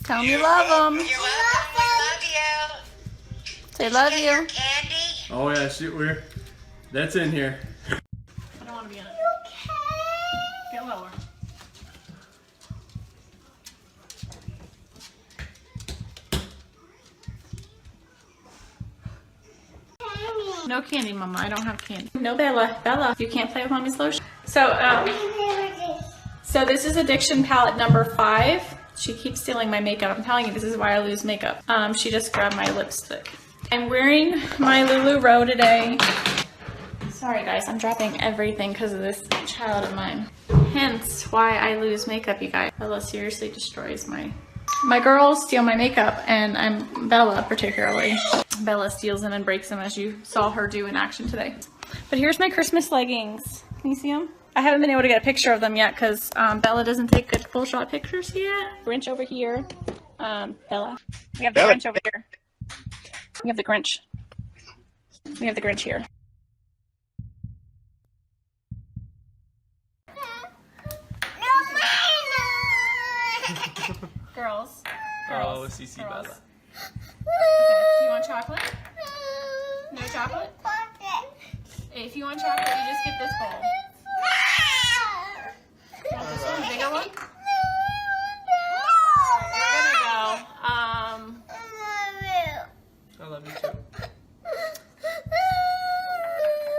Tell them you love them. You're welcome. We love you. Say love you. Your candy. Oh yeah, shoot, that's in here. I don't want to be in it. Get lower. No candy, Mama. I don't have candy. No, Bella. Bella, you can't play with Mommy's lotion. So this is addiction palette number 5. She keeps stealing my makeup. I'm telling you, this is why I lose makeup. She just grabbed my lipstick. I'm wearing my LuLaRoe today. Sorry guys, I'm dropping everything because of this child of mine. Hence why I lose makeup, you guys. Bella seriously destroys my girls steal my makeup, and Bella particularly. Bella steals them and breaks them, as you saw her do in action today. But here's my Christmas leggings. Can you see them? I haven't been able to get a picture of them yet because Bella doesn't take good full shot pictures yet. Grinch over here. Bella. We have the Grinch over here. We have the Grinch. We have the Grinch here. Girls. Oh, CC Bella. Okay. You want chocolate? No chocolate? If you want chocolate, you just get this bowl. You want this one, bigger one? We're gonna go. I love you too.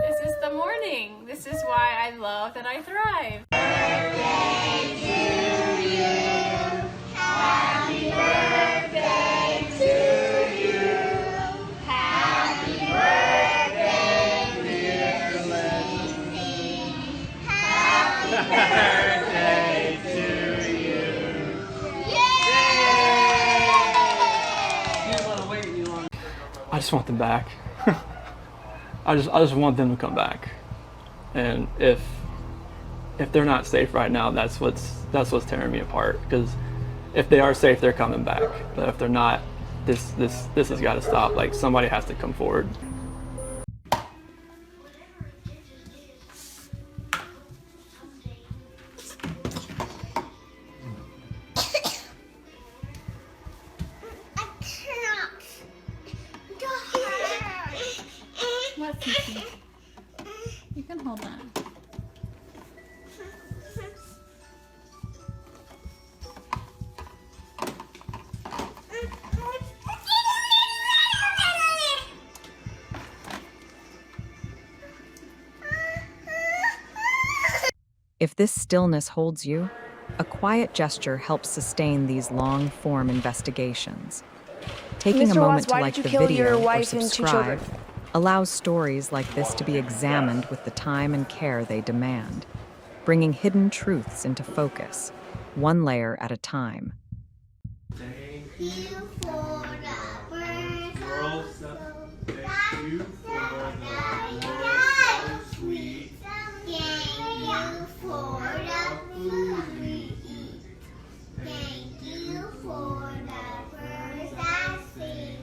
This is the morning. This is why I love that I thrive. I just want them back. I just want them to come back. And if they're not safe right now, that's what's tearing me apart. Because if they are safe, they're coming back. But if they're not, this has got to stop. Like, somebody has to come forward. You can hold that. If this stillness holds you, a quiet gesture helps sustain these long-form investigations. Taking a moment to like the video or subscribe allows stories like this to be examined with the time and care they demand, bringing hidden truths into focus, one layer at a time. Thank you for the words thank you for the words so sweet. Thank you for the food we eat. Thank you for the birds that sing.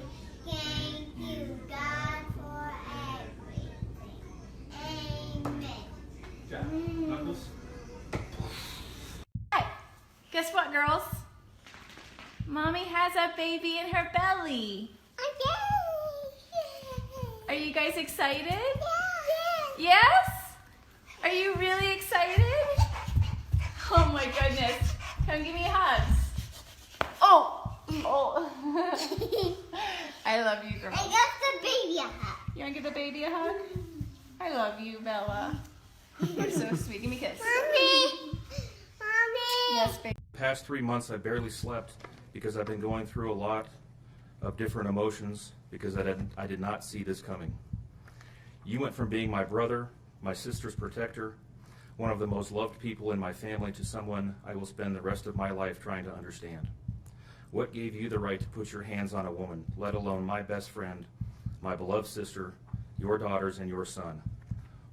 Thank you, God, for everything. Amen. Knuckles? Hey, guess what, girls? Mommy has a baby in her belly. Are you guys excited? Yes? Are you really excited? Oh my goodness. Come give me hugs. Oh. I love you, girls. I got the baby a hug. You want to give the baby a hug? I love you, Bella. You're so sweet. Give me a kiss. Mommy. Mommy. Yes, baby. The past 3 months I barely slept because I've been going through a lot of different emotions because I did not see this coming. You went from being my brother, my sister's protector, one of the most loved people in my family, to someone I will spend the rest of my life trying to understand. What gave you the right to put your hands on a woman, let alone my best friend, my beloved sister, your daughters, and your son?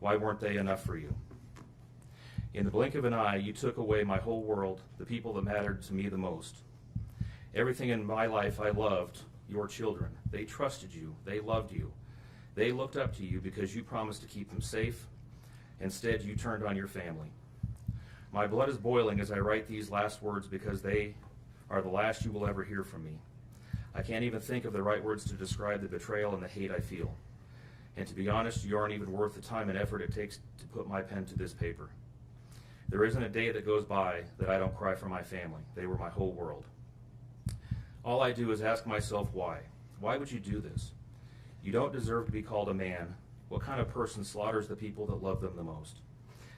Why weren't they enough for you? In the blink of an eye, you took away my whole world, the people that mattered to me the most. Everything in my life I loved, your children. They trusted you. They loved you. They looked up to you because you promised to keep them safe. Instead, you turned on your family. My blood is boiling as I write these last words because they are the last you will ever hear from me. I can't even think of the right words to describe the betrayal and the hate I feel. And to be honest, you aren't even worth the time and effort it takes to put my pen to this paper. There isn't a day that goes by that I don't cry for my family. They were my whole world. All I do is ask myself why. Why would you do this? You don't deserve to be called a man. What kind of person slaughters the people that love them the most?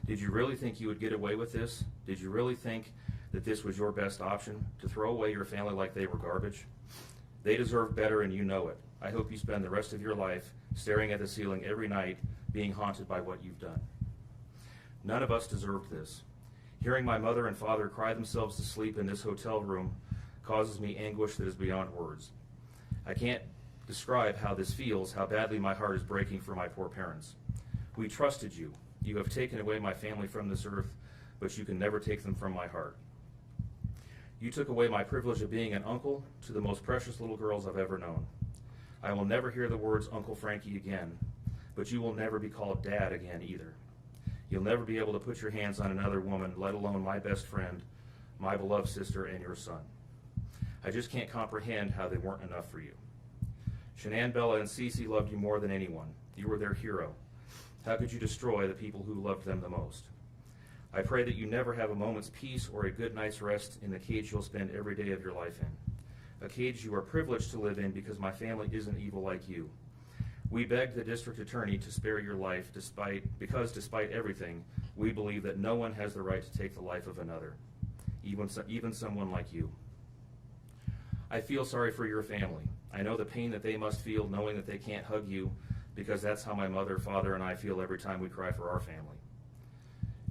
Did you really think you would get away with this? Did you really think that this was your best option, to throw away your family like they were garbage? They deserve better, and you know it. I hope you spend the rest of your life staring at the ceiling every night, being haunted by what you've done. None of us deserved this. Hearing my mother and father cry themselves to sleep in this hotel room causes me anguish that is beyond words. I can't describe how this feels, how badly my heart is breaking for my poor parents. We trusted you. You have taken away my family from this earth, but you can never take them from my heart. You took away my privilege of being an uncle to the most precious little girls I've ever known. I will never hear the words Uncle Frankie again, but you will never be called Dad again either. You'll never be able to put your hands on another woman, let alone my best friend, my beloved sister, and your son. I just can't comprehend how they weren't enough for you. Shanann, Bella, and Cece loved you more than anyone. You were their hero. How could you destroy the people who loved them the most? I pray that you never have a moment's peace or a good night's rest in the cage you'll spend every day of your life in. A cage you are privileged to live in because my family isn't evil like you. We begged the district attorney to spare your life because despite everything, we believe that no one has the right to take the life of another, even someone like you. I feel sorry for your family. I know the pain that they must feel knowing that they can't hug you, because that's how my mother, father, and I feel every time we cry for our family.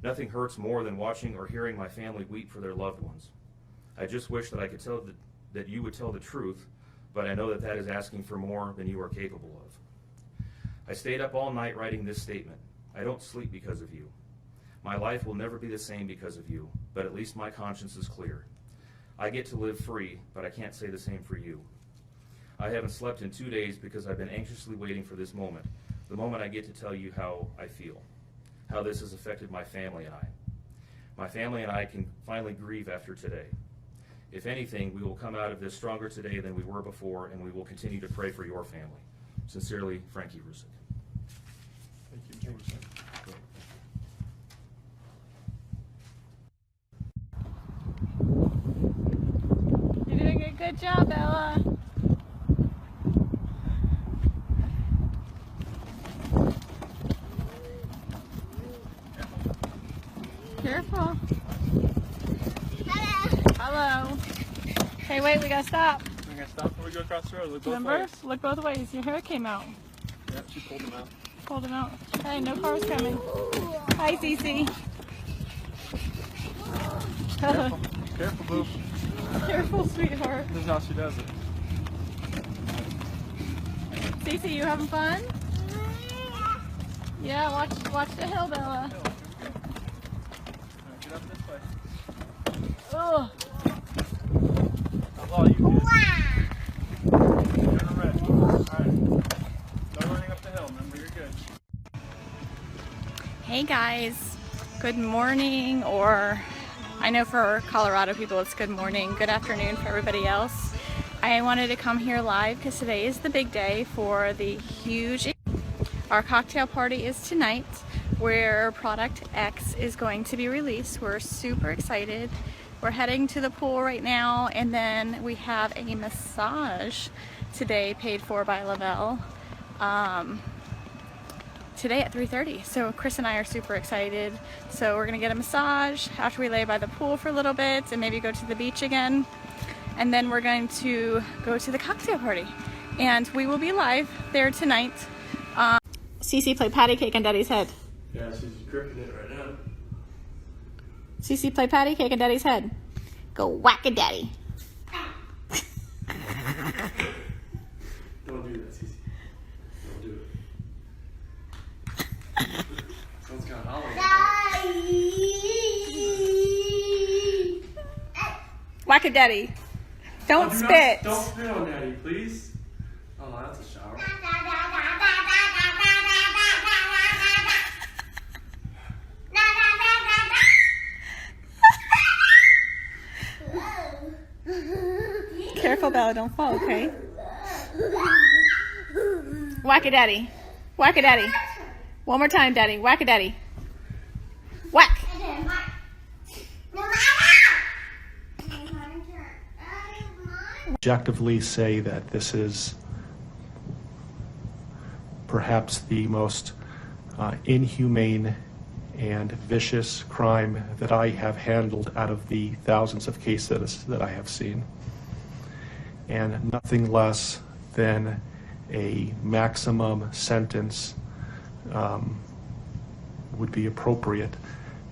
Nothing hurts more than watching or hearing my family weep for their loved ones. I just wish that I could tell that you would tell the truth, but I know that that is asking for more than you are capable of. I stayed up all night writing this statement. I don't sleep because of you. My life will never be the same because of you, but at least my conscience is clear. I get to live free, but I can't say the same for you. I haven't slept in 2 days because I've been anxiously waiting for this moment, the moment I get to tell you how I feel, how this has affected my family and I. My family and I can finally grieve after today. If anything, we will come out of this stronger today than we were before, and we will continue to pray for your family. Sincerely, Frankie Rusick. Thank you. You're doing a good job, Ella. Careful. Hello. Hey, wait, we gotta stop. We're gonna stop before we go across the road. Look both Remember? ways. Look both ways. Your hair came out. Yeah, she pulled them out. Pulled him out. Hey, no car's coming. Hi, Cece. Careful. Careful, boo. Careful, sweetheart. This is how she does it. Cece, you having fun? Yeah, watch the hill, Bella. Get up this way. Ugh. That's all you do. Turn red. Alright. No running up the hill, remember, you're good. Hey guys, good morning, or I know for Colorado people it's good morning, good afternoon for everybody else. I wanted to come here live because today is the big day for the huge, our cocktail party is tonight where Product X is going to be released. We're super excited. We're heading to the pool right now, and then we have a massage today paid for by Lavelle. Today at 3:30. So Chris and I are super excited. So we're gonna get a massage after we lay by the pool for a little bit and maybe go to the beach again. And then we're going to go to the cocktail party. And we will be live there tonight. Cece play patty cake on Daddy's head. Yeah, she's gripping it right now. Cece play patty cake on Daddy's head. Go whack it, Daddy. Don't do that, Cece. Don't do it. Sounds kind of hollow. Whack it, Daddy. Don't Do spit. Don't spit on Daddy, please. Oh, that's a shower. Careful, Bella, don't fall, okay? Whack it, Daddy. Whack it, Daddy. One more time, Daddy. Whack it, Daddy. Whack. Objectively say that this is perhaps the most inhumane and vicious crime that I have handled out of the thousands of cases that I have seen. And nothing less than a maximum sentence would be appropriate,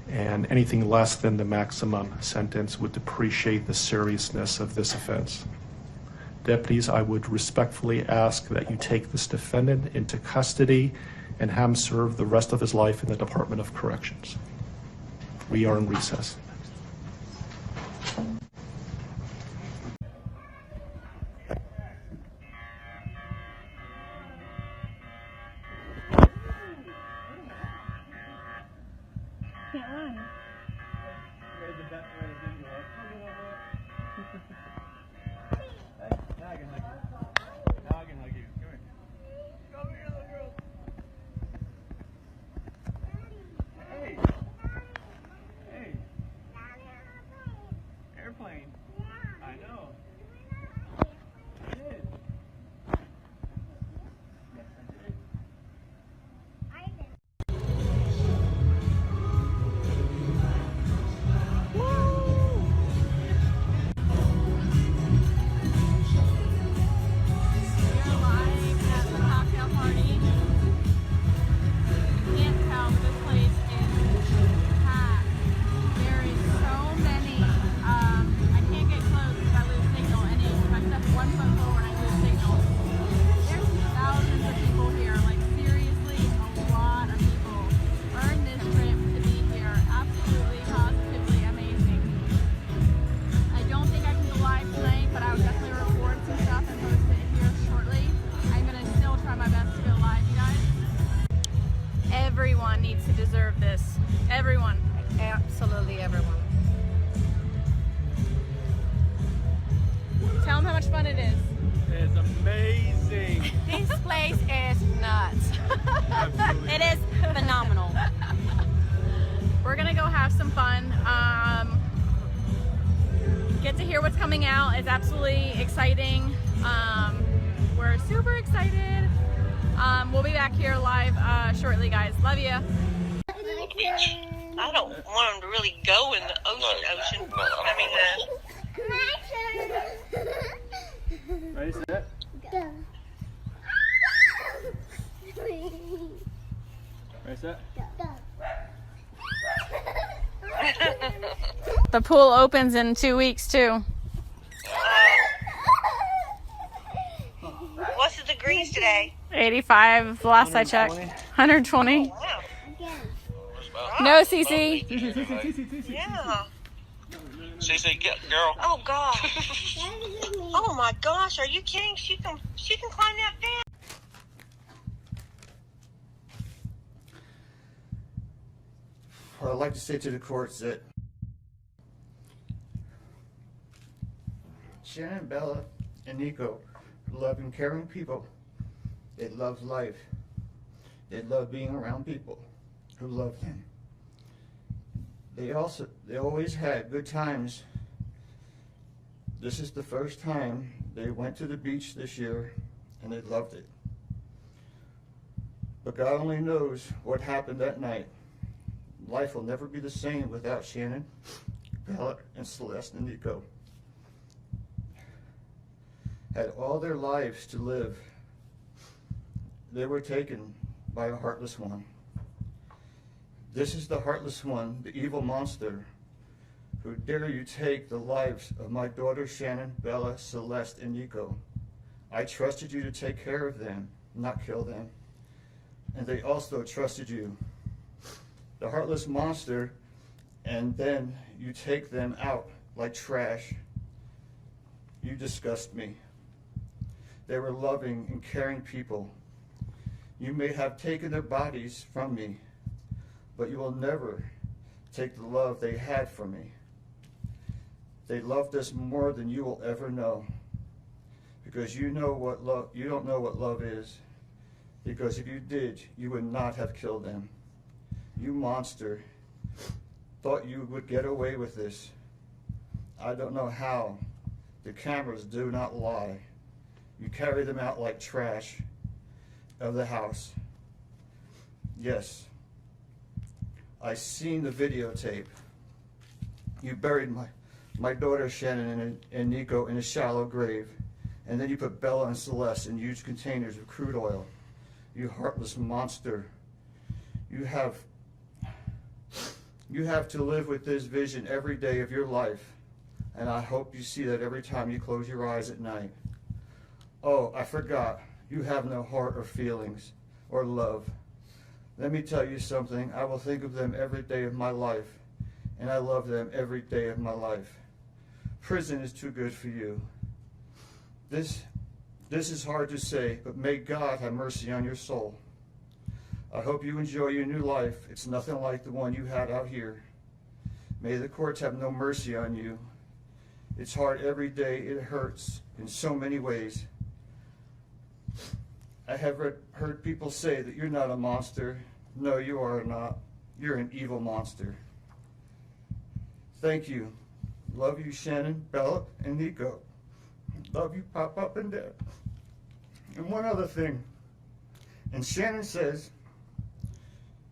and anything less than the maximum sentence would depreciate the seriousness of this offense. Deputies, I would respectfully ask that you take this defendant into custody and have him serve the rest of his life in the Department of Corrections. We are in recess. Can't run. Airplane. I know. Everyone needs to deserve this. Everyone. Absolutely everyone. Tell them how much fun it is. It's amazing. This place is nuts. It is phenomenal. We're gonna go have some fun. Get to hear what's coming out. It's absolutely exciting. We're super excited. We'll be back here live shortly, guys. Love you. I don't want them to really go in the ocean. I mean, Ready, set. Ready, set. The pool opens in 2 weeks too. what's the degrees today? 85 the last I checked. 120. Wow. No, Cece. Yeah. CC, get girl. Oh God. Oh my gosh, are you kidding? She can climb that fence. What I'd like to say to the courts that Shannon, Bella, and Nico are loving, caring people. They love life. They love being around people who love them. They always had good times. This is the first time they went to the beach this year, and they loved it. But God only knows what happened that night. Life will never be the same without Shannon, Bella, and Celeste and Nico. Had all their lives to live. They were taken by a heartless one. This is the heartless one, the evil monster, who dare you take the lives of my daughters Shannon, Bella, Celeste, and Nico. I trusted you to take care of them, not kill them. And they also trusted you. The heartless monster, and then you take them out like trash. You disgust me. They were loving and caring people. You may have taken their bodies from me, but you will never take the love they had from me. They loved us more than you will ever know. Because you don't know what love is. Because if you did, you would not have killed them. You monster. Thought you would get away with this. I don't know how. The cameras do not lie. You carry them out like trash of the house. Yes. I seen the videotape. You buried my daughter Shannon and Nico in a shallow grave. And then you put Bella and Celeste in huge containers of crude oil. You heartless monster. You have to live with this vision every day of your life. And I hope you see that every time you close your eyes at night. Oh, I forgot. You have no heart or feelings or love. Let me tell you something. I will think of them every day of my life. And I love them every day of my life. Prison is too good for you. This is hard to say, but may God have mercy on your soul. I hope you enjoy your new life. It's nothing like the one you had out here. May the courts have no mercy on you. It's hard every day. It hurts in so many ways. I have heard people say that you're not a monster. No, you are not. You're an evil monster. Thank you. Love you, Shannon, Bella, and Nico. Love you, Pop and Dad. And one other thing. And Shannon says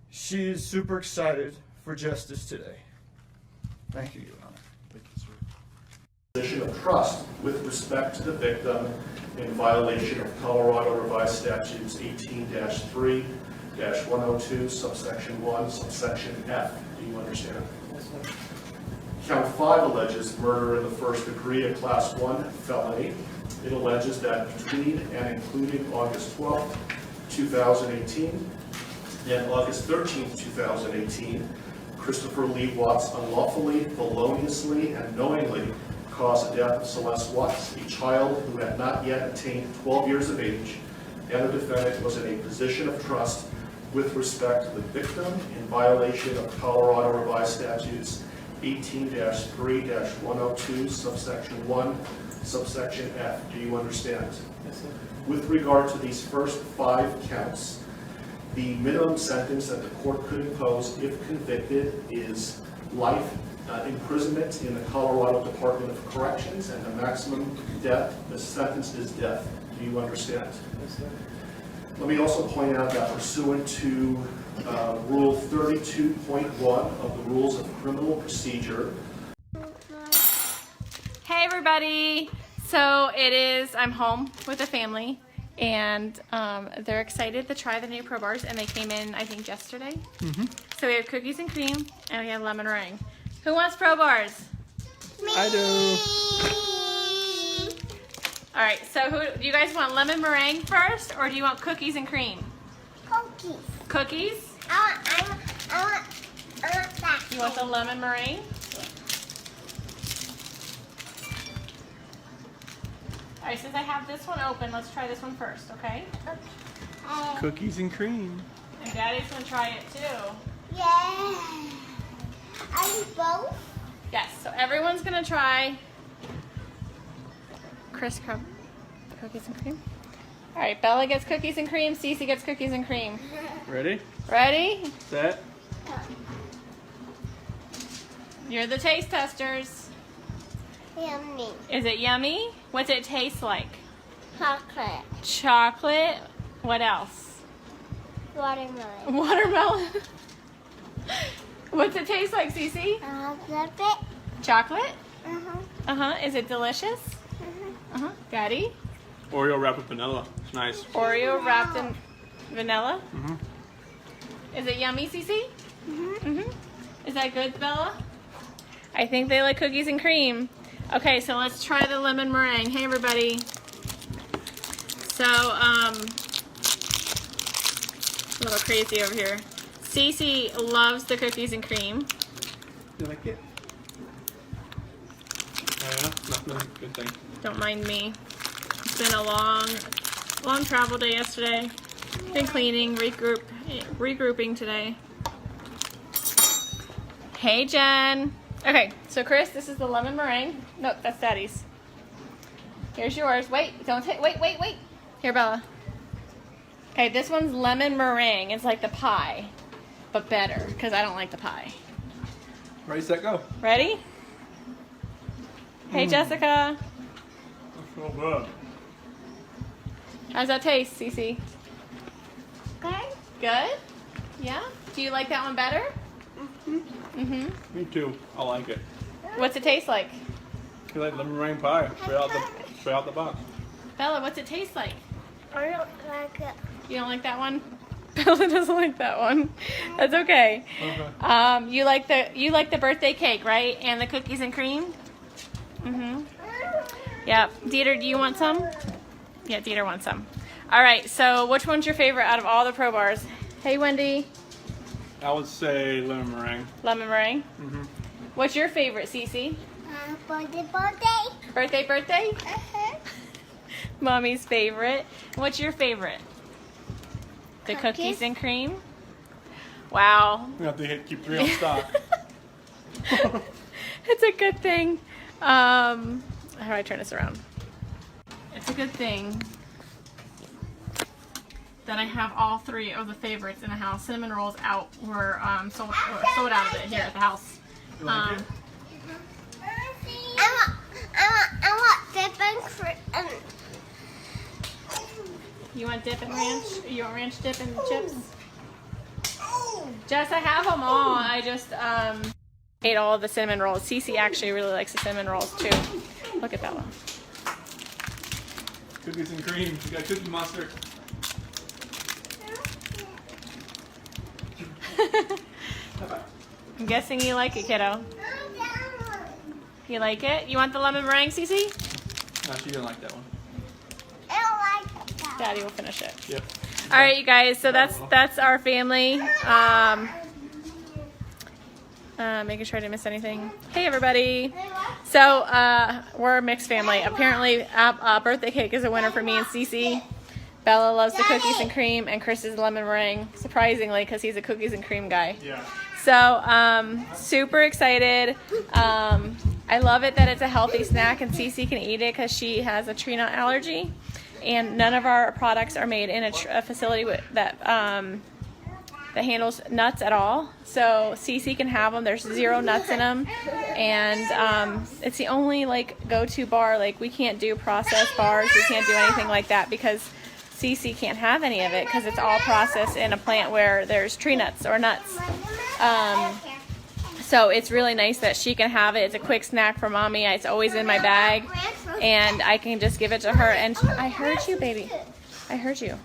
she is super excited for justice today. Thank you, Your Honor. Thank you, sir. Position of trust with respect to the victim in violation of Colorado Revised Statutes 18-3-102, subsection 1, subsection F. Do you understand? Yes, sir. Count 5 alleges murder in the first degree, a Class 1 felony. It alleges that between and including August 12, 2018 and August 13, 2018, Christopher Lee Watts unlawfully, feloniously, and knowingly caused the death of Celeste Watts, a child who had not yet attained 12 years of age, and the defendant was in a position of trust with respect to the victim in violation of Colorado Revised Statutes 18-3-102, subsection 1, subsection F. Do you understand? Yes, sir. With regard to these first 5 counts, the minimum sentence that the court could impose if convicted is life imprisonment in the Colorado Department of Corrections, and the maximum sentence is death. Do you understand? Yes, sir. Let me also point out that pursuant to Rule 32.1 of the Rules of Criminal Procedure. Hey everybody! So I'm home with the family, and they're excited to try the new Pro Bars, and they came in, I think, yesterday. Mm-hmm. So we have cookies and cream, and we have lemon meringue. Who wants Pro Bars? Me. I do. All right, so do you guys want lemon meringue first, or do you want cookies and cream? Cookies. Cookies? I want that. You want the lemon meringue? All right, since I have this one open, let's try this one first, okay? Cookies and cream. And Daddy's gonna try it too. Yeah. Are you both? Yes, so everyone's gonna try Chris Crumb cookies and cream. All right, Bella gets cookies and cream, Cece gets cookies and cream. Ready? Ready? Set. You're the taste testers. Yummy. Is it yummy? What's it taste like? Chocolate. Chocolate. What else? Watermelon. Watermelon. What's it taste like, Cece? Chocolate. Chocolate? Uh-huh. Uh-huh. Is it delicious? Uh-huh. Daddy? Oreo wrapped with vanilla. It's nice. Oreo wrapped in vanilla? Mm-hmm. Is it yummy, Cece? Mhm. Mm-hmm. Is that good, Bella? I think they like cookies and cream. Okay, so let's try the lemon meringue. Hey, everybody. So, a little crazy over here. Cece loves the cookies and cream. You like it? Yeah, nothing. Good thing. Don't mind me. It's been a long travel day yesterday. Been cleaning, regrouping today. Hey, Jen. Okay, so Chris, this is the lemon meringue. Nope, that's Daddy's. Here's yours. Wait, don't take. Wait. Here, Bella. Okay, this one's lemon meringue. It's like the pie, but better because I don't like the pie. Ready, set, go. Ready? Hey, Jessica. That's so good. How's that taste, Cece? Good. Good? Yeah? Do you like that one better? Me too. I like it. What's it taste like? You like lemon meringue pie? Straight out the box. Bella, what's it taste like? I don't like it. You don't like that one? Bella doesn't like that one. That's okay. Okay. You like the birthday cake, right? And the cookies and cream? Yep. Dieter, do you want some? Yeah, Dieter wants some. All right, so which one's your favorite out of all the Pro Bars? Hey, Wendy. I would say lemon meringue. Lemon meringue? What's your favorite, Cece? Birthday. Birthday? Mommy's favorite. What's your favorite? The cookies and cream? Wow. We have to keep 3 on stock. It's a good thing. How do I turn this around? It's a good thing that I have all 3 of the favorites in the house. Cinnamon rolls were sold out of it here at the house. You like it? I want dip and You want dip and ranch? You want ranch dip and chips? Jess, I have them all. I just ate all of the cinnamon rolls. Cece actually really likes the cinnamon rolls too. Look at Bella. Cookies and cream. You got Cookie Monster. I'm guessing you like it, kiddo. You like it? You want the lemon meringue, Cece? No, she didn't like that one. I don't like that. Daddy will finish it. Yep. All right, you guys. So that's our family. Making sure I didn't miss anything. Hey, everybody. So we're a mixed family. Apparently, birthday cake is a winner for me and Cece. Bella loves the cookies and cream, and Chris is lemon meringue. Surprisingly, because he's a cookies and cream guy. Yeah. So super excited. I love it that it's a healthy snack and Cece can eat it because she has a tree nut allergy, and none of our products are made in a facility that handles nuts at all. So Cece can have them. There's 0 nuts in them, and it's the only go-to bar. We can't do processed bars. We can't do anything like that because Cece can't have any of it because it's all processed in a plant where there's tree nuts or nuts. So it's really nice that she can have it. It's a quick snack for mommy. It's always in my bag, and I can just give it to her. And I heard you, baby. I heard you.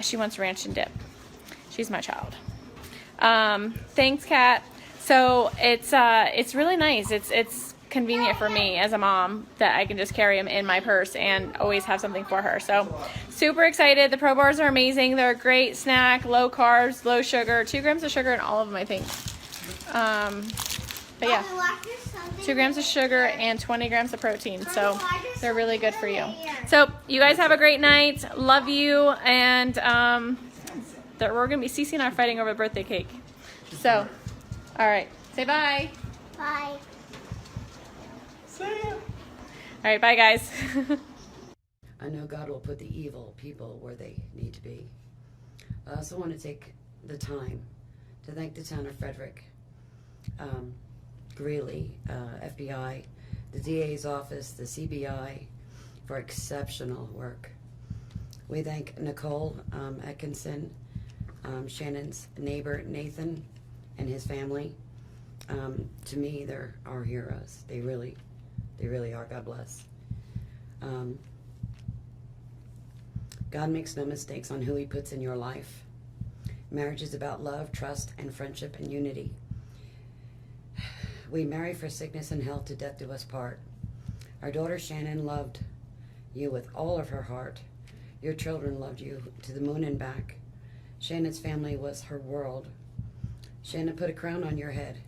She wants ranch and dip. She's my child. Thanks, Kat. So it's really nice. It's convenient for me as a mom that I can just carry them in my purse and always have something for her. So super excited. The Pro Bars are amazing. They're a great snack, low carbs, low sugar, 2 grams of sugar in all of them, I think. But yeah, 2 grams of sugar and 20 grams of protein. So they're really good for you. So you guys have a great night. Love you. And we're going to be, Cece and I are fighting over birthday cake. So, all right. Say bye. Bye. See ya. All right. Bye, guys. I know God will put the evil people where they need to be. I also want to take the time to thank the town of Frederick, Greeley, FBI, the DA's office, the CBI, for exceptional work. We thank Nicole Atkinson, Shannon's neighbor Nathan, and his family. To me, they're our heroes. They really are. God bless. God makes no mistakes on who he puts in your life. Marriage is about love, trust, and friendship and unity. We marry for sickness and health, to death do us part. Our daughter Shannon loved you with all of her heart. Your children loved you to the moon and back. Shannon's family was her world. Shannon put a crown on your head.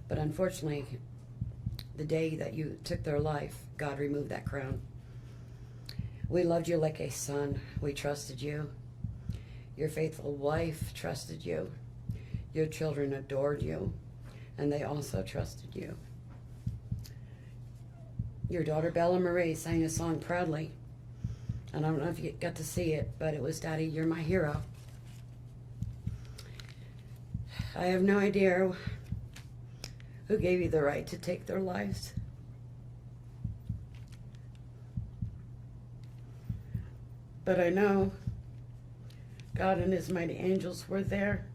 But unfortunately, the day that you took their life, God removed that crown. We loved you like a son. We trusted you. Your faithful wife trusted you. Your children adored you. and they also trusted you. Your daughter Bella Marie sang a song proudly. I don't know if you got to see it, but it was Daddy, You're My Hero. I have no idea who gave you the right to take their lives. But I know God and his mighty angels were there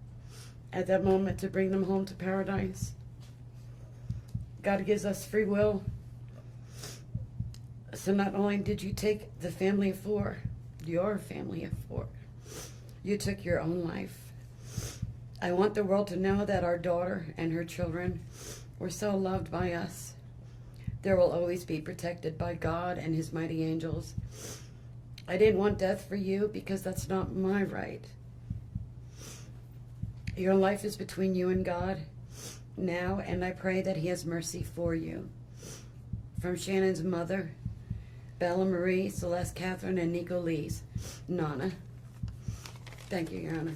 at that moment to bring them home to paradise. God gives us free will. So not only did you take the family of four, your family of four, you took your own life. I want the world to know that our daughter and her children were so loved by us. There will always be protected by God and his mighty angels. I didn't want death for you because that's not my right. Your life is between you and God now, and I pray that he has mercy for you. From Shannon's mother, Bella Marie, Celeste Catherine, and Nico Lee's Nana. Thank you, Your Honor.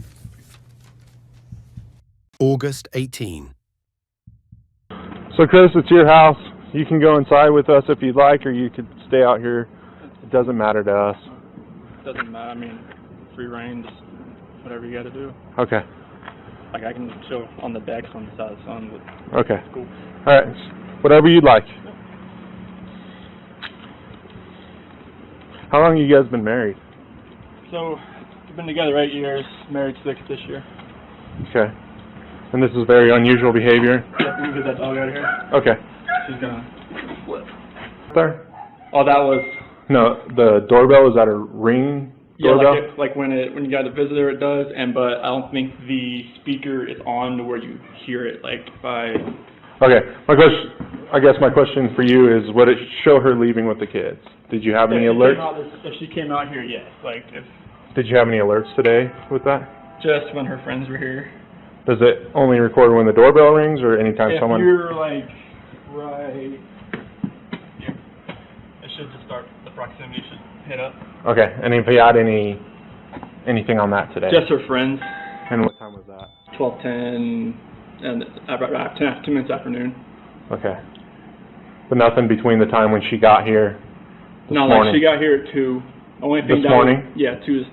August 18. So Chris, it's your house. You can go inside with us if you'd like, or you could stay out here. It doesn't matter to us. Doesn't matter. I mean, free reign, just whatever you got to do. Okay. Like I can chill on the decks on the side of the sun, but Okay. it's cool. All right. Whatever you'd like. How long have you guys been married? So we've been together 8 years, married 6 this year. Okay. And this is very unusual behavior? Yeah, we can get that dog out of here. Okay. She's gonna flip. There? Oh, that was. No, the doorbell, is that a ring doorbell? Yeah, like when you got a visitor, it does. But I don't think the speaker is on to where you hear it. Like by. Okay. I guess my question for you is, would it show her leaving with the kids? Did you have any alerts? If she came out here, yes. Like if. Did you have any alerts today with that? Just when her friends were here. Does it only record when the doorbell rings, or anytime someone? If you're like right here, it should just start. The proximity should hit up. Okay. And if you had anything on that today? Just her friends. And what time was that? 12:10 and about 10 minutes afternoon. Okay. But nothing between the time when she got here this morning? Like she got here at 2. Only thing this morning? Yeah, 2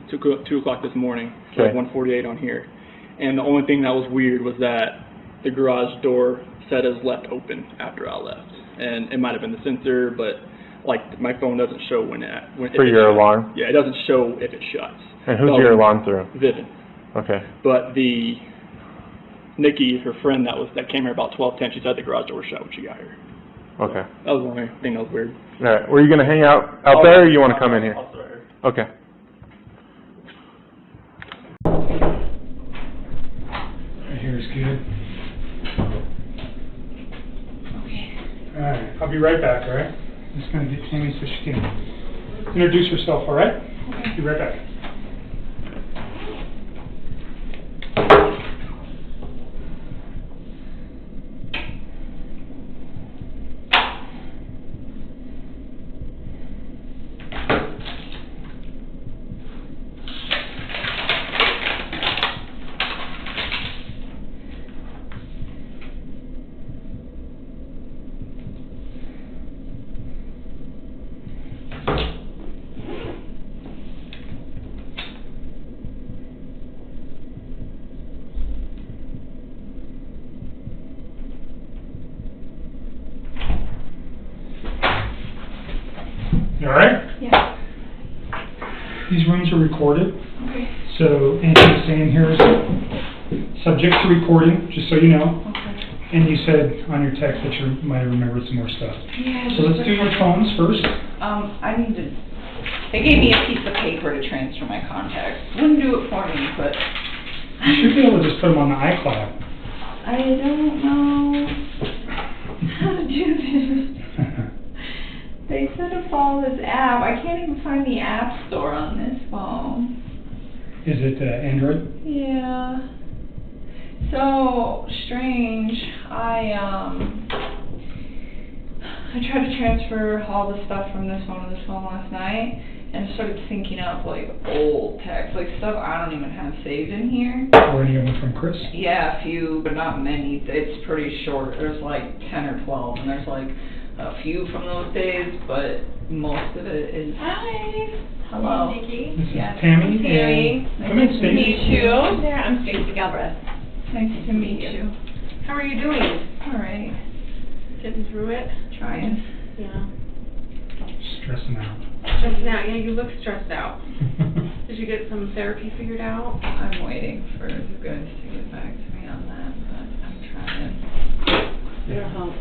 o'clock this morning. Okay. Like 1:48 on here. And the only thing that was weird was that the garage door said it was left open after I left. And it might have been the sensor, but like my phone doesn't show when For your alarm? Yeah, it doesn't show if it shuts. And who's your alarm through? Vivian. Okay. But Nikki, her friend that came here about 12:10, she said the garage door was shut when she got here. Okay. That was the only thing that was weird. All right. Were you going to hang out there, or you want to come in here? I'll start here. Okay. Right here is good. Okay. All right. I'll be right back, all right? I'm just going to get Tammy so she can introduce herself, all right? Okay. Be right back. You all right? Yeah. These rooms are recorded. Okay. So anything saying here is subject to recording, just so you know. Okay. And you said on your text that you might have remembered some more stuff. Yeah. So let's do your phones first. I need to. They gave me a piece of paper to transfer my contacts. Wouldn't do it for me, but. You should be able to just put them on the iCloud. I don't know how to do this. They said to follow this app. I can't even find the app store on this phone. Is it Android? Yeah. So strange. I tried to transfer all the stuff from this phone to this phone last night, and started syncing up like old text, like stuff I don't even have saved in here. Or any of them from Chris? Yeah, a few, but not many. It's pretty short. There's like 10 or 12, and there's like a few from those days, but most of it is. Hi. Hello. Hey, Nikki. This is Yes. Tammy. Tammy. Come in, Nice to Stacey. meet you. There, I'm Stacey Galbraith. Nice to meet you. How are you doing? All right. Getting through it? Trying. Yeah. Stressing out. Stressing out. Yeah, you look stressed out. Did you get some therapy figured out? I'm waiting for you guys to get back to me on that, but I'm trying. It'll help.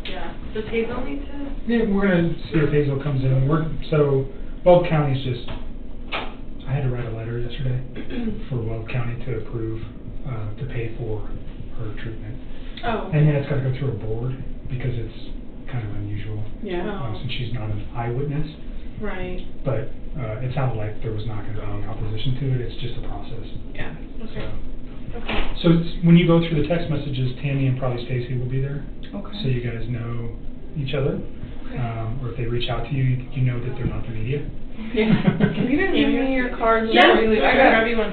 Yeah. Does Hazel need to? Yeah, we're gonna see if Hazel comes in. So Weld County's just. I had to write a letter yesterday for Weld County to approve to pay for her treatment. Oh. And then it's got to go through a board because it's kind of unusual. Yeah. Since she's not an eyewitness. Right. But it sounded like there was not going to be any opposition to it. It's just a process. Yeah. Okay. So when you go through the text messages, Tammy and probably Stacy will be there. Okay. So you guys know each other. Okay. Or if they reach out to you, you know that they're not the media. Yeah. Can you just give me your cards? Yeah. Really? I I'll got grab you one.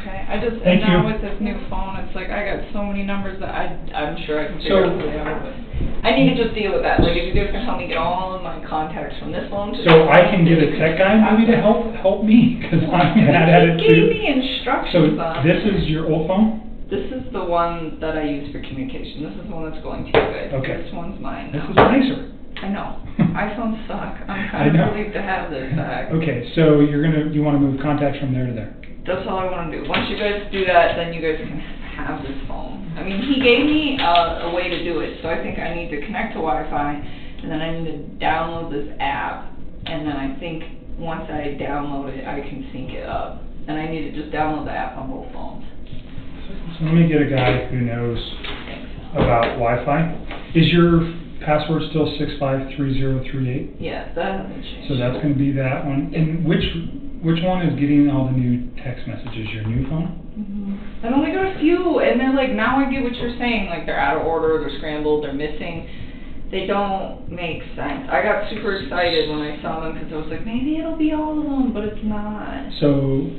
Okay. I just Thank and now you. with this new phone, it's like I got so many numbers that I'm sure I can So- figure out who they are. But I need to just deal with that. Like if you guys can help me get all of my contacts from this phone to So this phone, I can get a tech guy maybe to help me because I'm bad at it He gave too. me So instructions on this is your old phone? This is the one that I use for communication. This is the one that's going to you guys. Okay. This one's mine This now. is nicer. I know. iPhones suck. I'm I kind know. of relieved to have this back. Okay, so you want to move contacts from there to there. That's all I want to do. Once you guys do that, then you guys can have this phone. I mean, he gave me a way to do it, so I think I need to connect to Wi-Fi, and then I need to download this app, and then I think once I download it, I can sync it up. And I need to just download the app on both phones. So let me get a guy who knows about Wi-Fi. Is your password still 653038? Yes, that hasn't changed. So that's going to be that one. And which one is getting all the new text messages? Your new phone? Mm-hmm. I've only got a few, and they're like, now I get what you're saying. Like they're out of order, they're scrambled, they're missing. They don't make sense. I got super excited when I saw them because I was like, maybe it'll be all of them, but it's not. So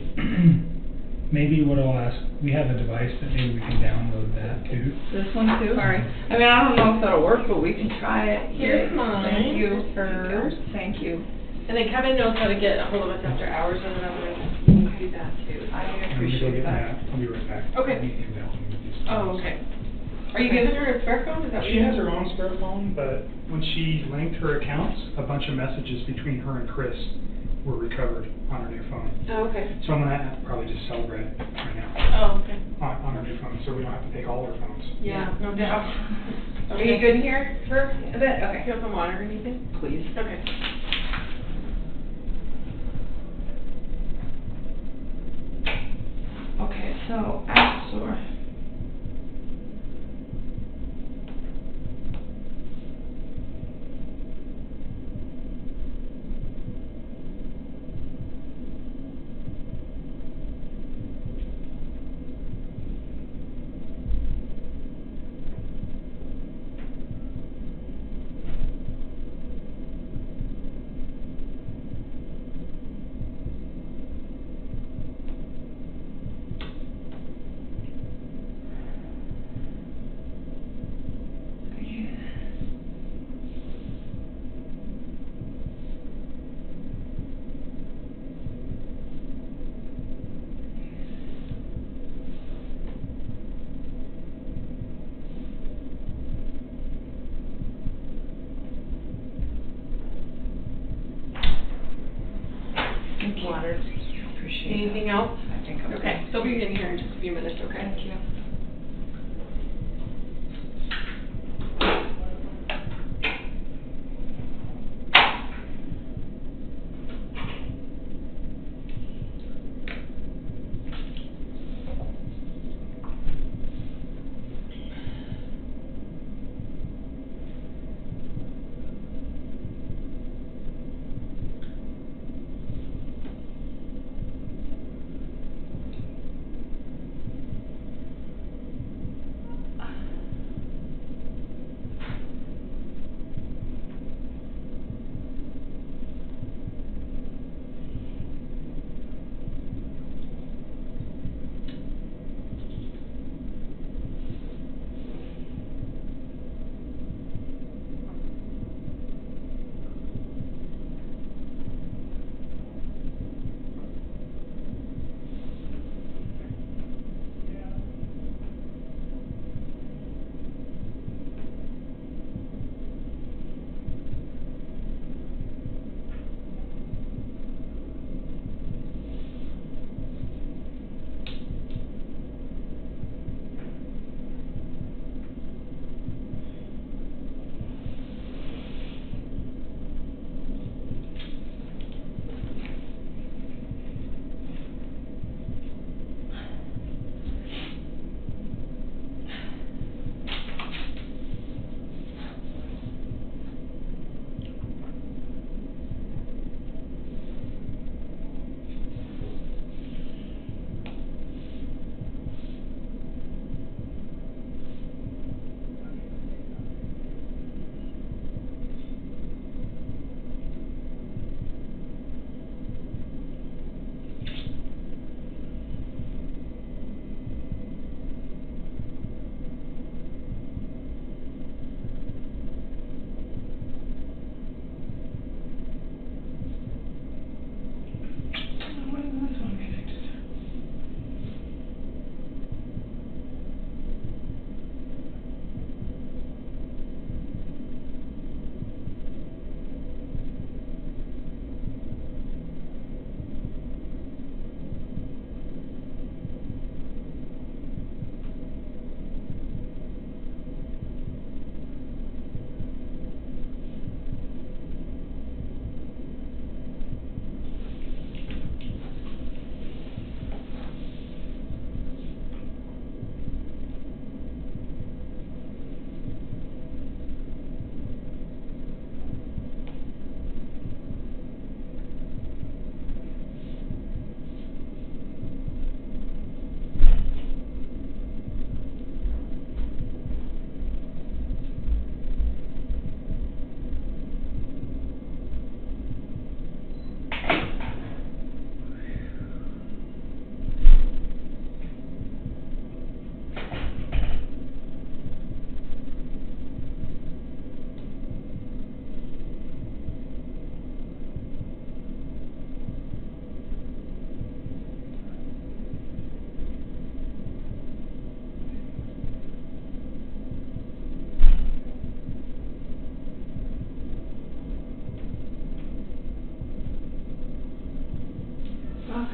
maybe what I'll ask, we have a device that maybe we can download that too. This one too? Sorry. I mean, I don't know if that'll work, but we can try it. Here's Yay. mine. Thank you. First. Thank you. And then Kevin knows how to get a hold of us after hours, and then I'm going to do that too. I I'm gonna go appreciate get that. I'll be right back. Okay. I need to email him with these Oh, things. okay. Are you giving her a spare phone? Is that what She you has have? her own spare phone, but when she linked her accounts, a bunch of messages between her and Chris were recovered on her new phone. Oh, okay. So I'm gonna probably just celebrate it right now Oh, okay. on her new phone, so we don't have to take all her phones. Yeah, no doubt. Are you good in here for a bit? Okay. Do you want some water or anything? Please. Okay. Okay, so App Store. Water. Appreciate Anything that. else? I think I'm Okay, they'll be in here in just a few minutes, okay? Thank you.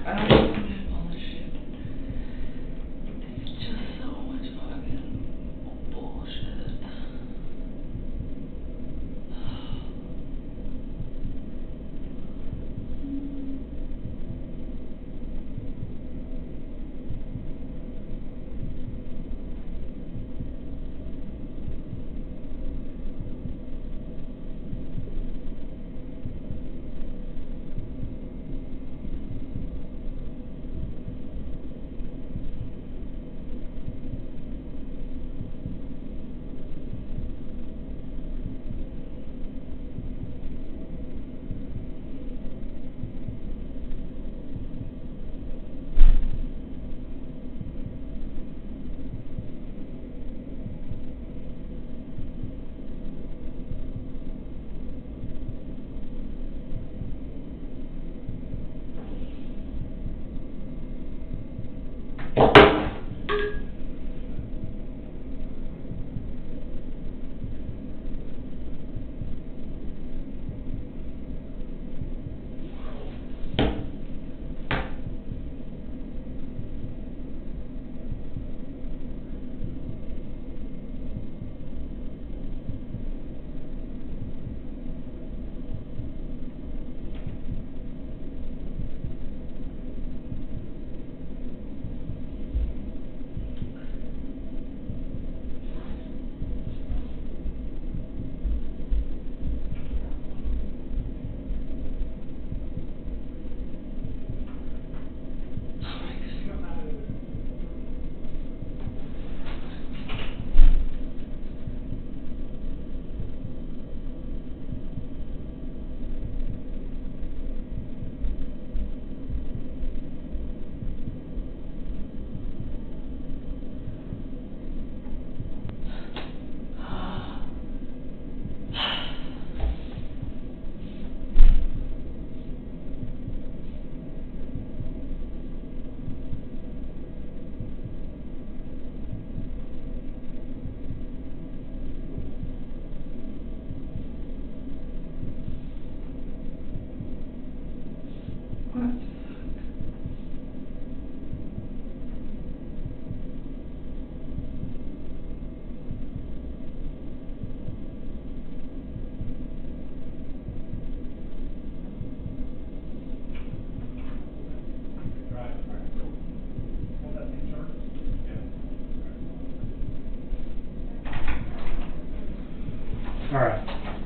I don't know all this shit. It's just so much fucking bullshit.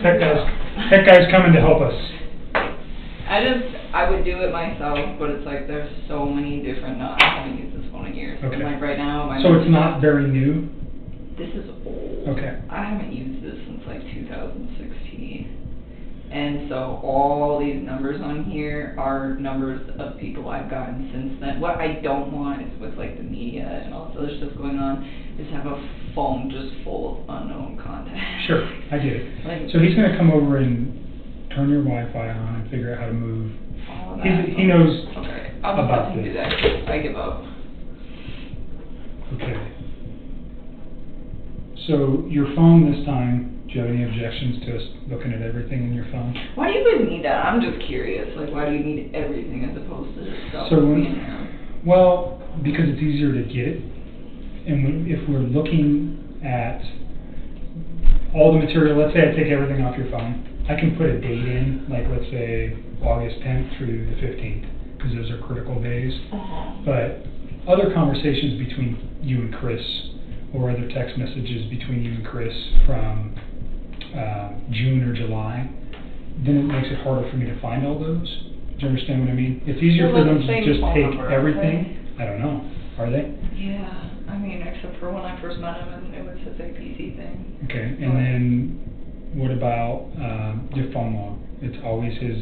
Tech guy's coming to help us. I would do it myself, but it's like there's so many different, I haven't used this phone in years. Okay. And like right now, So it's not very new? This is old. Okay. I haven't used this since like 2016. And so all these numbers on here are numbers of people I've gotten since then. What I don't want is with like the media and all this other stuff going on, is have a phone just full of unknown contacts. Sure, I get it. Like, so he's going to come over and turn your Wi-Fi on and figure out how to move. all of that. He knows Okay, I'll just about let him this. do that. I give up. Okay. So your phone this time, do you have any objections to us looking at everything in your phone? Why do you even need that? I'm just curious. Like, why do you need everything as opposed to just stuff So being there? well, because it's easier to get it. And if we're looking at all the material, let's say I take everything off your phone, I can put a date in, like let's say August 10th through the 15th, because those are critical days. But other conversations between you and Chris, or other text messages between you and Chris from June or July, then it makes it harder for me to find all those. Do you understand what I mean? It's easier for them to just take everything. I don't know. Are they? Yeah. I mean, except for when I first met him and it was his APC thing. Okay. And then what about your phone log? It's always his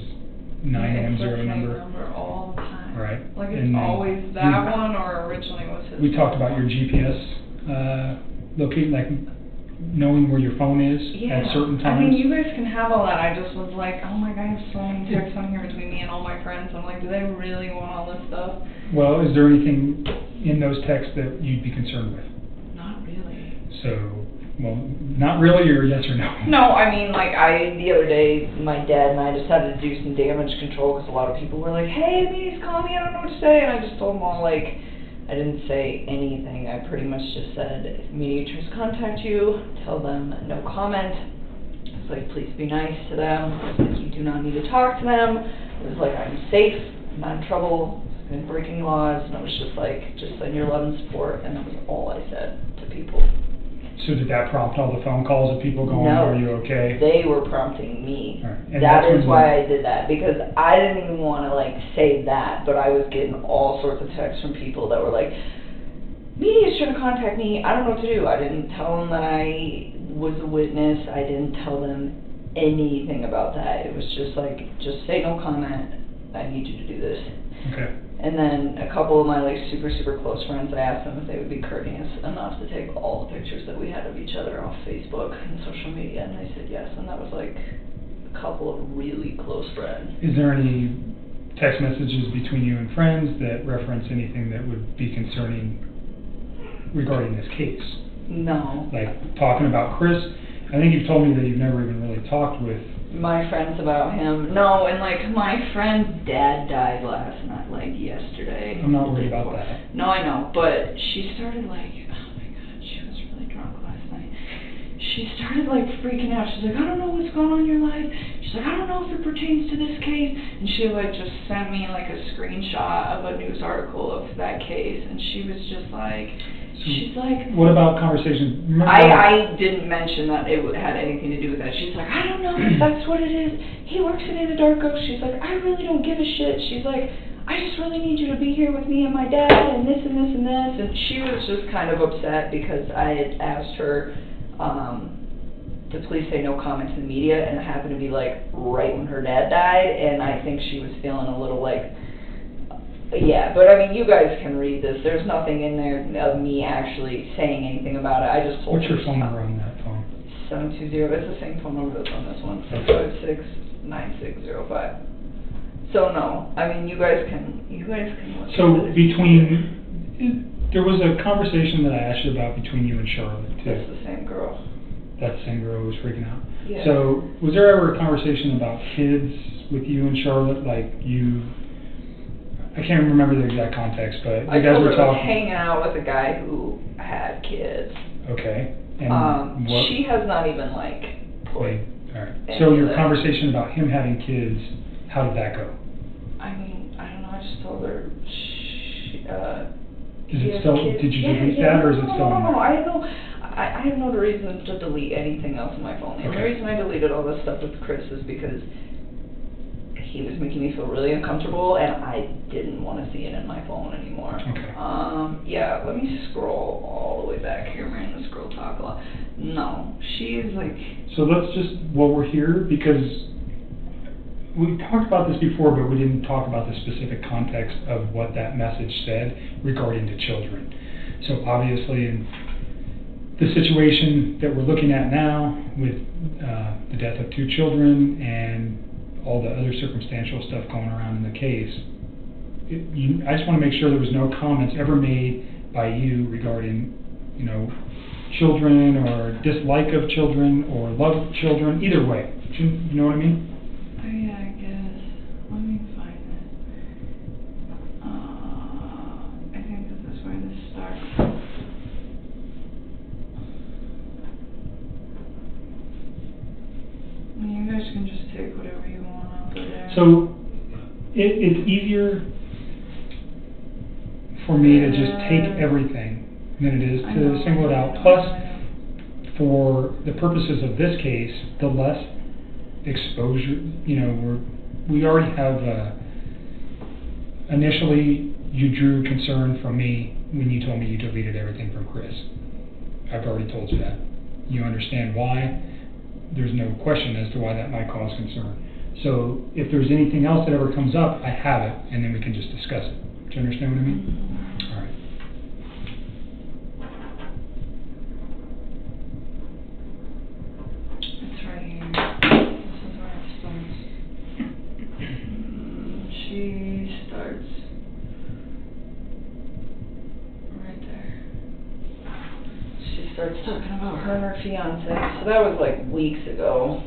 910 number? All the time. Right. Like it's always that one, or originally was his. We talked about your GPS locating, like knowing where your phone is at certain times. I mean, you guys can have all that. I just was like, oh my god, I have so many texts on here between me and all my friends. I'm like, do they really want all this stuff? Well, is there anything in those texts that you'd be concerned with? Not really. So Well, not really, or yes or no? No, I mean, like, the other day, my dad and I decided to do some damage control because a lot of people were like, hey, Amy's calling me, I don't know what to say, and I just told them all, like, I didn't say anything. I pretty much just said, if mediators contact you, tell them no comment. It's like, please be nice to them. Like, you do not need to talk to them. It was like, I'm safe, I'm not in trouble, I've been breaking laws, and I was just like, just send your love and support, and that was all I said to people. So did that prompt all the phone calls of people going, No, are you okay? They were prompting me. Right. That is why I did that, because I didn't even want to like say that, but I was getting all sorts of texts from people that were like, media's trying to contact me, I don't know what to do. I didn't tell them that I was a witness, I didn't tell them anything about that. It was just like, just say no comment, I need you to do this. Okay. And then a couple of my like super, super close friends, I asked them if they would be courteous enough to take all the pictures that we had of each other off Facebook and social media, and they said yes, and that was like a couple of really close friends. Is there any text messages between you and friends that reference anything that would be concerning regarding this case? No. Like talking about Chris? I think you've told me that you've never even really talked with my friends about him. No, and like my friend's dad died last night, like yesterday. I'm not worried about that. No, I know, but she started like, oh my god, she was really drunk last night. She started like freaking out. She's like, I don't know what's going on in your life. She's like, I don't know if it pertains to this case. And she like just sent me like a screenshot of a news article of that case, and she was just like, she's like, what about conversations? I didn't mention that it had anything to do with that. She's like, I don't know if that's what it is. He works in Anadarko. She's like, I really don't give a shit. She's like, I just really need you to be here with me and my dad and this and this and this. And she was just kind of upset because I had asked her to please say no comments in the media, and it happened to be like right when her dad died, and I think she was feeling a little like, yeah, but I mean, you guys can read this. There's nothing in there of me actually saying anything about it. I just told What's your phone number on that phone? 720. It's the same phone number that's on this one. 656-9605. So no, I mean, you guys can look. So there was a conversation that I asked you about between you and Charlotte too. That's the same girl. That's the same girl who was freaking out. Yeah. So was there ever a conversation about kids with you and Charlotte, like you? I can't remember the exact context, but you guys were talking. Hanging out with a guy who had kids. Okay. And she has not even like put. All right. So your conversation about him having kids, how did that go? I mean, I don't know. I just told her. Is it still? Did you delete that, or is it still? No. I have no reason to delete anything else on my phone. The only reason I deleted all this stuff with Chris is because he was making me feel really uncomfortable, and I didn't want to see it in my phone anymore. Okay. Yeah, let me scroll all the way back here. I'm going to scroll talk a lot. No, she is like... So let's just, while we're here, because we talked about this before, but we didn't talk about the specific context of what that message said regarding to children. So obviously, in the situation that we're looking at now with the death of 2 children and all the other circumstantial stuff going around in the case, I just want to make sure there was no comments ever made by you regarding, children or dislike of children or love of children, either way. You know what I mean? Yeah, I guess. Let me find it. I think this is where this starts. You guys can just take whatever you want out of there. So it's easier for me to just take everything than it is to single it out. Plus, for the purposes of this case, the less exposure, we already have, initially you drew concern from me when you told me you deleted everything from Chris. I've already told you that. You understand why. There's no question as to why that might cause concern. So if there's anything else that ever comes up, I have it, and then we can just discuss it. Do you understand what I mean? All right. It's right here. This is where it starts. She starts right there. She starts talking about her and her fiance. So that was like weeks ago.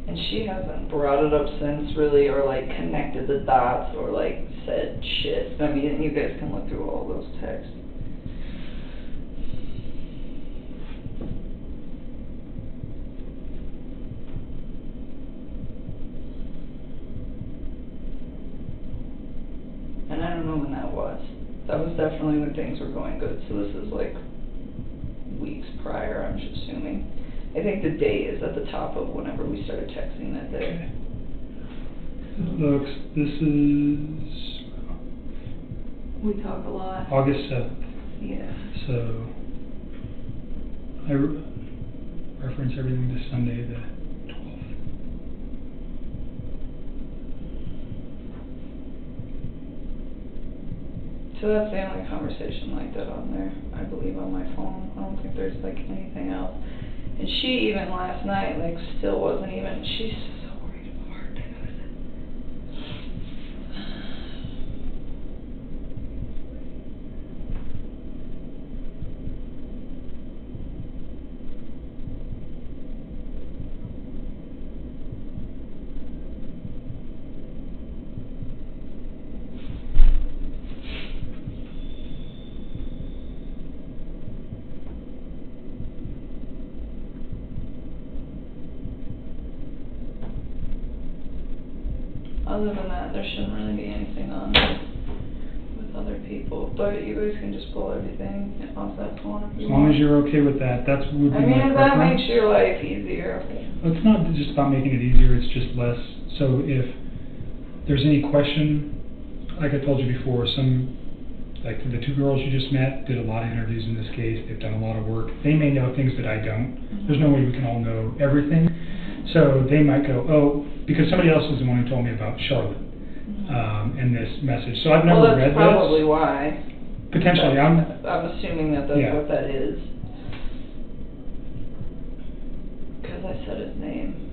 And she hasn't brought it up since really, or like connected the dots, or like said shit. I mean, you guys can look through all those texts. And I don't know when that was. That was definitely when things were going good. So this is like weeks prior, I'm just assuming. I think the date is at the top of whenever we started texting that day. Looks, this is... We talk a lot. August 7th. Yeah. So, I reference everything to Sunday the 12th. So that's the only conversation like that on there, I believe, on my phone. I don't think there's like anything else. And she even last night, like, still wasn't even, she's so worried about her dad. Other than that, there shouldn't really be anything on with other people. But you guys can just pull everything off that phone if you As long want. as you're okay with that, that's would be I mean, my if that preference. makes your life easier. It's not just about making it easier, it's just less. So if there's any question, like I told you before, like the two girls you just met did a lot of interviews in this case. They've done a lot of work. They may know things that I don't. There's no way we can all know everything. So they might go, oh, because somebody else is the one who told me about Charlotte and this message. So I've never read this. Well, that's probably why. Potentially, I'm assuming that that's what that is. Because I said his name.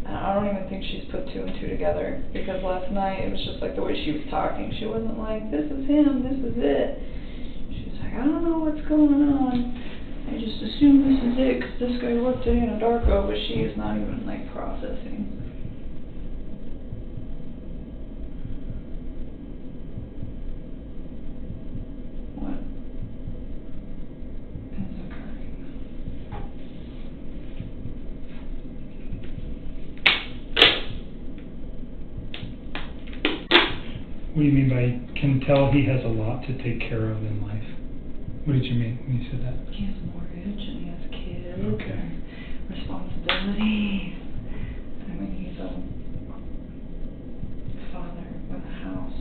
And I don't even think she's put two and two together. Because last night, it was just like the way she was talking. She wasn't like, this is him, this is it. She was like, I don't know what's going on. I just assume this is it because this guy worked in Anadarko, but she is not even like processing. What is occurring? What do you mean by can tell he has a lot to take care of in life? What did you mean when you said that? He has a mortgage and he has kids. Okay. And responsibilities. I mean, he's a father with a house.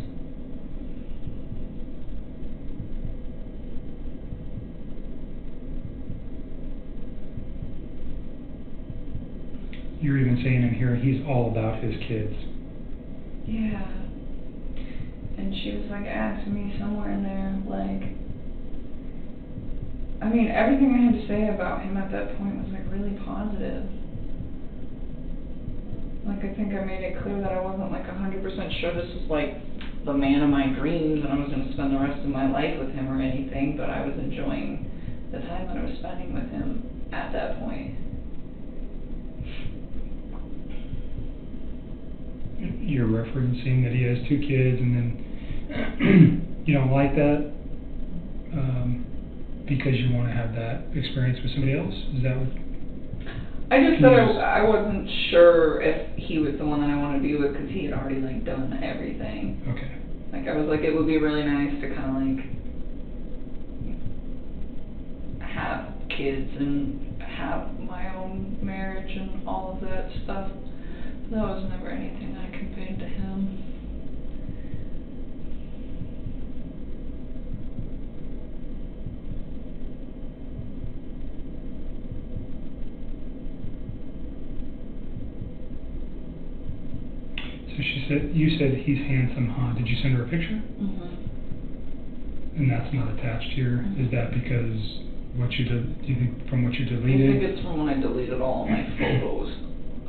You're even saying in here he's all about his kids. Yeah. And she was like asking me somewhere in there, like, I mean, everything I had to say about him at that point was like really positive. Like, I think I made it clear that I wasn't like 100% sure this was like the man of my dreams and I was going to spend the rest of my life with him or anything, but I was enjoying the time that I was spending with him at that point. You're referencing that he has two kids and then you don't like that because you want to have that experience with somebody else? Is that what? I just said I wasn't sure if he was the one that I wanted to be with because he had already like done everything. Okay. Like I was like, it would be really nice to kind of like have kids and have my own marriage and all of that stuff. That was never anything I conveyed to him. So you said he's handsome, huh? Did you send her a picture? Mm-hmm. And that's not attached here. Is that because Do you think from what you I deleted? think it's from when I deleted all my photos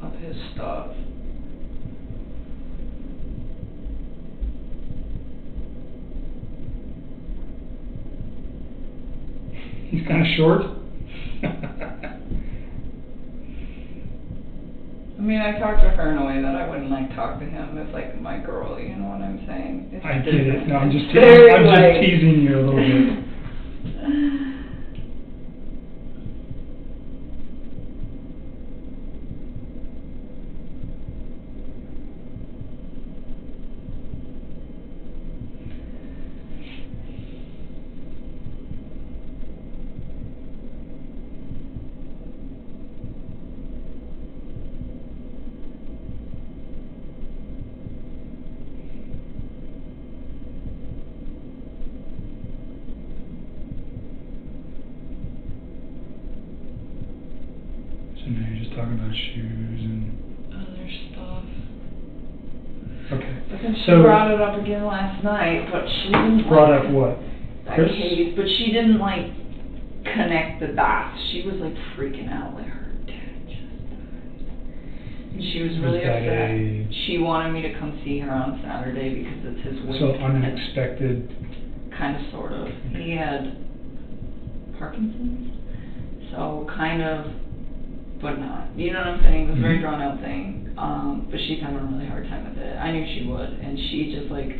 of his stuff. He's kind of short. I mean, I talk to her in a way that I wouldn't like talk to him if like my girl, you know what I'm saying? It's I get it. No, I'm just very, teasing you a little bit. So now you're just talking about shoes and other stuff. Okay. But then she So brought it up again last night, but she didn't brought like up what? that Chris? case, but she didn't like connect the dots. She was like freaking out, like her dad just died. And she was really upset. She wanted me to come see her on Saturday because it's his wedding. So unexpected. Kind of, sort of. He had Parkinson's, so kind of, but not. You know what I'm saying? It was a very drawn out thing. But she's having a really hard time with it. I knew she would, and she's like,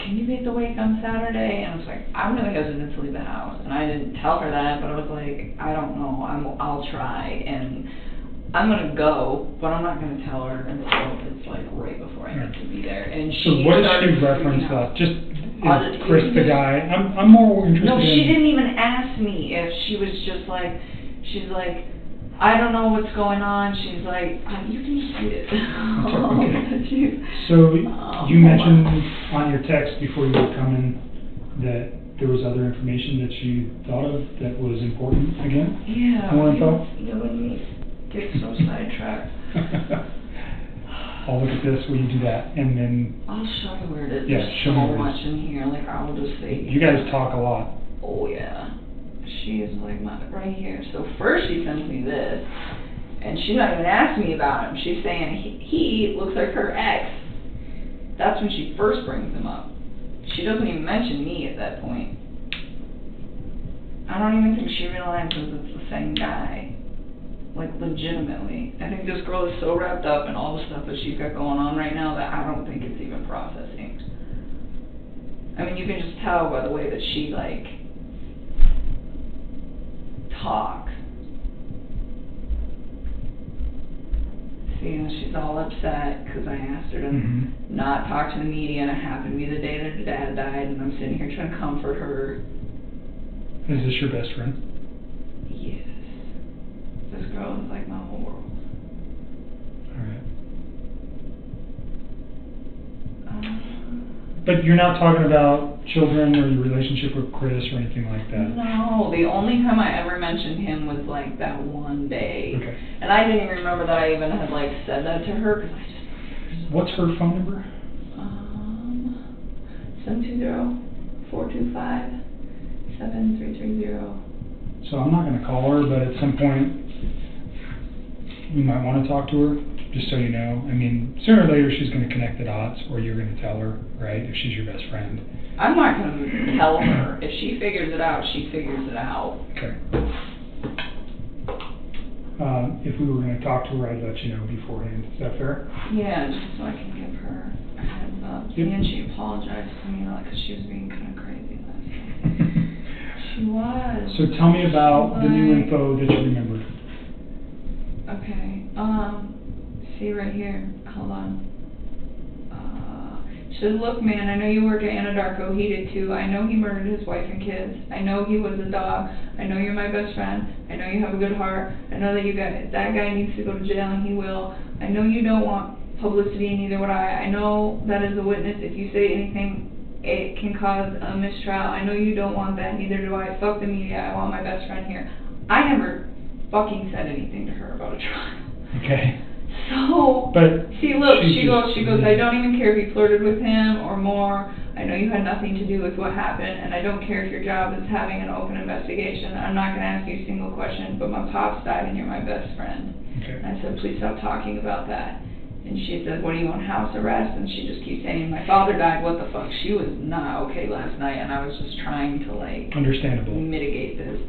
can you make the wake on Saturday? And I was like, I'm really hesitant to leave the house, and I didn't tell her that, but I was like, I don't know, I'll try, and I'm gonna go, but I'm not gonna tell her until it's like right before I need to be there. And So what did she reference up? Just is Chris the guy? I'm more interested. No, she in didn't even ask me if she was just like, she's like, I don't know what's going on. She's like, you can just read it. Okay. So you mentioned on your text before you were coming that there was other information that you thought of that was important again? Yeah. More info? You and me get so sidetracked. I'll look at this, will you do that? And then I'll show you where it is. Yeah, There's show me so where it much is. in here. Like, I'll just say. You guys talk a lot. Oh, yeah. She is like right here. So first she sends me this, and she's not even asking me about him. She's saying he looks like her ex. That's when she first brings him up. She doesn't even mention me at that point. I don't even think she realizes it's the same guy. Like, legitimately. I think this girl is so wrapped up in all the stuff that she's got going on right now that I don't think it's even processing. I mean, you can just tell by the way that she, like, talks. See, and she's all upset because I asked her to not talk to the media, and it happened to be the day that her dad died, and I'm sitting here trying to comfort her. Is this your best friend? Yes. This girl is like my whole world. Alright. But you're not talking about children or your relationship with Chris or anything like that? No, the only time I ever mentioned him was like that one day. Okay. And I didn't even remember that I even had like said that to her because I just. What's her phone number? 720-425-7330. So I'm not going to call her, but at some point you might want to talk to her, just so you know. I mean, sooner or later she's going to connect the dots, or you're going to tell her, right, if she's your best friend. I'm not going to tell her. If she figures it out, she figures it out. Okay. If we were going to talk to her, I'd let you know beforehand. Is that fair? Yeah, just so I can give her a heads up. Yep. And she apologized to me, because she was being kind of crazy last night. She was. So tell me about the new info that you remembered. Okay. See right here. Hold on. She says, look, man, I know you work at Anadarko. He did too. I know he murdered his wife and kids. I know he was a dog. I know you're my best friend. I know you have a good heart. I know that that guy needs to go to jail, and he will. I know you don't want publicity, and neither would I. I know that as a witness, if you say anything, it can cause a mistrial. I know you don't want that, neither do I. Fuck the media. I want my best friend here. I never fucking said anything to her about a trial. Okay. So, But see, look, she she goes, I don't even care if you flirted with him or more. I know you had nothing to do with what happened, and I don't care if your job is having an open investigation. I'm not going to ask you a single question, but my pops died and you're my best friend. Okay. And I said, please stop talking about that. And she said, what, are you on house arrest? And she just keeps saying, my father died, what the fuck? She was not okay last night, and I was just trying to, like, understandable, mitigate this.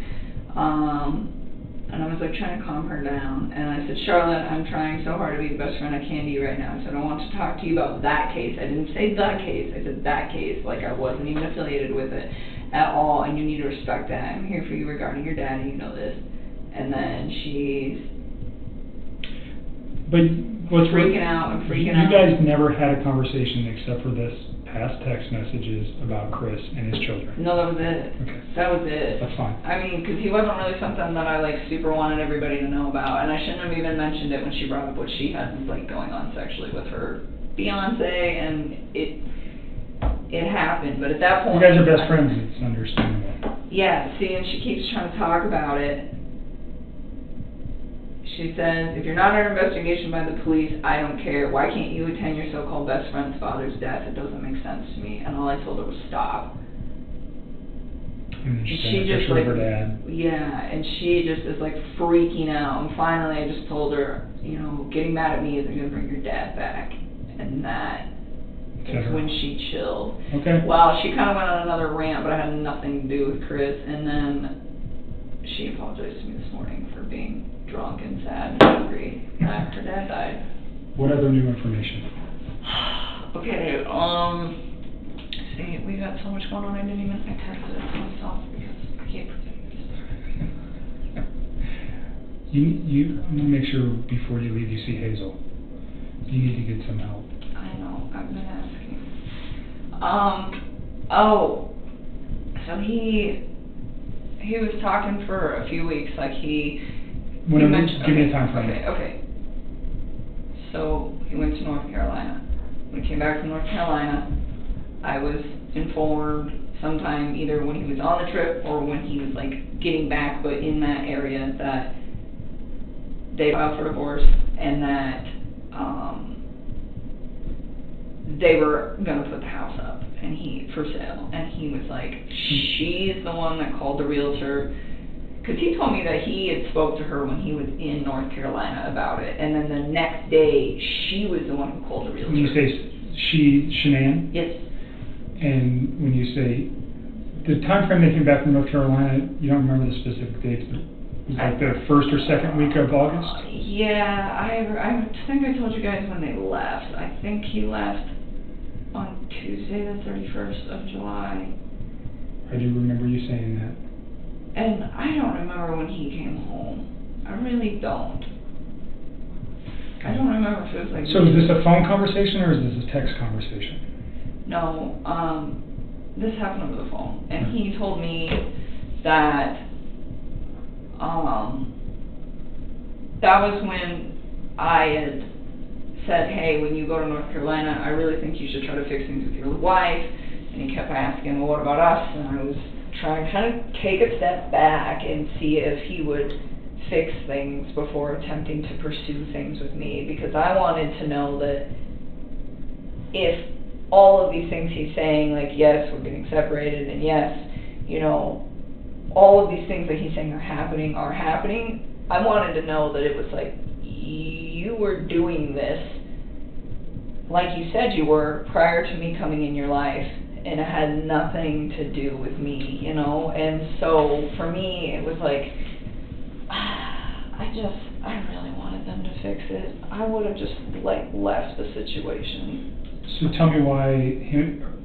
And I was like trying to calm her down, and I said, Charlotte, I'm trying so hard to be the best friend I can to you right now. I said, I want to talk to you about that case. I didn't say the case, I said that case, like I wasn't even affiliated with it at all, and you need to respect that. I'm here for you regarding your dad, and you know this. And then she's freaking out and freaking out. You guys never had a conversation except for this past text messages about Chris and his children. No, that was it. Okay. That was it. That's fine. I mean, because he wasn't really something that I, like, super wanted everybody to know about, and I shouldn't have even mentioned it when she brought up what she had, like, going on sexually with her fiance, and it happened, but at that point... You guys are best friends, it's understandable. Yeah, see, and she keeps trying to talk about it. She says, if you're not under investigation by the police, I don't care. Why can't you attend your so-called best friend's father's death? It doesn't make sense to me. And all I told her was stop. And she just like, yeah, and she just is like freaking out. And finally I just told her, you know, getting mad at me isn't going to bring your dad back. And that is when she chilled. Okay. Well, she kind of went on another rant, but it had nothing to do with Chris. And then she apologized to me this morning for being drunk and sad and angry that her dad died. What other new information? Okay, see, we got so much going on, I texted it to myself because I can't predict this. You make sure before you leave you see Hazel. You need to get some help. I know, I've been asking. Oh, so he was talking for a few weeks, like give me a time frame. Okay. So he went to North Carolina. When he came back from North Carolina, I was informed sometime either when he was on the trip or when he was like getting back, but in that area, that they filed for divorce and that they were gonna put the house up and for sale. And he was like, she's the one that called the realtor. Because he told me that he had spoke to her when he was in North Carolina about it, and then the next day, she was the one who called the realtor. When you say Shanann? Yes. And when you say, the time frame they came back from North Carolina, you don't remember the specific dates, but it was like the first or second week of August? Yeah, I think I told you guys when they left. I think he left on Tuesday the 31st of July. I do remember you saying that. And I don't remember when he came home. I really don't. I don't remember if it was like... So is this a phone conversation or is this a text conversation? No, this happened over the phone. And he told me that that was when I had said, hey, when you go to North Carolina, I really think you should try to fix things with your wife. And he kept asking, well, what about us? And I was trying to kind of take a step back and see if he would fix things before attempting to pursue things with me, because I wanted to know that if all of these things he's saying, like, yes, we're getting separated, and yes, you know, all of these things that he's saying are happening, I wanted to know that it was like, you were doing this like you said you were prior to me coming in your life, and it had nothing to do with me, you know. And so for me it was like, I really wanted them to fix it. I would have just like left the situation. So tell me why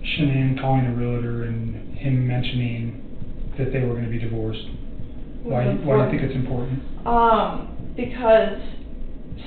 Shanann calling a realtor and him mentioning that they were going to be divorced. Why do you think it's important? Because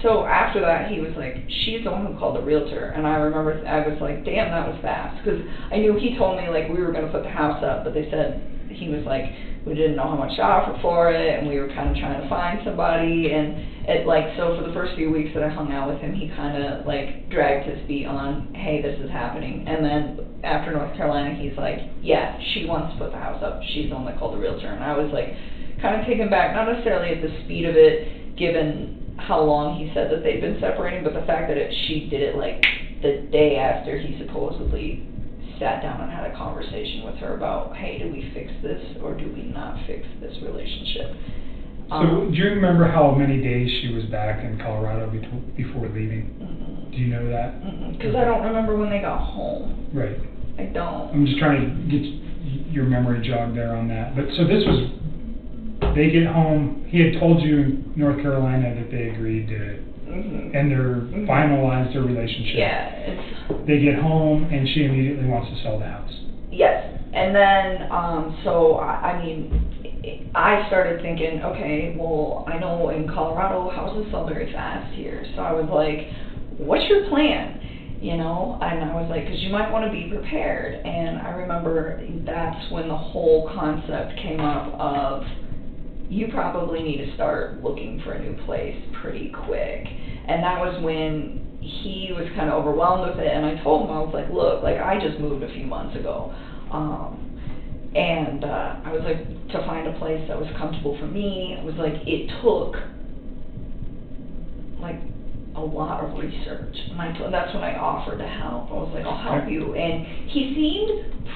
so after that, he was like, she's the one who called the realtor. And I remember I was like, damn, that was fast. Because I knew he told me, like, we were going to put the house up. But they said, he was like, we didn't know how much to offer for it. And we were kind of trying to find somebody. And it, like, so for the first few weeks that I hung out with him, he kind of, like, dragged his feet on, hey, this is happening. And then after North Carolina, he's like, yeah, she wants to put the house up. She's the one that called the realtor. And I was, like, kind of taken back, not necessarily at the speed of it, given how long he said that they'd been separating, but the fact that she did it like the day after he supposedly sat down and had a conversation with her about, hey, do we fix this or do we not fix this relationship? So do you remember how many days she was back in Colorado before leaving? Do you know that? Because I don't remember when they got home. Right. I don't. I'm just trying to get your memory jogged there on that. But so this was, they get home, he had told you in North Carolina that they agreed to, and they're finalized their relationship. Yeah. They get home and she immediately wants to sell the house. Yes. And then, so, I mean, I started thinking, okay, well, I know in Colorado houses sell very fast here. So I was like, what's your plan? You know, and I was like, because you might want to be prepared. And I remember that's when the whole concept came up of, you probably need to start looking for a new place pretty quick. And that was when he was kind of overwhelmed with it. And I told him, I was like, look, like I just moved a few months ago. And I was like, to find a place that was comfortable for me, it was like, it took like a lot of research. And that's when I offered to help. I was like, I'll help you. And he seemed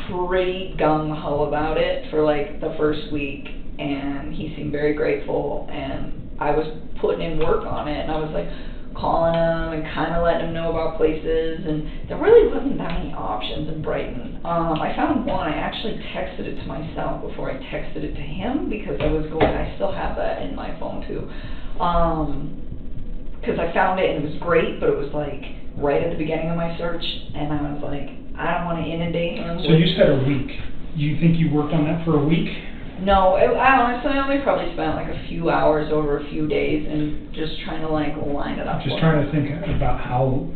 pretty gung-ho about it for like the first week. And he seemed very grateful. And I was putting in work on it. And I was like calling him and kind of letting him know about places. And there really wasn't that many options in Brighton. I found one. I actually texted it to myself before I texted it to him because I still have that in my phone too. Because I found it and it was great, but it was like right at the beginning of my search, and I was like, I don't want to inundate him. So you said a week. You think you worked on that for a week? No, I honestly only probably spent like a few hours over a few days and just trying to like line it up. Just trying to think about how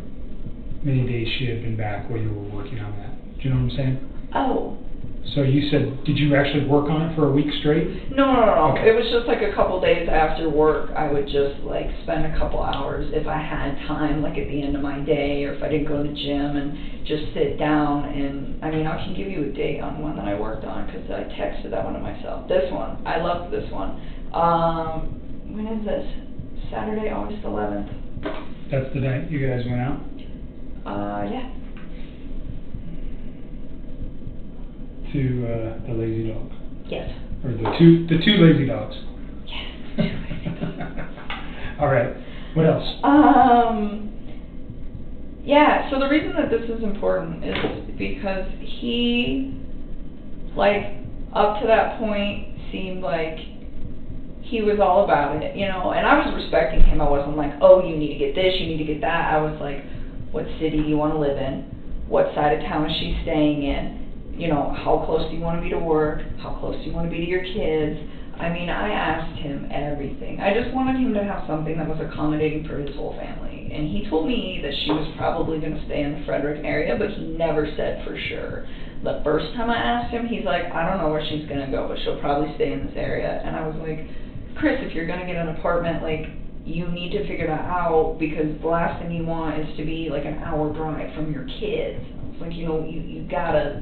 many days she had been back while you were working on that. Do you know what I'm saying? Oh. So you said, did you actually work on it for a week straight? No. Okay. It was just like a couple days after work. I would just like spend a couple hours if I had time, like at the end of my day, or if I didn't go to gym, and just sit down. And I mean, I can give you a date on one that I worked on because I texted that one to myself. This one, I loved this one. When is this? Saturday, August 11th. That's the night you guys went out? Yeah. To the lazy dog. Yes. Or the two lazy dogs. Yes. All right. What else? Yeah. So the reason that this is important is because he, like, up to that point, seemed like he was all about it, you know. And I was respecting him. I wasn't like, oh, you need to get this, you need to get that. I was like, what city do you want to live in? What side of town is she staying in? You know, how close do you want to be to work? How close do you want to be to your kids? I mean, I asked him everything. I just wanted him to have something that was accommodating for his whole family. And he told me that she was probably going to stay in the Frederick area, but he never said for sure. The first time I asked him, he's like, I don't know where she's going to go, but she'll probably stay in this area. And I was like, Chris, if you're going to get an apartment, like, you need to figure that out, because the last thing you want is to be like an hour drive from your kids. It's like, you know, you gotta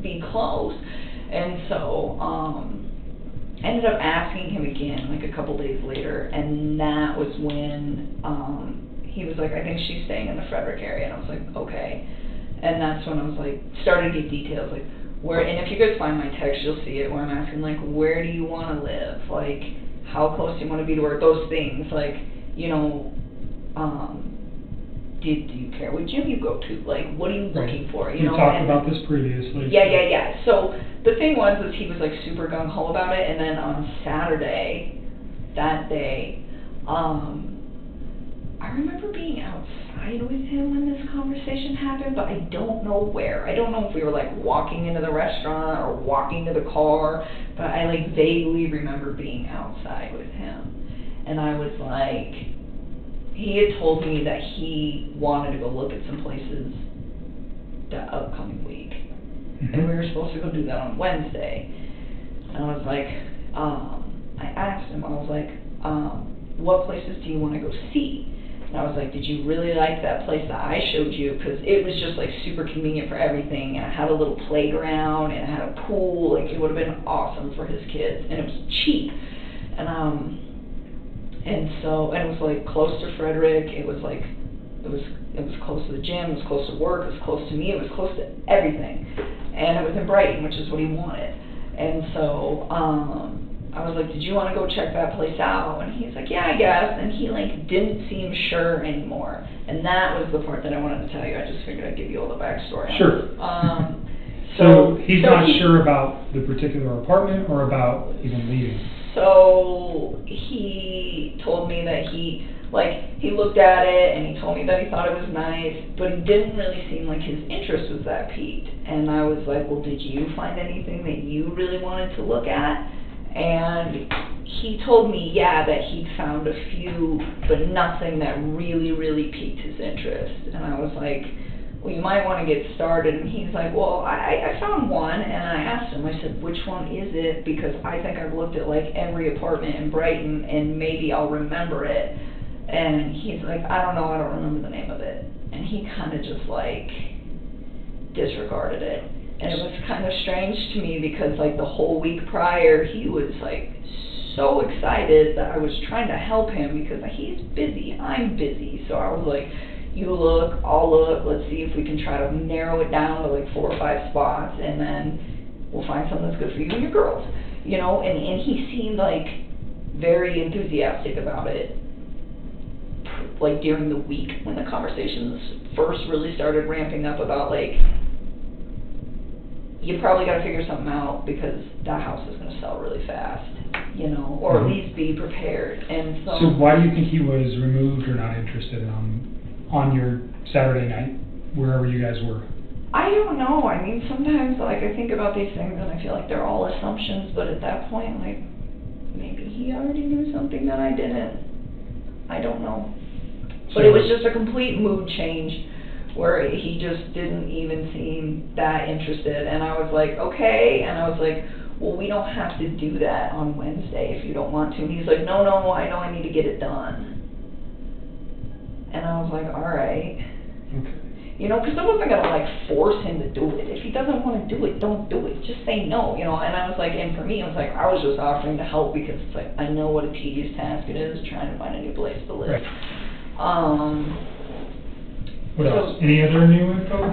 be close. And so I ended up asking him again like a couple days later, and that was when he was like, I think she's staying in the Frederick area. And I was like, okay. And that's when I was like, started to get details, like where, and if you guys find my text, you'll see it, where I'm asking like, where do you want to live? Like, how close do you want to be to work? Those things, like, you know, do you care what gym you go to? Like, what are you looking for? You know, we talked about this previously. Yeah. So the thing was he was like super gung-ho about it, and then on Saturday, that day, I remember being outside with him when this conversation happened, but I don't know where. I don't know if we were like walking into the restaurant or walking to the car, but I like vaguely remember being outside with him. And I was like, he had told me that he wanted to go look at some places the upcoming week. And we were supposed to go do that on Wednesday. And I was like, I asked him, I was like, what places do you want to go see? And I was like, did you really like that place that I showed you? Because it was just like super convenient for everything. And it had a little playground and it had a pool. Like, it would have been awesome for his kids. And it was cheap. And And so, and it was like close to Frederick, it was like, it was close to the gym, it was close to work, it was close to me, it was close to everything. And it was in Brighton, which is what he wanted. And so, I was like, did you want to go check that place out? And he's like, yeah, I guess. And he like didn't seem sure anymore. And that was the part that I wanted to tell you. I just figured I'd give you all the backstory. Sure. So he's not sure about the particular apartment or about even leaving? So he told me that he looked at it and he told me that he thought it was nice, but he didn't really seem like his interest was that piqued. And I was like, well, did you find anything that you really wanted to look at? And he told me, yeah, that he'd found a few, but nothing that really, really piqued his interest. And I was like, well, you might want to get started. And he's like, well, I found one, and I asked him, I said, which one is it? Because I think I've looked at like every apartment in Brighton, and maybe I'll remember it. And he's like, I don't know, I don't remember the name of it. And he kind of just like disregarded it. And it was kind of strange to me because like the whole week prior, he was like so excited that I was trying to help him because he's busy, I'm busy. So I was like, you look, I'll look, let's see if we can try to narrow it down to like 4 or 5 spots, and then we'll find something that's good for you and your girls. You know, and he seemed like very enthusiastic about it, like during the week when the conversations first really started ramping up about like, you probably got to figure something out because that house is going to sell really fast, you know, or at least be prepared. And so why do you think he was removed or not interested on your Saturday night, wherever you guys were? I don't know. I mean, sometimes like I think about these things and I feel like they're all assumptions, but at that point, like maybe he already knew something that I didn't. I don't know. But it was just a complete mood change where he just didn't even seem that interested. And I was like, okay. And I was like, well, we don't have to do that on Wednesday if you don't want to. And he's like, no, I know I need to get it done. And I was like, all right. Okay. You know, because I wasn't going to like force him to do it. If he doesn't want to do it, don't do it. Just say no, you know. And I was like, and for me, I was like, I was just offering to help because it's like, I know what a tedious task it is trying to find a new place to live. Right. What else? Any other new info?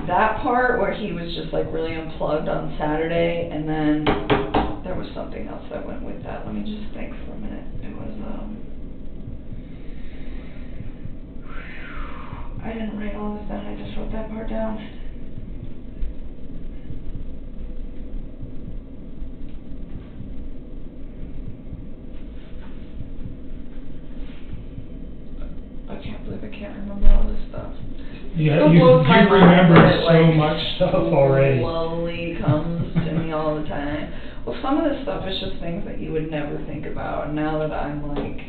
That part where he was just like really unplugged on Saturday, and then there was something else that went with that. Let me just think for a minute. It was I didn't write all this down. I just wrote that part down. I can't believe I can't remember all this stuff. You remember so much stuff already. Slowly comes to me all the time. Well, some of this stuff is just things that you would never think about. And now that I'm like,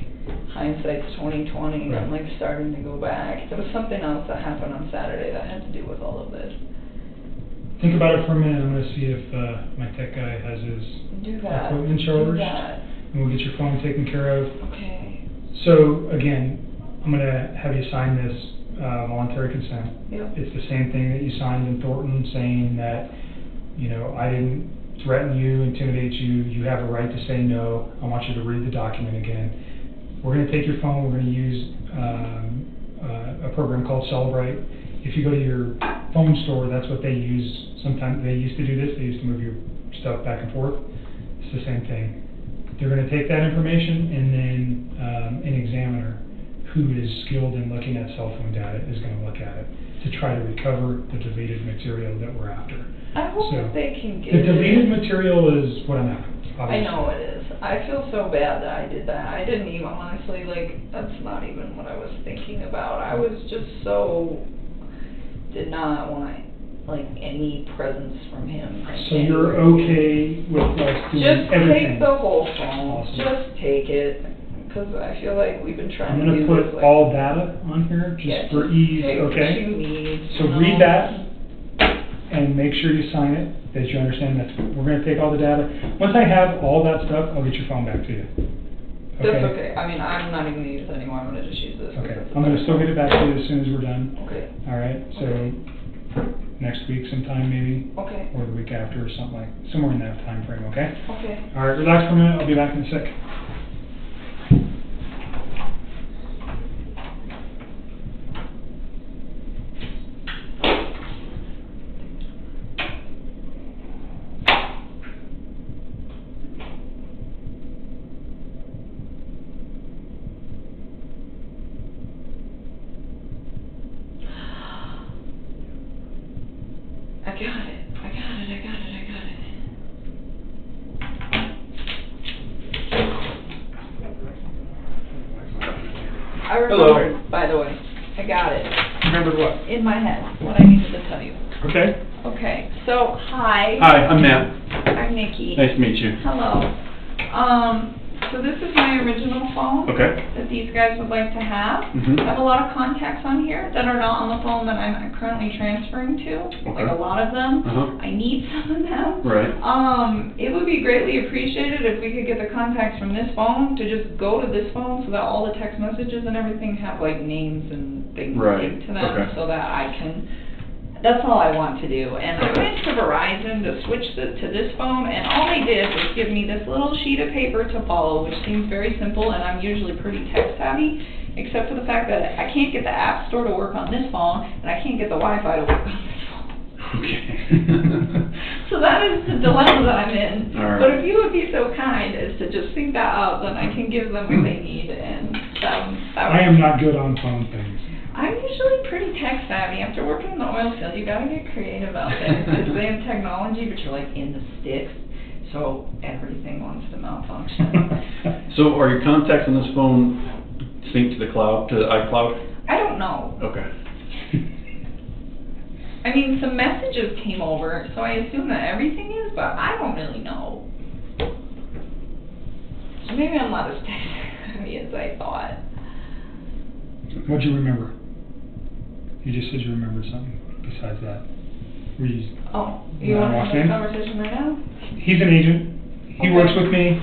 hindsight's 20/20, right. I'm like starting to go back. There was something else that happened on Saturday that had to do with all of this. Think about it for a minute. I'm going to see if my tech guy has his equipment charged. And we'll get your phone taken care of. Okay. So, again, I'm going to have you sign this voluntary consent. Yep. It's the same thing that you signed in Thornton saying that, you know, I didn't threaten you, intimidate you, you have a right to say no. I want you to read the document again. We're going to take your phone, we're going to use a program called Celebrate. If you go to your phone store, that's what they use. Sometimes they used to do this, they used to move your stuff back and forth. It's the same thing. They're going to take that information, and then an examiner who is skilled in looking at cell phone data is going to look at it to try to recover the deleted material that we're after. I hope that they can get the deleted material is what I'm after. Obviously. I know it is. I feel so bad that I did that. I didn't even, honestly, like, that's not even what I was thinking about. I was just so, did not want, like, any presence from him. So you're okay with us doing just everything? Just take the whole phone. Awesome. Just take it. Because I feel like we've been trying to do this. I'm going to put all data on here just for ease, okay? So read that and make sure you sign it, that you understand that we're going to take all the data. Once I have all that stuff, I'll get your phone back to you. Okay? That's okay. I mean, I'm not even going to use it anymore. I'm going to just use this. Okay. I'm going to still get it back to you as soon as we're done. Okay. All right. So next week sometime maybe. Okay. Or the week after or something like, somewhere in that time frame, okay? Okay. All right. Relax for a minute. I'll be back in a sec. I got it. I remembered, by the way. I got it. Remembered what? In my head, what I needed to tell you. Okay. Okay, so hi. Hi, I'm Matt. I'm Nikki. Nice to meet you. Hello. So this is my original phone. Okay. That these guys would like to have. Mhm. I have a lot of contacts on here that are not on the phone that I'm currently transferring to. Okay. Like a lot of them. Uh-huh. I need some of them. Right. It would be greatly appreciated if we could get the contacts from this phone to just go to this phone so that all the text messages and everything have like names and things Right. linked to them, Okay. so that I can. That's all I want to do. And I went to Verizon to switch to this phone, and all they did was give me this little sheet of paper to follow, which seems very simple, and I'm usually pretty tech savvy, except for the fact that I can't get the App Store to work on this phone, and I can't get the Wi-Fi to work on this phone. Okay. So that is the dilemma that I'm in. All right. But if you would be so kind as to just think that up, then I can give them what they need, and that I am not good on phone things. I'm usually pretty tech savvy. After working in the oil field, you gotta get creative out there. Because they have technology, but you're like in the sticks. So everything wants to malfunction. So are your contacts on this phone synced to the cloud, to iCloud? I don't know. Okay. I mean, some messages came over, so I assume that everything is, but I don't really know. So maybe I'm not as tech savvy as I thought. What'd you remember? You just said you remembered something besides that. Were you? Oh, you want to have a conversation right now? He's an agent. He works with me.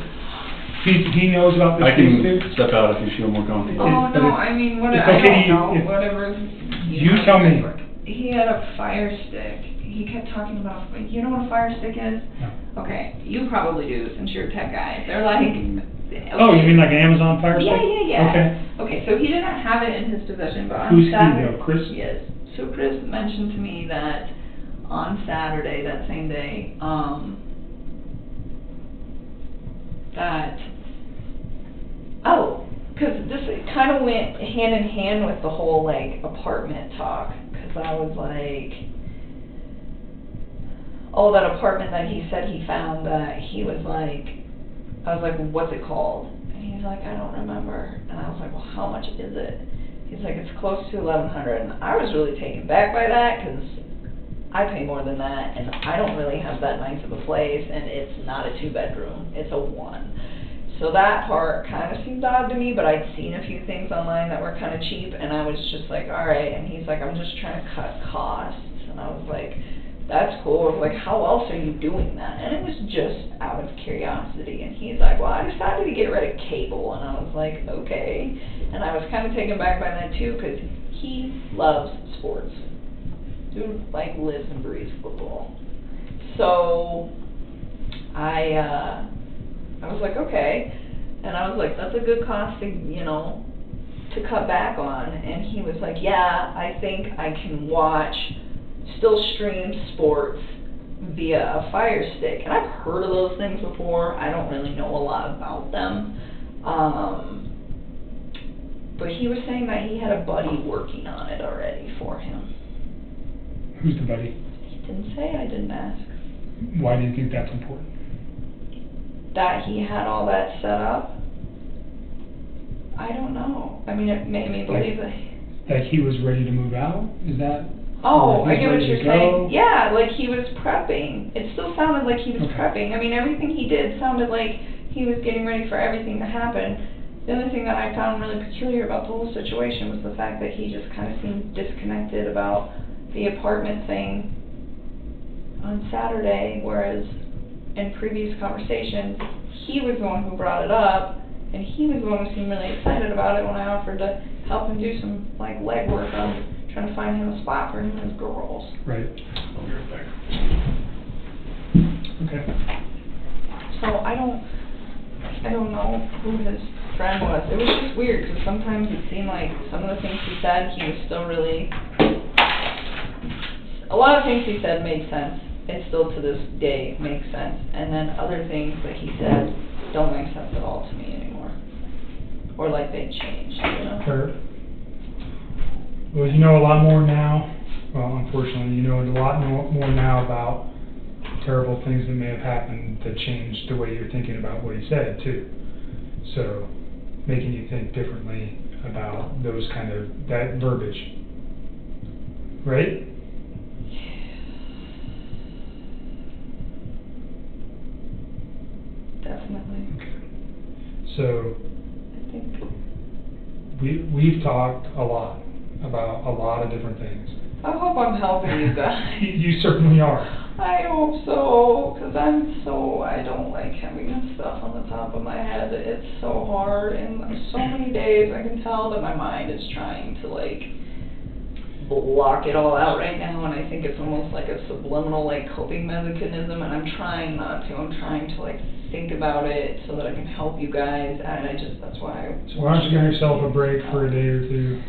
He knows about this. I can step out if you feel more comfortable. Oh, no, I mean, what, it's I okay, don't know, if- whatever. You tell me. He had a fire stick. He kept talking about, you know what a fire stick is? No. Okay, you probably do since you're a tech guy. They're like... Okay. Oh, you mean like an Amazon Fire Stick? Yeah. Okay. Okay, so he didn't have it in his possession, but on Who's he Saturday... though, Chris? Yes. So Chris mentioned to me that on Saturday, that same day, that... Oh, because this kind of went hand in hand with the whole, like, apartment talk. Because I was like... Oh, that apartment that he said he found that he was like... I was like, what's it called? And he's like, I don't remember. And I was like, well, how much is it? He's like, it's close to $1,100. And I was really taken back by that because I pay more than that, and I don't really have that nice of a place, and it's not a 2-bedroom. It's a 1. So that part kind of seemed odd to me, but I'd seen a few things online that were kind of cheap, and I was just like, all right. And he's like, I'm just trying to cut costs. And I was like, that's cool. Like, how else are you doing that? And it was just out of curiosity. And he's like, well, I decided to get rid of cable. And I was like, okay. And I was kind of taken back by that too, because he loves sports. Dude, like, lives and breathes football. So I was like, okay. And I was like, that's a good cost to, you know, to cut back on. And he was like, yeah, I think I can still stream sports via a Fire Stick. And I've heard of those things before. I don't really know a lot about them. But he was saying that he had a buddy working on it already for him. Who's the buddy? He didn't say, I didn't ask. Why do you think that's important? That he had all that set up? I don't know. I mean, it made me believe that... Like he was ready to move out? Is that... Oh, I he's get what ready you're to saying. go? Yeah, like he was prepping. It still sounded like he was prepping. I mean, everything he did sounded like he was getting ready for everything to happen. The only thing that I found really peculiar about the whole situation was the fact that he just kind of seemed disconnected about the apartment thing on Saturday, whereas in previous conversations, he was the one who brought it up, and he was the one who seemed really excited about it when I offered to help him do some, like, legwork on trying to find him a spot for him and his girls. Right. I'll be right back. Okay. So I don't know who his friend was. It was just weird, because sometimes it seemed like some of the things he said, he was still really... A lot of things he said made sense. It still to this day makes sense. And then other things that he said don't make sense at all to me anymore. Or like they changed, you know? Heard. Well, you know a lot more now Well, unfortunately, you know a lot more now about terrible things that may have happened that changed the way you're thinking about what he said, too. So, making you think differently about those kind of, that verbiage. Right? Definitely. Okay. So, I think we've talked a lot about a lot of different things. I hope I'm helping you guys. You certainly are. I hope so, because I don't like having this stuff on the top of my head. It's so hard, and so many days I can tell that my mind is trying to, like, block it all out right now, and I think it's almost like a subliminal, like, coping mechanism, and I'm trying not to. I'm trying to, like, think about it so that I can help you guys, and that's why So why don't you give yourself a break for a day or two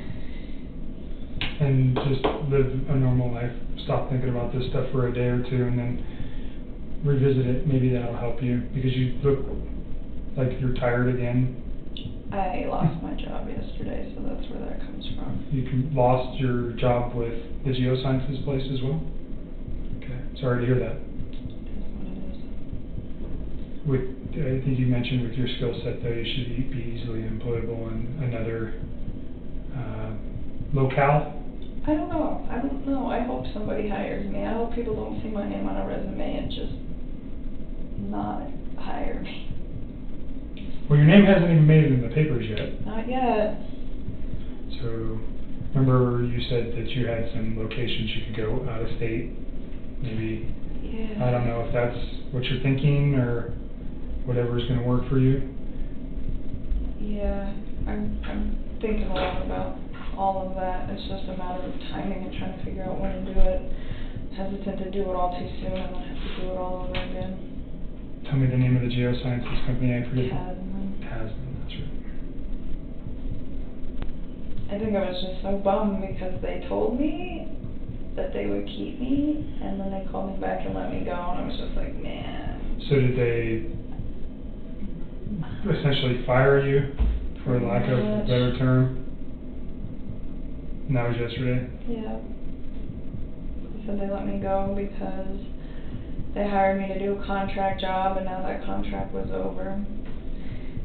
and just live a normal life. Stop thinking about this stuff for a day or two and then revisit it. Maybe that'll help you, because you look like you're tired again. I lost my job yesterday, so that's where that comes from. You lost your job with the geosciences place as well? Okay, sorry to hear that. I think you mentioned with your skill set, though, you should be easily employable in another locale. I don't know. I hope somebody hires me. I hope people don't see my name on a resume and just not hire me. Well, your name hasn't even made it in the papers yet. Not yet. So, remember you said that you had some locations you could go out of state? Maybe, yeah. I don't know if that's what you're thinking or whatever is going to work for you. Yeah, I'm thinking a lot about all of that. It's just a matter of timing and trying to figure out when to do it. Hesitant to do it all too soon and then have to do it all over again. Tell me the name of the geosciences company. I forget. Tasman, that's right. I think I was just so bummed because they told me that they would keep me, and then they called me back and let me go, and I was just like, man. So did they essentially fire you, for lack of a better term? And that was yesterday? Yeah. They said they let me go because they hired me to do a contract job, and now that contract was over.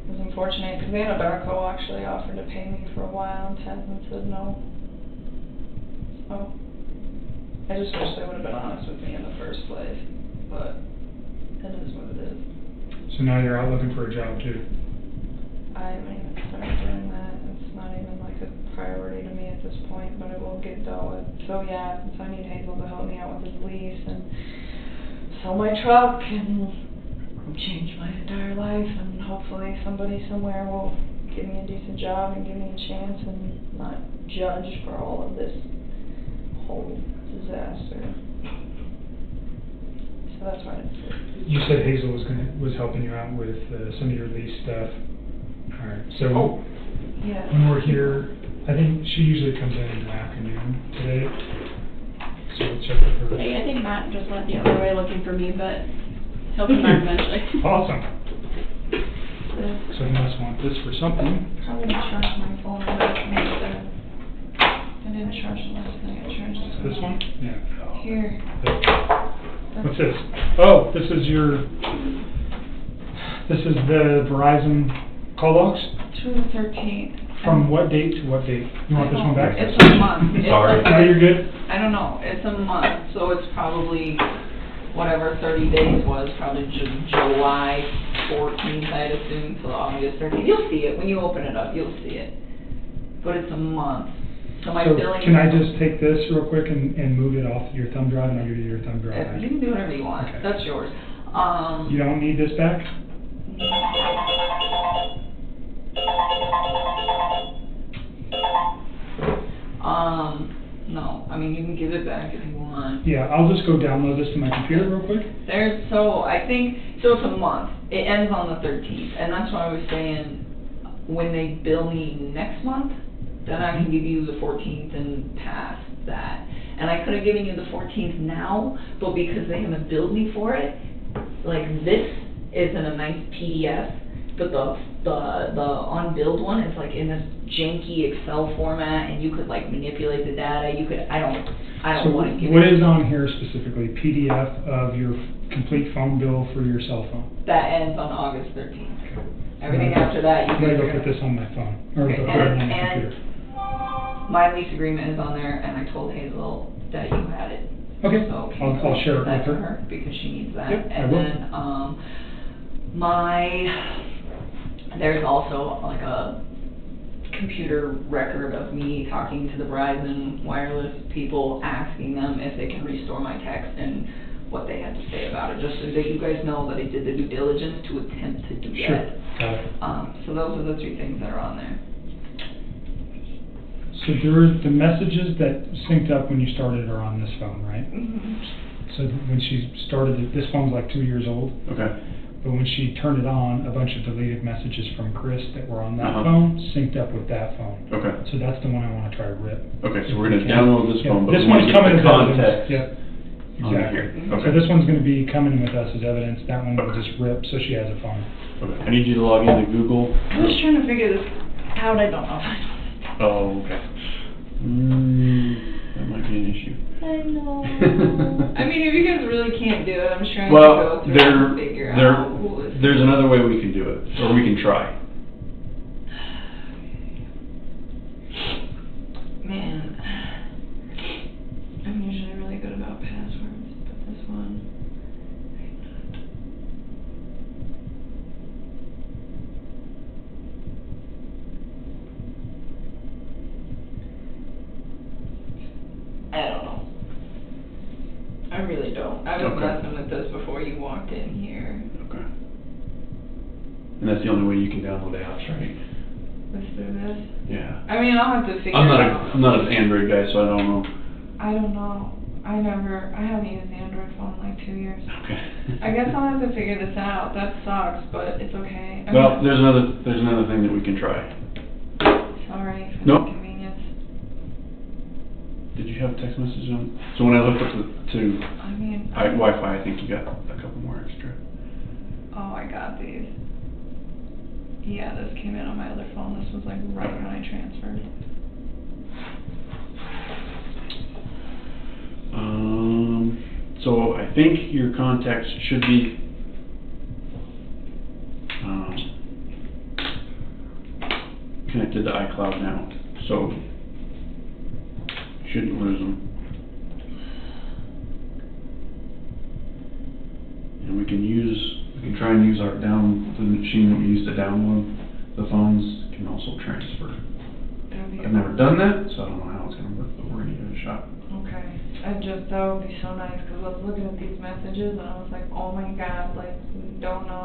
It was unfortunate because Anadarko actually offered to pay me for a while, and Tasman said no. So I just wish they would have been honest with me in the first place, but it is what it is. So now you're out looking for a job too? I haven't even started doing that. It's not even like a priority to me at this point, but it will get dealt with. So yeah, so I need Hazel to help me out with his lease and sell my truck and change my entire life, and hopefully somebody somewhere will give me a decent job and give me a chance and not judge for all of this whole disaster. So that's why it's... You said Hazel was helping you out with some of your lease stuff. All right. So yeah. When we're here, I think she usually comes in the afternoon today. So we'll check with her. Hey, I think Matt just went the other way looking for me, but he'll come back eventually. Awesome. Yeah. So you must want this for something. Probably charge my phone instead. I didn't charge it last night. I charged it. This one? Yeah. Here. What's this? Oh, this is the Verizon call logs? To the 13th. From what date to what date? You want this one back? It's a month. Sorry. No, you're good. I don't know. It's a month, so it's probably whatever 30 days was, probably July 14th, I'd assume, till August 13th. You'll see it. When you open it up, you'll see it. But it's a month. So my billing... Can I just take this real quick and move it off your thumb drive, and I'll give you your thumb drive? You can do whatever you want. Okay. That's yours. You don't need this back? No. I mean, you can give it back if you want. Yeah, I'll just go download this to my computer real quick. It's a month. It ends on the 13th, and that's why I was saying when they bill me next month, then I can give you the 14th and past that. And I could have given you the 14th now, but because they haven't billed me for it, like this isn't a nice PDF, but the unbilled one is like in this janky Excel format, and you could like manipulate the data. You could, I don't So want to give what it. is on here specifically? PDF of your complete phone bill for your cell phone? That ends on August 13th. Everything after that, you I'm gonna guys go are put this on my phone, or Okay, put it on my and computer. my lease agreement is on there, and I told Hazel that you had it. Okay, So I'll share it that with to her. because she needs that. Yep, I And will. then there's also like a computer record of me talking to the Verizon wireless people, asking them if they can restore my text and what they had to say about it, just so that you guys know that I did the due diligence to attempt to do Sure, that. got it. So those are the 3 things that are on there. So the messages that synced up when you started are on this phone, right? Mm-hmm. So when she started it, this phone's like 2 years old. Okay. But when she turned it on, a bunch of deleted messages from Chris that were on that Uh-huh. phone synced up with that phone. Okay. So that's the one I want to try to rip. Okay, so we're going to download this Yeah, phone, but this we want one's to get coming the as evidence. context Yep. on Exactly. here. So Okay. this one's going to be coming with us as evidence. That one will just rip, so she has a phone. Okay. I need you to log into Google. I'm just trying to figure this out. I don't know. Oh, okay. That might be an issue. I know. I mean, if you guys really can't do it, I'm just trying to Well, go through and figure out who is. there's another way we can do it, or we can try. Man, I'm usually really good about passwords, but this one, I don't know. I really don't. I was Okay. messing with this before you walked in here. Okay. And that's the only way you can download apps, right? Let's do this. Yeah. I mean, I'll have to figure I'm it out. not an Android guy, so I don't know. I don't know. I haven't used the Android phone in like 2 years. Okay. I guess I'll have to figure this out. That sucks, but it's okay. I Well, mean, there's another thing that we can try. sorry for Nope. the inconvenience. Did you have a text message on? So when I looked up to I mean, Wi-Fi, I think you got a couple more extra. oh, I got these. Yeah, this came in on my other phone. This was like right when I transferred. So I think your contacts should be connected to iCloud now, so you shouldn't lose them. And we can try and use the machine that we use to download the phones can also transfer. I've never done that, so I don't know how it's going to work, but we're going to give it a shot. Okay. That would be so nice, because I was looking at these messages and I was like, oh my god, like, don't know.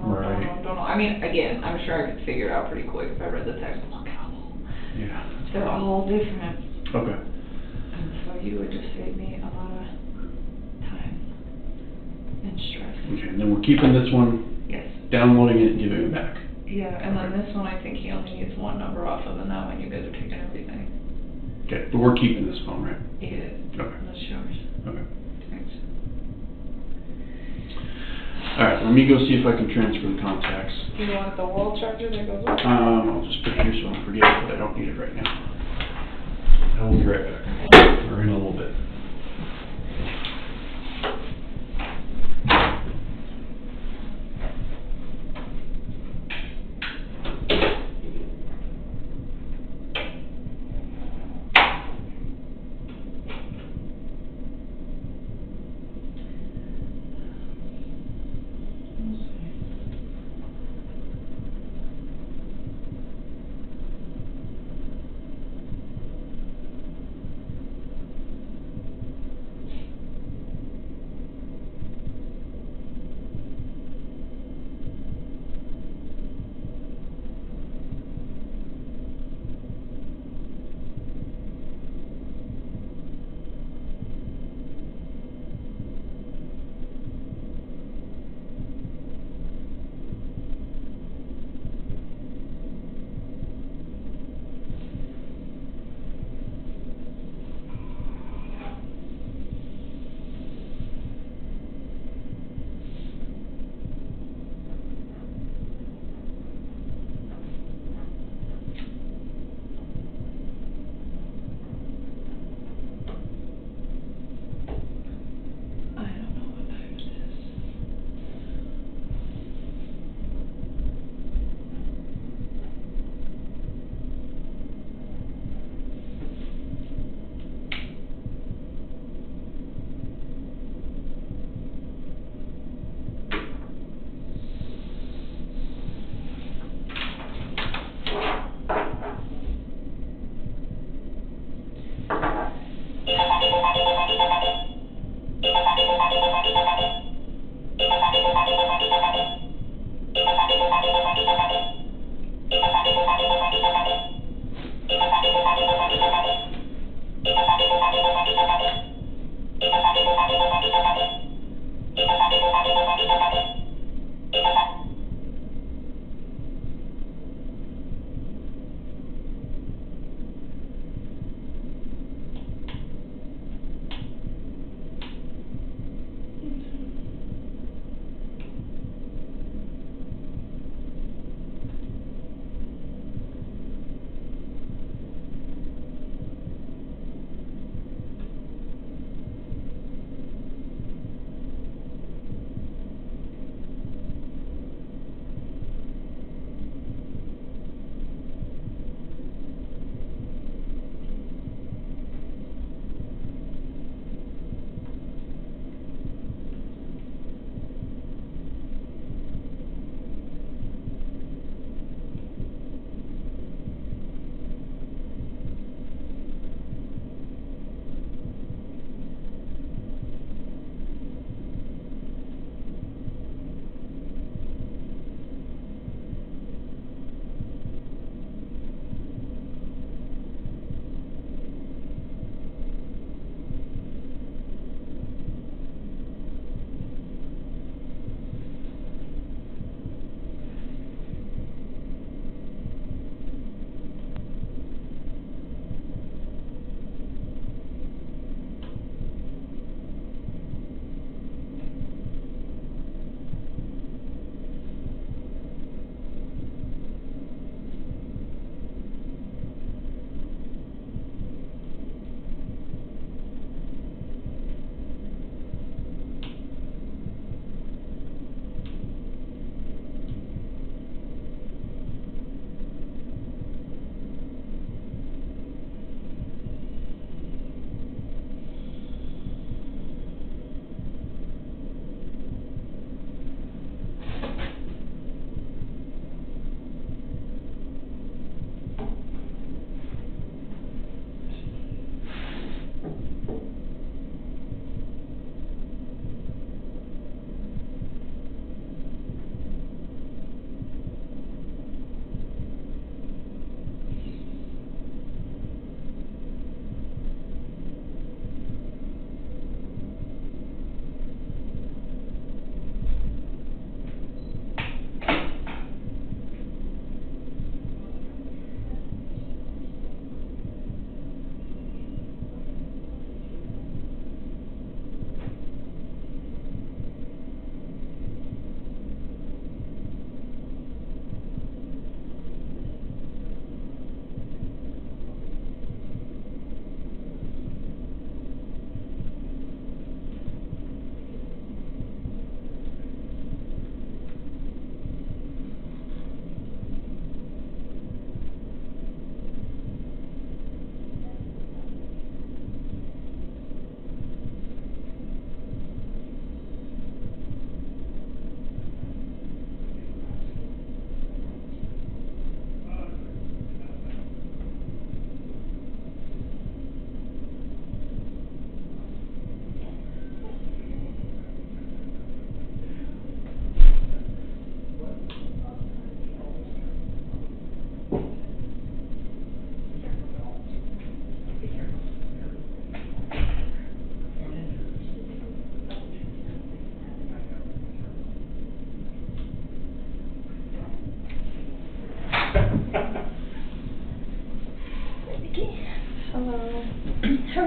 Right. I mean, again, I'm sure I could figure it out pretty quick if I read the text. Look at them. Yeah. They're all different. Okay. And so you would just save me a lot of time and stress. Okay, and then we're keeping this one, Yes. downloading it and giving it back. Yeah, and then this one I think he only needs one number off of, and that one you guys are taking everything. Okay, but we're keeping this phone, right? Yeah. Okay. That's yours. Okay. Thanks. Alright, let me go see if I can transfer the contacts. Do you want the wall charger that goes up? I'll just put it here so I don't forget it, but I don't need it right now. I will be right back. Or in a little bit.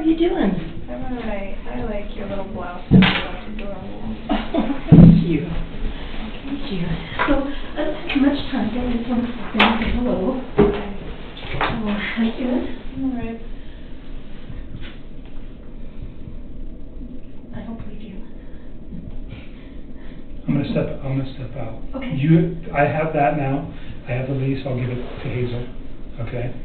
you doing? I'm alright. I like your little blouse. It's adorable. Thank you. Thank you. So, I don't have too much time. I just want to say hello. Oh, how you doing? Alright. I don't believe you. I'm gonna step out. Okay. I have that now. I have the lease. I'll give it to Hazel. Okay.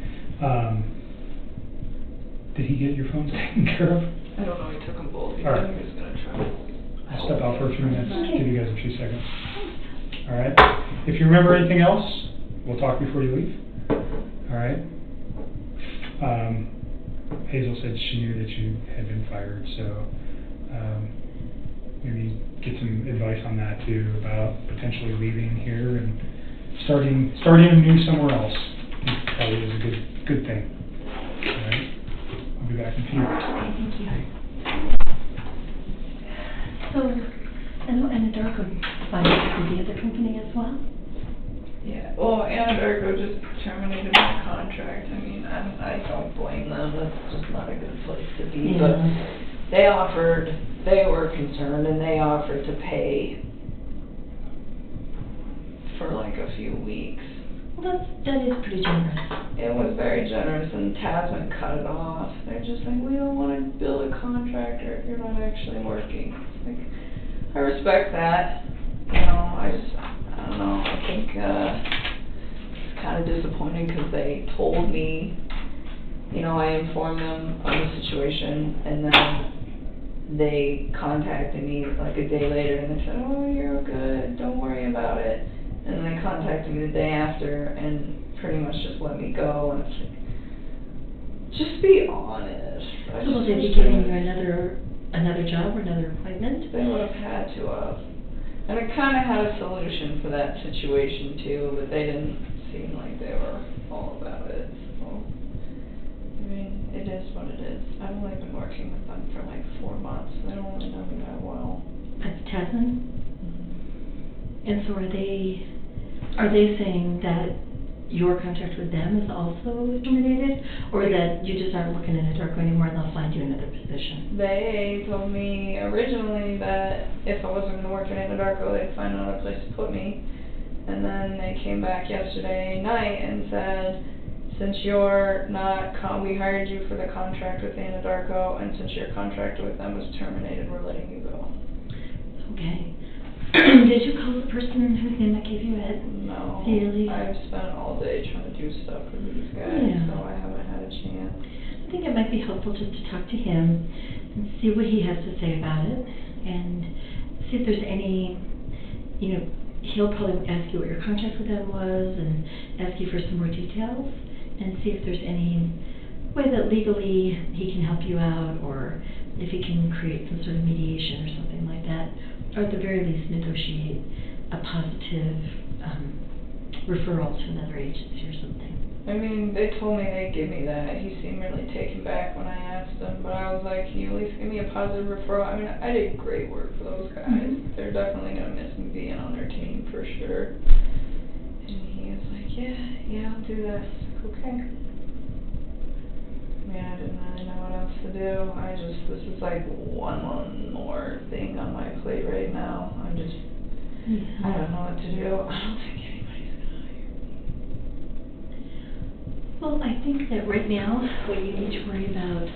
Did he get your phones taken care of? I don't know, he took them both. He All right. said he was gonna try. I'll step out for a few minutes. Okay. Give you guys a few seconds. All right. If you remember anything else, we'll talk before you leave. All right. Hazel said she knew that you had been fired, so maybe get some advice on that too, about potentially leaving here and starting anew somewhere else. Probably is a good thing. All right. I'll be back in a few. Okay, thank you. So, I know Anadarko fired the other company as well. Yeah, well, Anadarko just terminated my contract. I mean, I don't blame them. That's just not a good place to be. Yeah. But they were concerned, and they offered to pay for like a few weeks. Well, that is pretty generous. It was very generous, and Tasman cut it off. They're just like, we don't want to bill a contractor if you're not actually working. Like, I respect that. You know, I don't know. I think it's kind of disappointing because they told me, you know, I informed them of the situation, and then they contacted me like a day later, and they said, oh, you're good, don't worry about it. And then they contacted me the day after and pretty much just let me go. And it's like, just be honest. So will they be giving you another job or another appointment? They would have had to have. And I kind of had a solution for that situation too, but they didn't seem like they were all about it. So, I mean, it is what it is. I've only been working with them for like 4 months. They don't really know me that well. At Tasman? And so are they saying that your contract with them is also terminated, or that you just aren't working in Anadarko anymore and they'll find you another position? They told me originally that if I wasn't going to work in Anadarko, they'd find another place to put me. And then they came back yesterday night and said, since you're not, we hired you for the contract with Anadarko, and since your contract with them was terminated, we're letting you go. Okay. Did you call the person whose name I gave you at No. Daily? I've spent all day trying to do stuff for these guys, so I haven't had a chance. I think it might be helpful just to talk to him and see what he has to say about it, and see if there's any, you know, he'll probably ask you what your contract with them was and ask you for some more details, and see if there's any way that legally he can help you out, or if he can create some sort of mediation or something like that, or at the very least negotiate a positive referral to another agency or something. I mean, they told me they'd give me that. He seemed really taken back when I asked him, but I was like, can you at least give me a positive referral? I mean, I did great work for those guys. Mm-hmm. They're definitely going to miss me being on their team for sure. And he was like, yeah, I'll do that. I was like, okay. I mean, I didn't really know what else to do. This is like one more thing on my plate right now. I don't know what to do. I don't think anybody's gonna hire me. Well, I think that right now, what you need to worry about,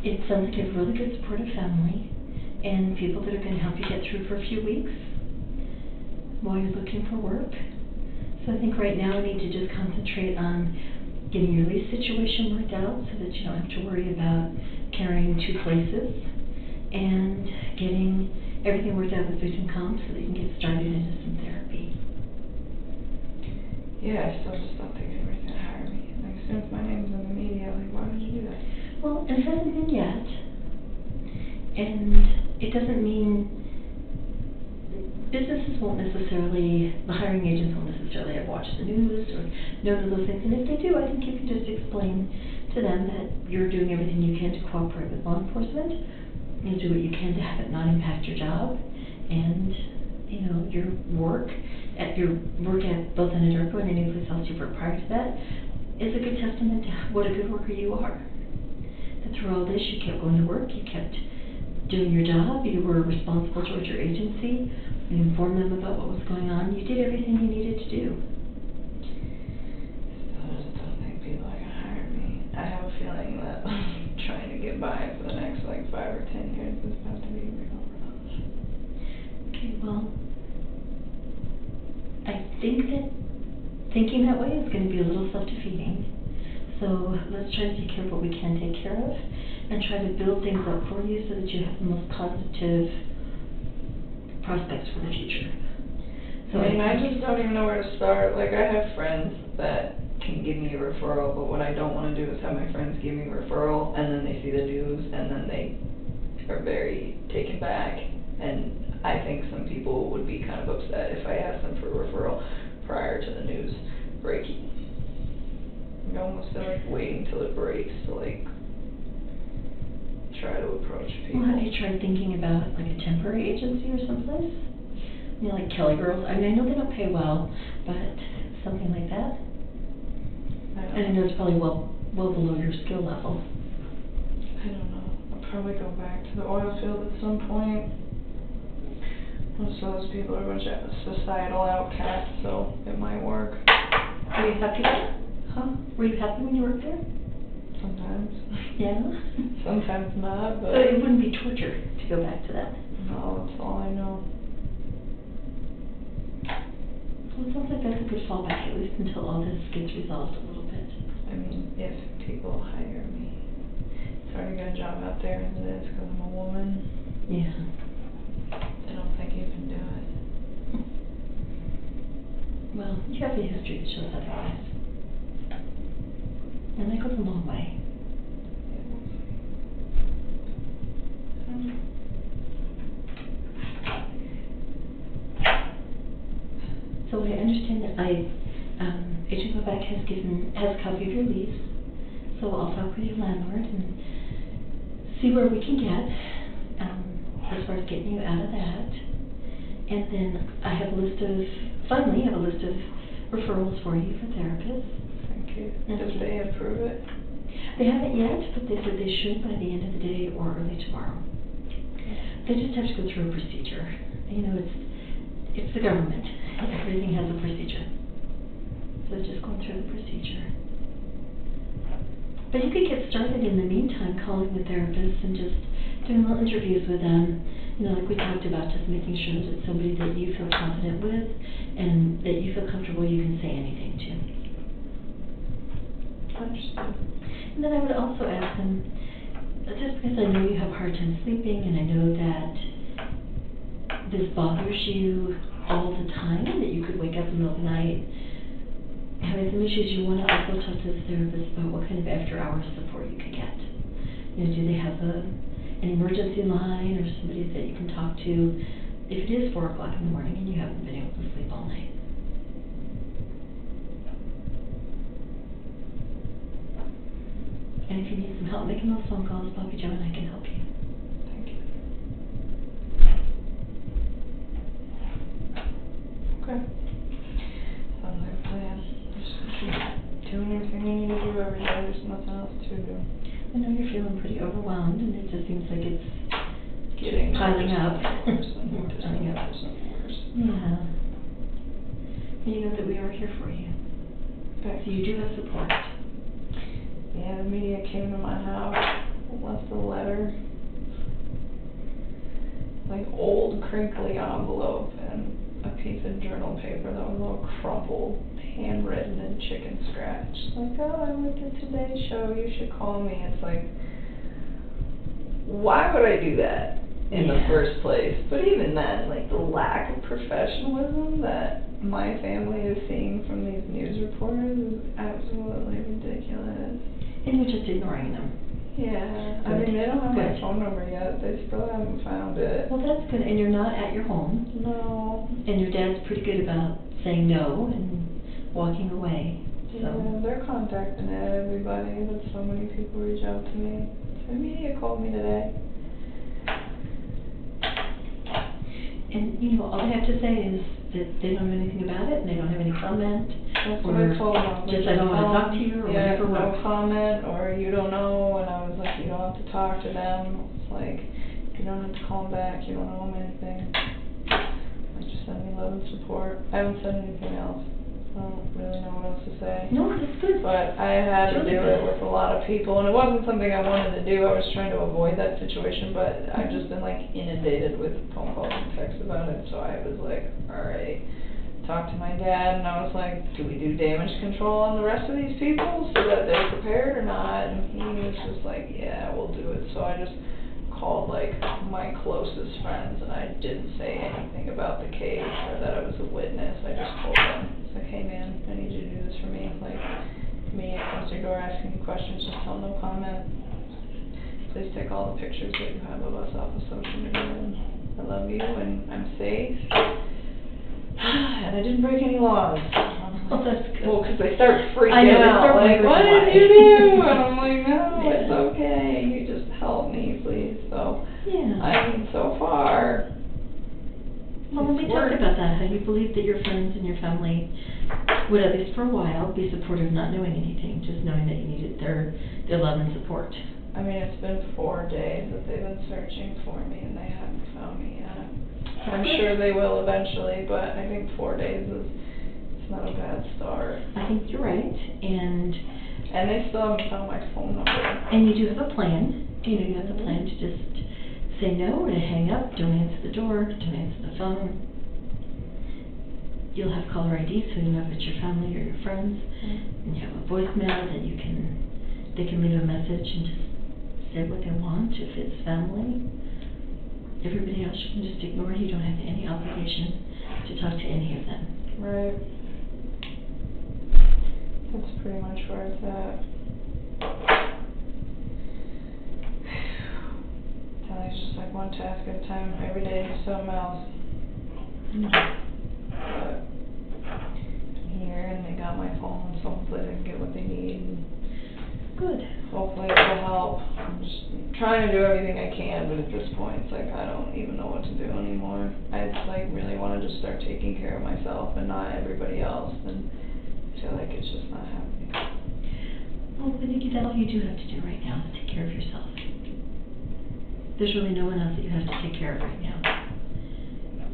it sounds like you have a really good supportive family, and people that are going to help you get through for a few weeks while you're looking for work. So I think right now we need to just concentrate on getting your lease situation worked out so that you don't have to worry about carrying 2 places, and getting everything worked out with victim comp so that you can get started into some therapy. Yeah, I still just don't think anybody's going to hire me. Like, as soon as my name's in the media, like, why would you do that? Well, it hasn't been yet, and it doesn't mean businesses won't necessarily, the hiring agents won't necessarily have watched the news or known those things, and if they do, I think you can just explain to them that you're doing everything you can to cooperate with law enforcement. You'll do what you can to have it not impact your job, and, you know, your work at both Anadarko and any place else you've worked prior to that is a good testament to what a good worker you are. that through all this, you kept going to work, you kept doing your job, you were responsible towards your agency, you informed them about what was going on, you did everything you needed to do. I just don't think people are gonna hire me. I have a feeling that trying to get by for the next like 5 or 10 years is about to be real rough. Okay, well, I think that thinking that way is going to be a little self-defeating. So let's try to take care of what we can take care of and try to build things up for you so that you have the most positive prospects for the future. So I mean, I just don't even know where to start. Like, I have friends that can give me a referral, but what I don't want to do is have my friends give me a referral and then they see the news and then they are very taken back. And I think some people would be kind of upset if I asked them for a referral prior to the news breaking. I almost feel like waiting till it breaks to like try to approach people. Well, have you tried thinking about like a temporary agency or someplace? You know, like Kelly Girls. I mean, I know they don't pay well, but something like that. I know it's probably well below your skill level. I don't know. I'll probably go back to the oil field at some point. Most of those people are a bunch of societal outcasts, so it might work. Were you happy there? Huh? Were you happy when you worked there? Sometimes. Yeah? Sometimes not, but... So it wouldn't be torture to go back to that? No, that's all I know. Well, it sounds like that's a good fallback, at least until all this gets resolved a little bit. I mean, if people hire me. It's hard to get a job out there as it is because I'm a woman. Yeah. I don't think you can do it. Well, you have a history that shows otherwise. And that goes a long way. So I understand that Agent Quebec has a copy of your lease. So I'll talk with your landlord and see where we can get as far as getting you out of that. And then I have a list of referrals for you for therapists. Thank you. Did they approve it? They haven't yet, but they said they should by the end of the day or early tomorrow. They just have to go through a procedure. You know, it's the government. Everything has a procedure. So it's just going through the procedure. But you could get started in the meantime calling the therapists and just doing little interviews with them. You know, like we talked about, just making sure that it's somebody that you feel confident with and that you feel comfortable you can say anything to. Understood. And then I would also ask them, just because I know you have a hard time sleeping and I know that this bothers you all the time, that you could wake up in the middle of the night having some issues, you want to also talk to the therapist about what kind of after-hours support you could get. You know, do they have an emergency line or somebody that you can talk to if it is 4 o'clock in the morning and you haven't been able to sleep all night? And if you need some help making those phone calls, Bobby Joe and I can help you. Thank you. Okay. Sounds like a plan. Just keep doing everything you need to do every day. There's nothing else to do. I know you're feeling pretty overwhelmed, and it just seems like it's Getting piling up. Piling up. Yeah. And you know that we are here for you. So you do have support. Yeah, the media came to my house, left a letter, like old crinkly envelope and a piece of journal paper that was all crumpled, handwritten in chicken scratch. Like, oh, I went to today's show, you should call me. It's like, why would I do that in the first place? But even then, like the lack of professionalism that my family is seeing from these news reporters is absolutely ridiculous. And you're just ignoring them. Yeah, I mean, they don't have my phone number yet. They still haven't found it. Well, that's good. And you're not at your home. No. And your dad's pretty good about saying no and walking away. So. Yeah, they're contacting everybody, but so many people reach out to me. The media called me today. And, you know, all they have to say is that they don't know anything about it and they don't have any comment. That's what I told them. Just I don't want to talk to you or whatever. No comment, or you don't know, and I was like, you don't want to talk to them. It's like, you don't have to call them back, you don't owe them anything. Like, just send me love and support. I haven't said anything else. I don't really know what else to say. No, that's good. But I had to do it with a lot of people, and it wasn't something I wanted to do. I was trying to avoid that situation, but I've just been like inundated with phone calls and texts about it, so I was like, alright. Talked to my dad, and I was like, do we do damage control on the rest of these people so that they're prepared or not? And he was just like, yeah, we'll do it. So I just called like my closest friends, and I didn't say anything about the case or that I was a witness. I just told them, it's like, hey man, I need you to do this for me. Like, me comes to your door asking you questions, just tell no comment. Please take all the pictures that you have of us off of social media, and I love you, and I'm safe. And I didn't break any laws. Oh, that's good. Well, because they start freaking out, like, what did you do? And I'm like, no, it's okay. You just help me, please. So, I mean, so far, well, when we talked about that, how you believe that your friends and your family would, at least for a while, be supportive, not knowing anything, just knowing that you needed their love and support. I mean, it's been 4 days that they've been searching for me, and they haven't found me yet. I'm sure they will eventually, but I think 4 days it's not a bad start. I think you're right, and they still haven't found my phone number. And you do have a plan. You know, you have the plan to just say no or to hang up, don't answer the door, don't answer the phone. You'll have caller ID, so you know if it's your family or your friends, and you have a voicemail that they can leave a message and just say what they want if it's family. Everybody else you can just ignore. You don't have any obligation to talk to any of them. Right. That's pretty much where it's at. It's just like one task at a time. Every day do something else. But I'm here, and they got my phone, so hopefully they can get what they need. Good. Hopefully it will help. I'm just trying to do everything I can, but at this point, it's like I don't even know what to do anymore. I just like really want to just start taking care of myself and not everybody else, and I feel like it's just not happening. Well, I think that's all you do have to do right now is take care of yourself. There's really no one else that you have to take care of right now.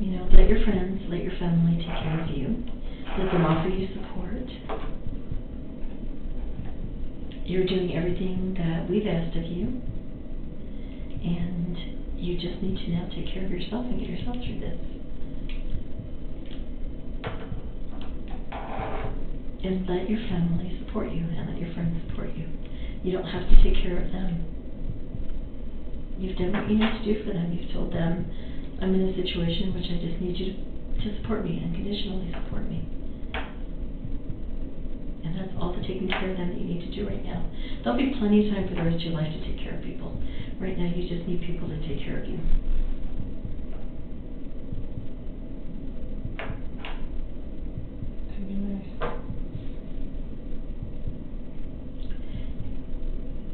You know, let your friends, let your family take care of you. Let them offer you support. You're doing everything that we've asked of you, and you just need to now take care of yourself and get yourself through this. And let your family support you, and let your friends support you. You don't have to take care of them. You've done what you need to do for them. You've told them, I'm in a situation in which I just need you to support me, unconditionally support me. And that's all the taking care of them that you need to do right now. There'll be plenty of time for the rest of your life to take care of people. Right now, you just need people to take care of you. That'd be nice.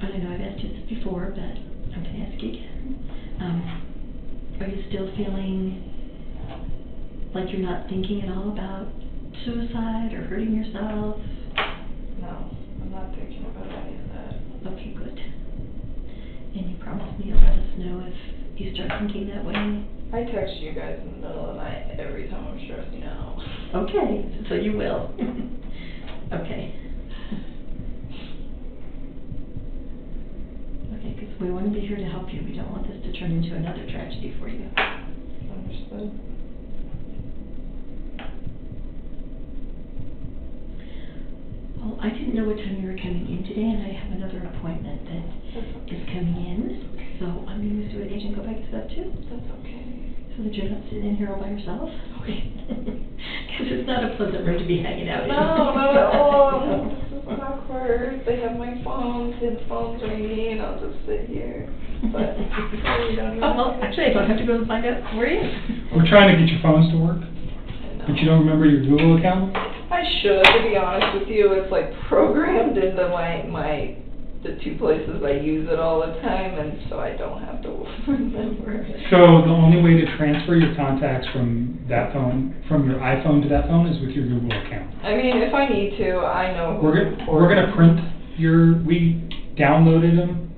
I know I've asked you this before, but I'm going to ask you again. Are you still feeling like you're not thinking at all about suicide or hurting yourself? No, I'm not thinking about any of that. Okay, good. And you promise me you'll let us know if you start thinking that way? I text you guys in the middle of the night every time I'm stressing out. Okay, so you will. Okay. Okay, because we want to be here to help you. We don't want this to turn into another tragedy for you. Understood. Well, I didn't know what time you were coming in today, and I have another appointment that is coming in. So I'm going to do it and go back to that too. That's okay. So that you're not sitting in here all by yourself? Okay. Because it's not a pleasant room to be hanging out in. No, not at all. This is awkward. They have my phones, and the phone's ringing, and I'll just sit here. But you don't know. Well, actually, I don't have to go and find out where he is. We're trying to get your phones to work, but you don't remember your Google account? I should, to be honest with you. It's like programmed into the two places I use it all the time, and so I don't have to remember. So the only way to transfer your contacts from that phone, from your iPhone to that phone, is with your Google account. I mean, if I need to, I know. We're gonna print we downloaded them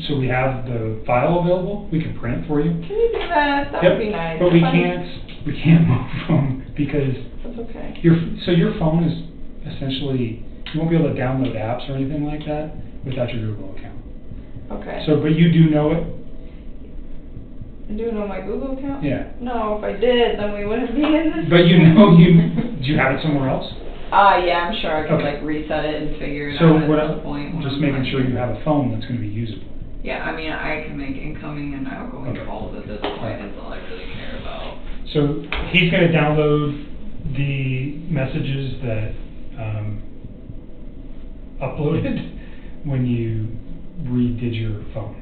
so we have the file available. We can print it for you. Can you do that? That would be nice. But we can't move from because that's okay. Your phone is essentially, you won't be able to download apps or anything like that without your Google account. Okay. So, but you do know it? I do know my Google account? Yeah. No, if I did, then we wouldn't be in this. But you know, do you have it somewhere else? Yeah, I'm sure I could Okay. like reset it and figure it So out at this point. just making sure you have a phone that's going to be usable. Yeah, I mean, I can make incoming and outgoing calls at this point. That's all I really care about. So he's going to download the messages that uploaded when you redid your phone.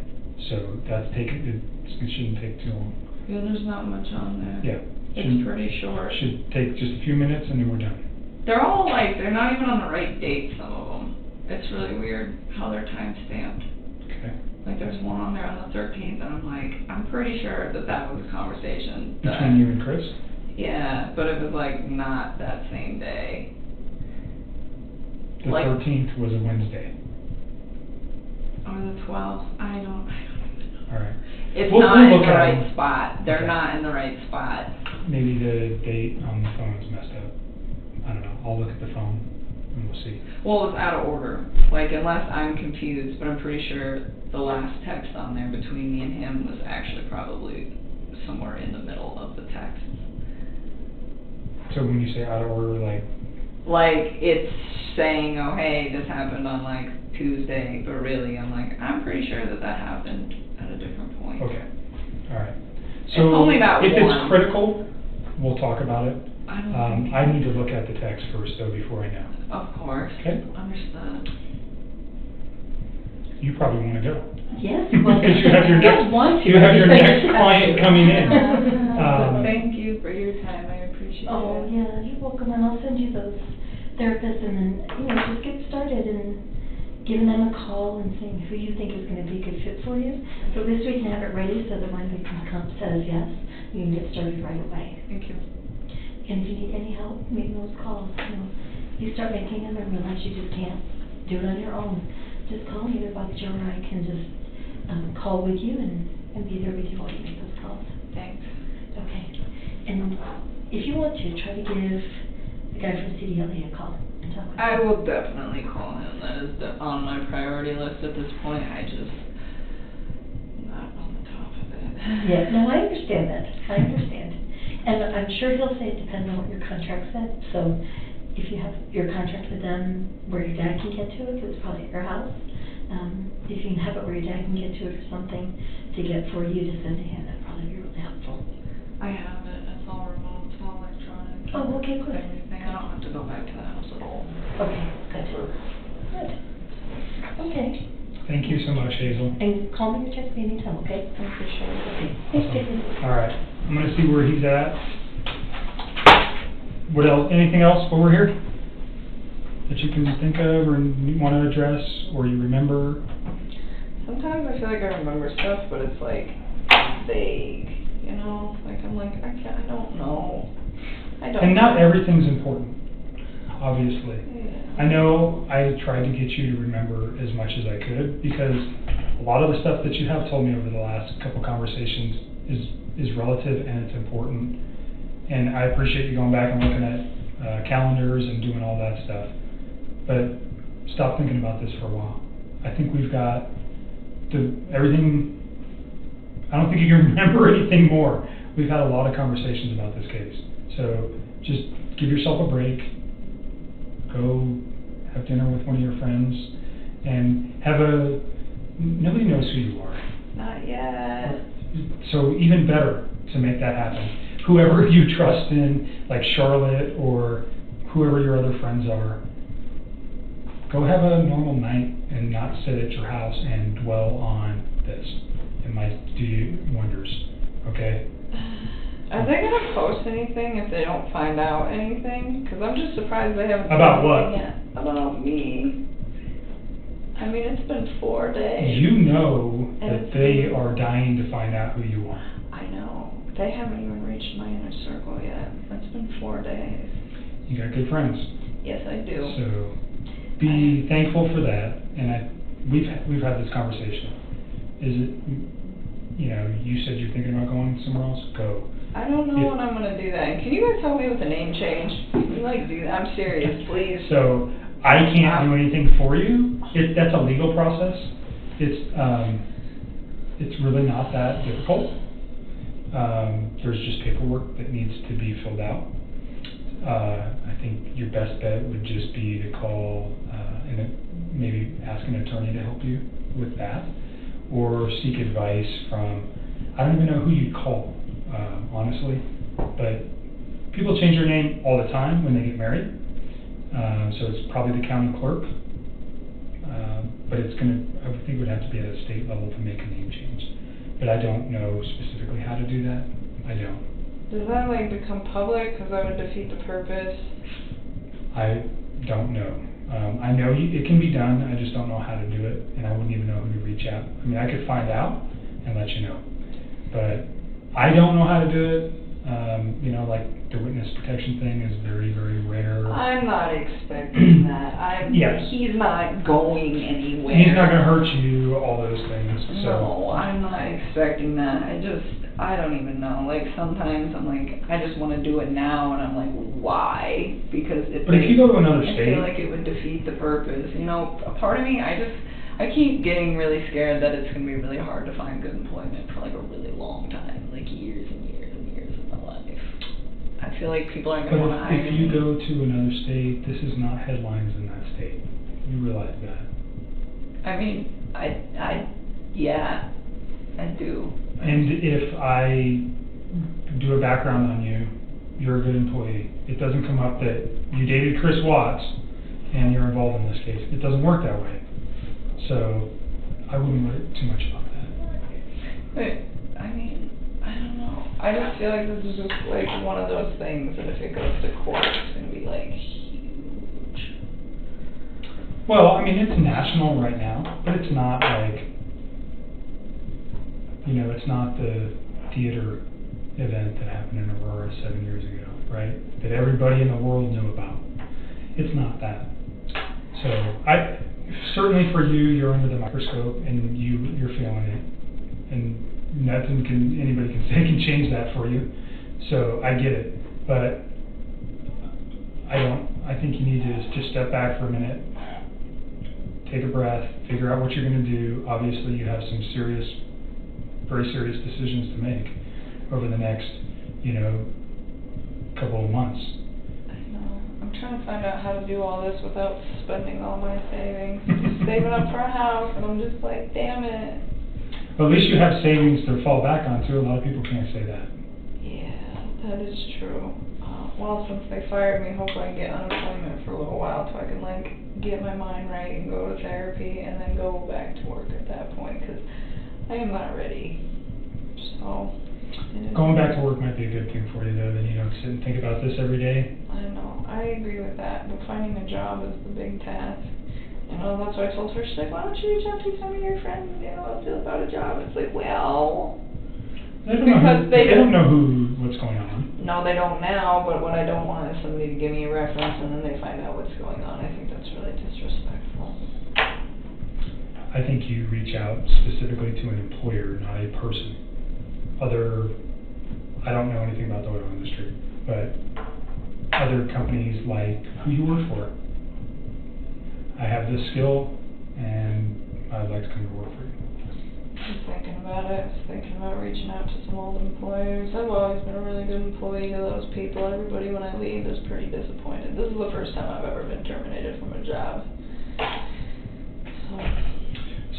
So that's it shouldn't take too long. Yeah, there's not much on there. Yeah. It's pretty short. Should take just a few minutes and then we're done. They're all like, they're not even on the right date, some of them. It's really weird how they're time stamped. Okay. Like there's one on there on the 13th and I'm like, I'm pretty sure that was a conversation. Between you and Chris? Yeah, but it was like not that same day. The 13th was a Wednesday. Or the 12th, I don't even know. All right. It's We'll not in look the at right them. spot. They're Okay. not in the right spot. Maybe the date on the phone is messed up. I don't know. I'll look at the phone and we'll see. Well, it's out of order. Like, unless I'm confused, but I'm pretty sure the last text on there between me and him was actually probably somewhere in the middle of the text. So when you say out of order, Like, it's saying, oh, hey, this happened on, like, Tuesday, but really, I'm pretty sure that happened at a different point. Okay. All right. It's So only that if one. it's critical, we'll talk about it. I don't think I need to look at the text first, though, before I know. Of course. Okay. Understood. You probably want to go. Yes. Because you have your next client coming in. Thank you for your time. I appreciate Oh, it. yeah, you're welcome, and I'll send you those therapists, and then, just get started and giving them a call and seeing who you think is going to be a good fit for you. So at least we can have it ready so that when the comp says yes, you can get started right away. Thank you. And if you need any help making those calls, you start making them and realize you just can't do it on your own. Just call me, either Bob, Joe, or I can just call with you and be there with you while you make those calls. Thanks. Okay. And if you want to, try to give the guy from CDLA a call and talk with him. I will definitely call him. That is on my priority list at this point. I just not on the top of it. Yeah, no, I understand that. I understand. And I'm sure he'll say it depends on what your contract said. So if you have your contract with them where your dad can get to it, because it's probably at your house, if you can have it where your dad can get to it or something to get for you to send to him, that'd probably be really helpful. I have it. It's all remote. It's all electronic. Oh, okay, good. Everything. I don't have to go back to the house at all. Okay, good. Good. Okay. Thank you so much, Hazel. And call me or text me anytime, okay? I appreciate it. Okay. Thanks, Tiffany. All right. I'm going to see where he's at. What else? Anything else while we're here that you can think of or want to address or you remember? Sometimes I feel like I remember stuff, but it's like vague, Like I'm like, I don't know. And not everything's important, obviously. Yeah. I know I tried to get you to remember as much as I could because a lot of the stuff that you have told me over the last couple conversations is relative and it's important. And I appreciate you going back and looking at calendars and doing all that stuff. But stop thinking about this for a while. I think we've got everything. I don't think you can remember anything more. We've had a lot of conversations about this case. So just give yourself a break. Go have dinner with one of your friends and nobody knows who you are. Not yet. So even better to make that happen. Whoever you trust in, like Charlotte or whoever your other friends are, go have a normal night and not sit at your house and dwell on this. It might do you wonders, okay? Are they going to post anything if they don't find out anything? Because I'm just surprised they haven't. About what? Yet. About me. I mean, it's been 4 days. You know that they are dying to find out who you are. I know. They haven't even reached my inner circle yet. It's been 4 days. You got good friends. Yes, I do. So be thankful for that. And we've had this conversation. Is it, you know, you said you're thinking about going somewhere else? Go. I don't know when I'm gonna do that. And can you guys help me with the name change? Can you like do that? I'm serious, please. So I can't do anything for you. That's a legal process. It's really not that difficult. There's just paperwork that needs to be filled out. I think your best bet would just be to call and maybe ask an attorney to help you with that, or seek advice from, I don't even know who you'd call, honestly, but people change their name all the time when they get married, so it's probably the county clerk, but I think it would have to be at a state level to make a name change, but I don't know specifically how to do that. I don't. Does that like become public? Because that would defeat the purpose. I don't know. I know it can be done, I just don't know how to do it, and I wouldn't even know who to reach out. I mean, I could find out and let you know, but I don't know how to do it. You know, like the witness protection thing is very, very rare. I'm not expecting that. Yes. He's not going anywhere. He's not going to hurt you, all those things. So. No, I'm not expecting that. I don't even know. Like, sometimes I'm like, I just want to do it now, and I'm like, why? Because if you go to another state, I feel like it would defeat the purpose. You know, a part of me, I keep getting really scared that it's going to be really hard to find good employment for like a really long time, like years and years and years of my life. I feel like people aren't going to want to hire me. If you go to another state, this is not headlines in that state. You realize that? I mean, yeah, I do. And if I do a background on you, you're a good employee. It doesn't come up that you dated Chris Watts and you're involved in this case. It doesn't work that way. So I wouldn't worry too much about that. But, I mean, I don't know. I just feel like this is just like one of those things that if it goes to court, it's going to be like huge. Well, I mean, it's national right now, but it's not like, you know, it's not the theater event that happened in Aurora 7 years ago, right? That everybody in the world knew about. It's not that. So, certainly for you, you're under the microscope and you're feeling it, and nothing anybody can say can change that for you. So I get it, but I think you need to just step back for a minute, take a breath, figure out what you're going to do. Obviously, you have some very serious decisions to make over the next, couple of months. I know. I'm trying to find out how to do all this without spending all my savings. Just saving up for a house, and I'm just like, damn it. Well, at least you have savings to fall back on, too. A lot of people can't say that. Yeah, that is true. Well, since they fired me, hopefully I can get unemployment for a little while so I can, get my mind right and go to therapy and then go back to work at that point, because I am not ready. So, going back to work might be a good thing for you, though. Then you don't sit and think about this every day. I know. I agree with that. But finding a job is the big task. That's why I told her, she's like, why don't you reach out to some of your friends, about a job? It's like, well, they don't know what's going on. No, they don't now, but what I don't want is somebody to give me a reference and then they find out what's going on. I think that's really disrespectful. I think you reach out specifically to an employer, not a person. I don't know anything about the oil industry, but other companies like who you work for. I have this skill, and I'd like to come to work for you. I'm thinking about it. Thinking about reaching out to some old employers. I've always been a really good employee to those people. Everybody, when I leave, is pretty disappointed. This is the first time I've ever been terminated from a job. So.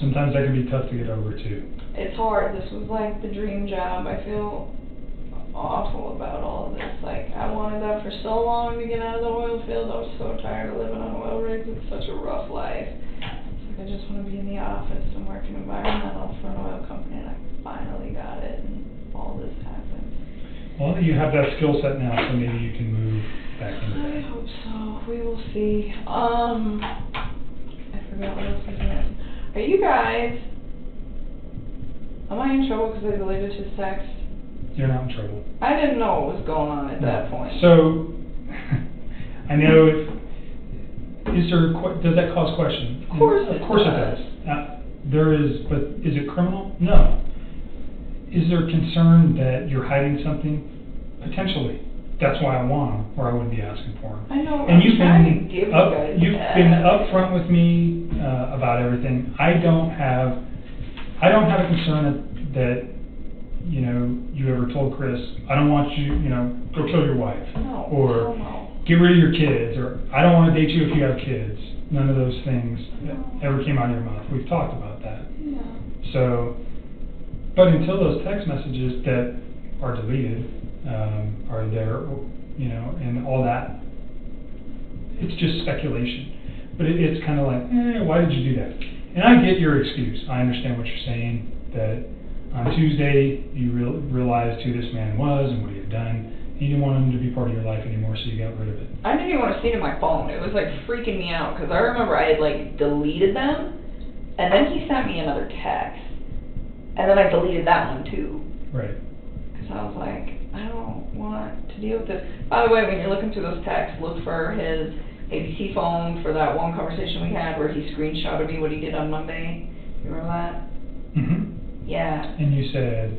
Sometimes that can be tough to get over, too. It's hard. This was like the dream job. I feel awful about all of this. I wanted that for so long to get out of the oil field. I was so tired of living on oil rigs. It's such a rough life. I just want to be in the office and work in environmental for an oil company, and I finally got it, and all this happened. Well, you have that skill set now, so maybe you can move back into that. I hope so. We will see. I forgot what else was next. Are you guys, am I in trouble because I deleted his text? You're not in trouble. I didn't know what was going on at that point. So, I know does that cause question? Of course it does. There is, but is it criminal? No. Is there concern that you're hiding something? Potentially. That's why I want them, or I wouldn't be asking for them. I know. And you've been been upfront with me about everything. I don't have a concern that you ever told Chris, I don't want you, go kill your wife, or get rid of your kids, or I don't want to date you if you have kids. None of those things ever came out of your mouth. We've talked about that. Yeah. So, but until those text messages that are deleted are there, and all that, it's just speculation. But it's kind of like, why did you do that? And I get your excuse. I understand what you're saying, that on Tuesday you realized who this man was and what he had done. You didn't want him to be part of your life anymore, so you got rid of it. I didn't even want to see it in my phone. It was like freaking me out because I remember I had like deleted them, and then he sent me another text, and then I deleted that one too. Right. Because I was like, I don't want to deal with this. By the way, when you're looking through those texts, look for his ABC phone for that one conversation we had where he screenshotted me what he did on Monday. You remember that? Mm-hmm. Yeah. And you said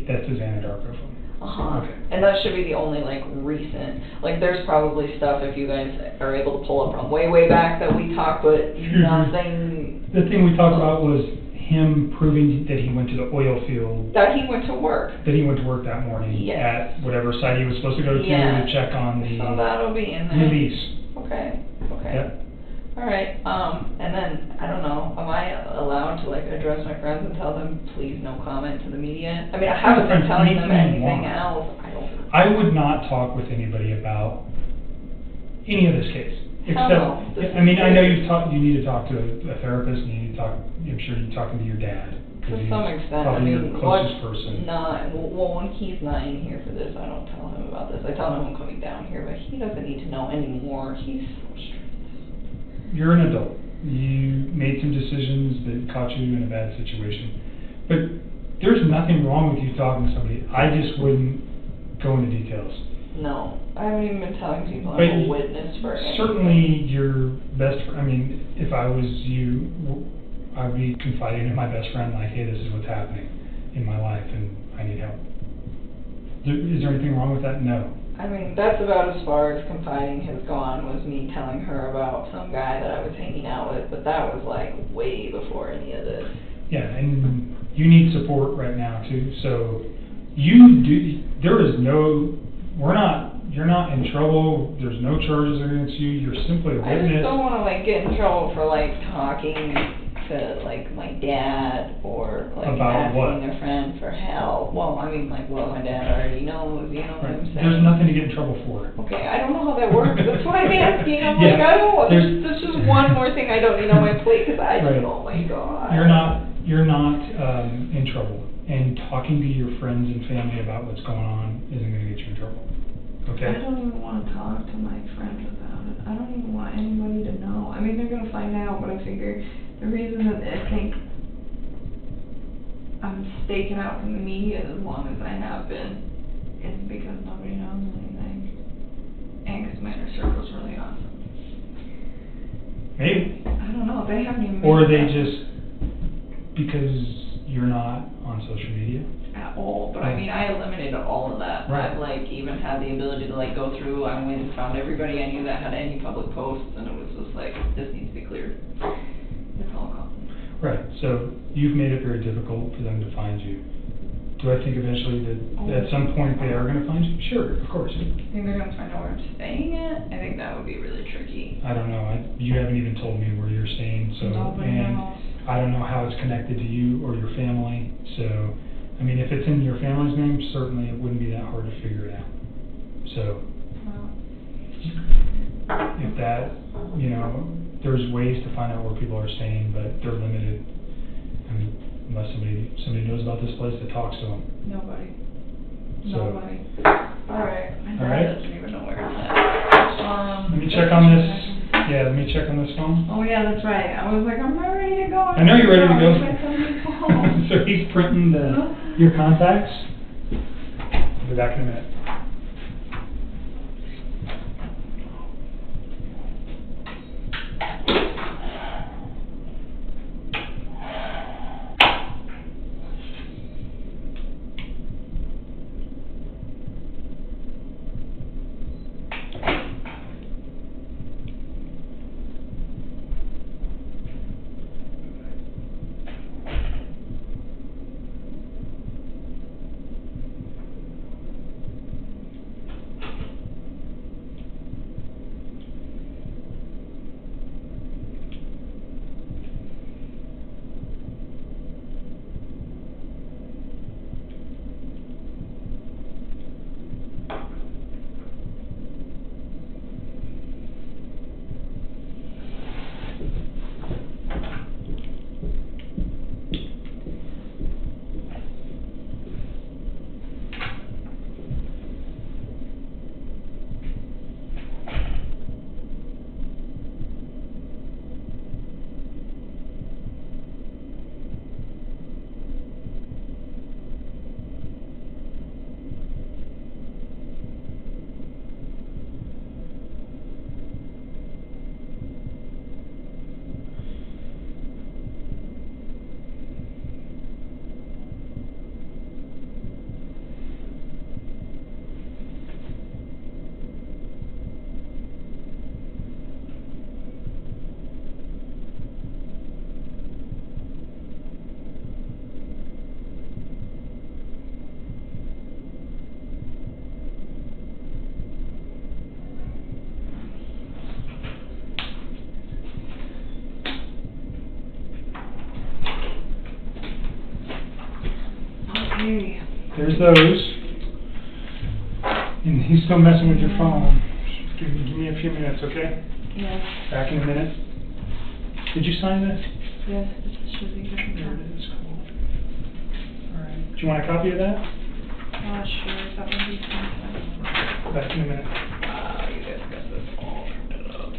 that's his Anadarko phone. Uh-huh. Okay. And that should be the only like recent, like there's probably stuff if you guys are able to pull up from way back that we talked, but nothing. The thing we talked about was him proving that he went to the oil field. That he went to work. That he went to work that morning at whatever site he was supposed to go to check on the so that'll be in there. release. Okay. Yep. All right, and then, I don't know, am I allowed to like address my friends and tell them, please no comment to the media? I mean, I haven't been telling them anything else. I would not talk with anybody about any of this case. Except, I mean, I know you need to talk to a therapist, and you need to talk, I'm sure you're talking to your dad. To some extent, I mean, when he's not in here for this, I don't tell him about this. I tell him I'm coming down here, but he doesn't need to know anymore. He's frustrated. You're an adult. You made some decisions that caught you in a bad situation. But there's nothing wrong with you talking to somebody. I just wouldn't go into details. No, I haven't even been telling people I'm a witness for anything. Certainly your best friend, I mean, if I was you, I'd be confiding in my best friend, like, hey, this is what's happening in my life and I need help. Is there anything wrong with that? No. I mean, that's about as far as confiding has gone, was me telling her about some guy that I was hanging out with, but that was like way before any of this. Yeah, and you need support right now too, so you're not in trouble, there's no charges against you, you're simply a witness. I just don't want to like get in trouble for like talking to like my dad or like about asking a friend for help. Well, I mean like what my dad already knows, you know what I'm saying? There's nothing to get in trouble for. Okay, I don't know how that works. That's why I'm asking. I'm like, I don't want this is one more thing I don't need on my plate because I just, oh my God. You're not in trouble. And talking to your friends and family about what's going on isn't going to get you in trouble. Okay? I don't even want to talk to my friends about it. I don't even want anybody to know. I mean, they're going to find out, but I figure the reason that I think I'm staking out from the media as long as I have been is because nobody knows anything. And because my inner circle's really awesome. Maybe. I don't know. They haven't even. Or they just, because you're not on social media? At all, but I mean, I eliminated all of that. Right. I've like even had the ability to like go through. I went and found everybody I knew that had any public posts, and it was just like, this needs to be cleared. It's all gone. Right. So you've made it very difficult for them to find you. Do I think eventually that at some point they are going to find you? Sure, of course. You think they're going to find out where I'm staying at? I think that would be really tricky. I don't know. You haven't even told me where you're staying, so and I don't know how it's connected to you or your family. So, I mean, if it's in your family's name, certainly it wouldn't be that hard to figure it out. So, if that, there's ways to find out where people are staying, but they're limited. I mean, unless somebody knows about this place that talks to them. Nobody. So, Nobody. Alright. My dad doesn't even know where it's at. Let me check on this. Yeah, let me check on this phone. Oh yeah, that's right. I was like, I'm not ready to go. I know you're ready to go. So he's printing your contacts. I'll be back in a minute. there's those. And he's still messing with your phone. Give me a few minutes, okay? Yes. Back in a minute. Did you sign this? Yes, this should be good. There it is, cool. Alright. Do you want a copy of that? Sure, that would be fine. Back in a minute. Wow, you guys got this all printed up.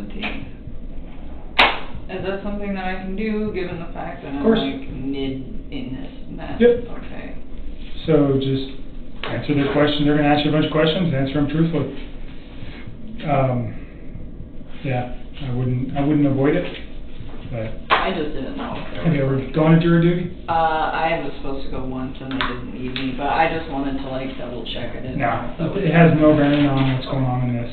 17th. Is that something that I can do, given the fact that I'm course. like mid in this mess? Yep. Okay. So just answer their question. They're going to ask you a bunch of questions. Answer them truthfully. Yeah, I wouldn't avoid it. But I just didn't know. Have you ever gone to jury duty? I was supposed to go once and they didn't need me, but I just wanted to like double check. I didn't know. No, it has no bearing on what's going on in this.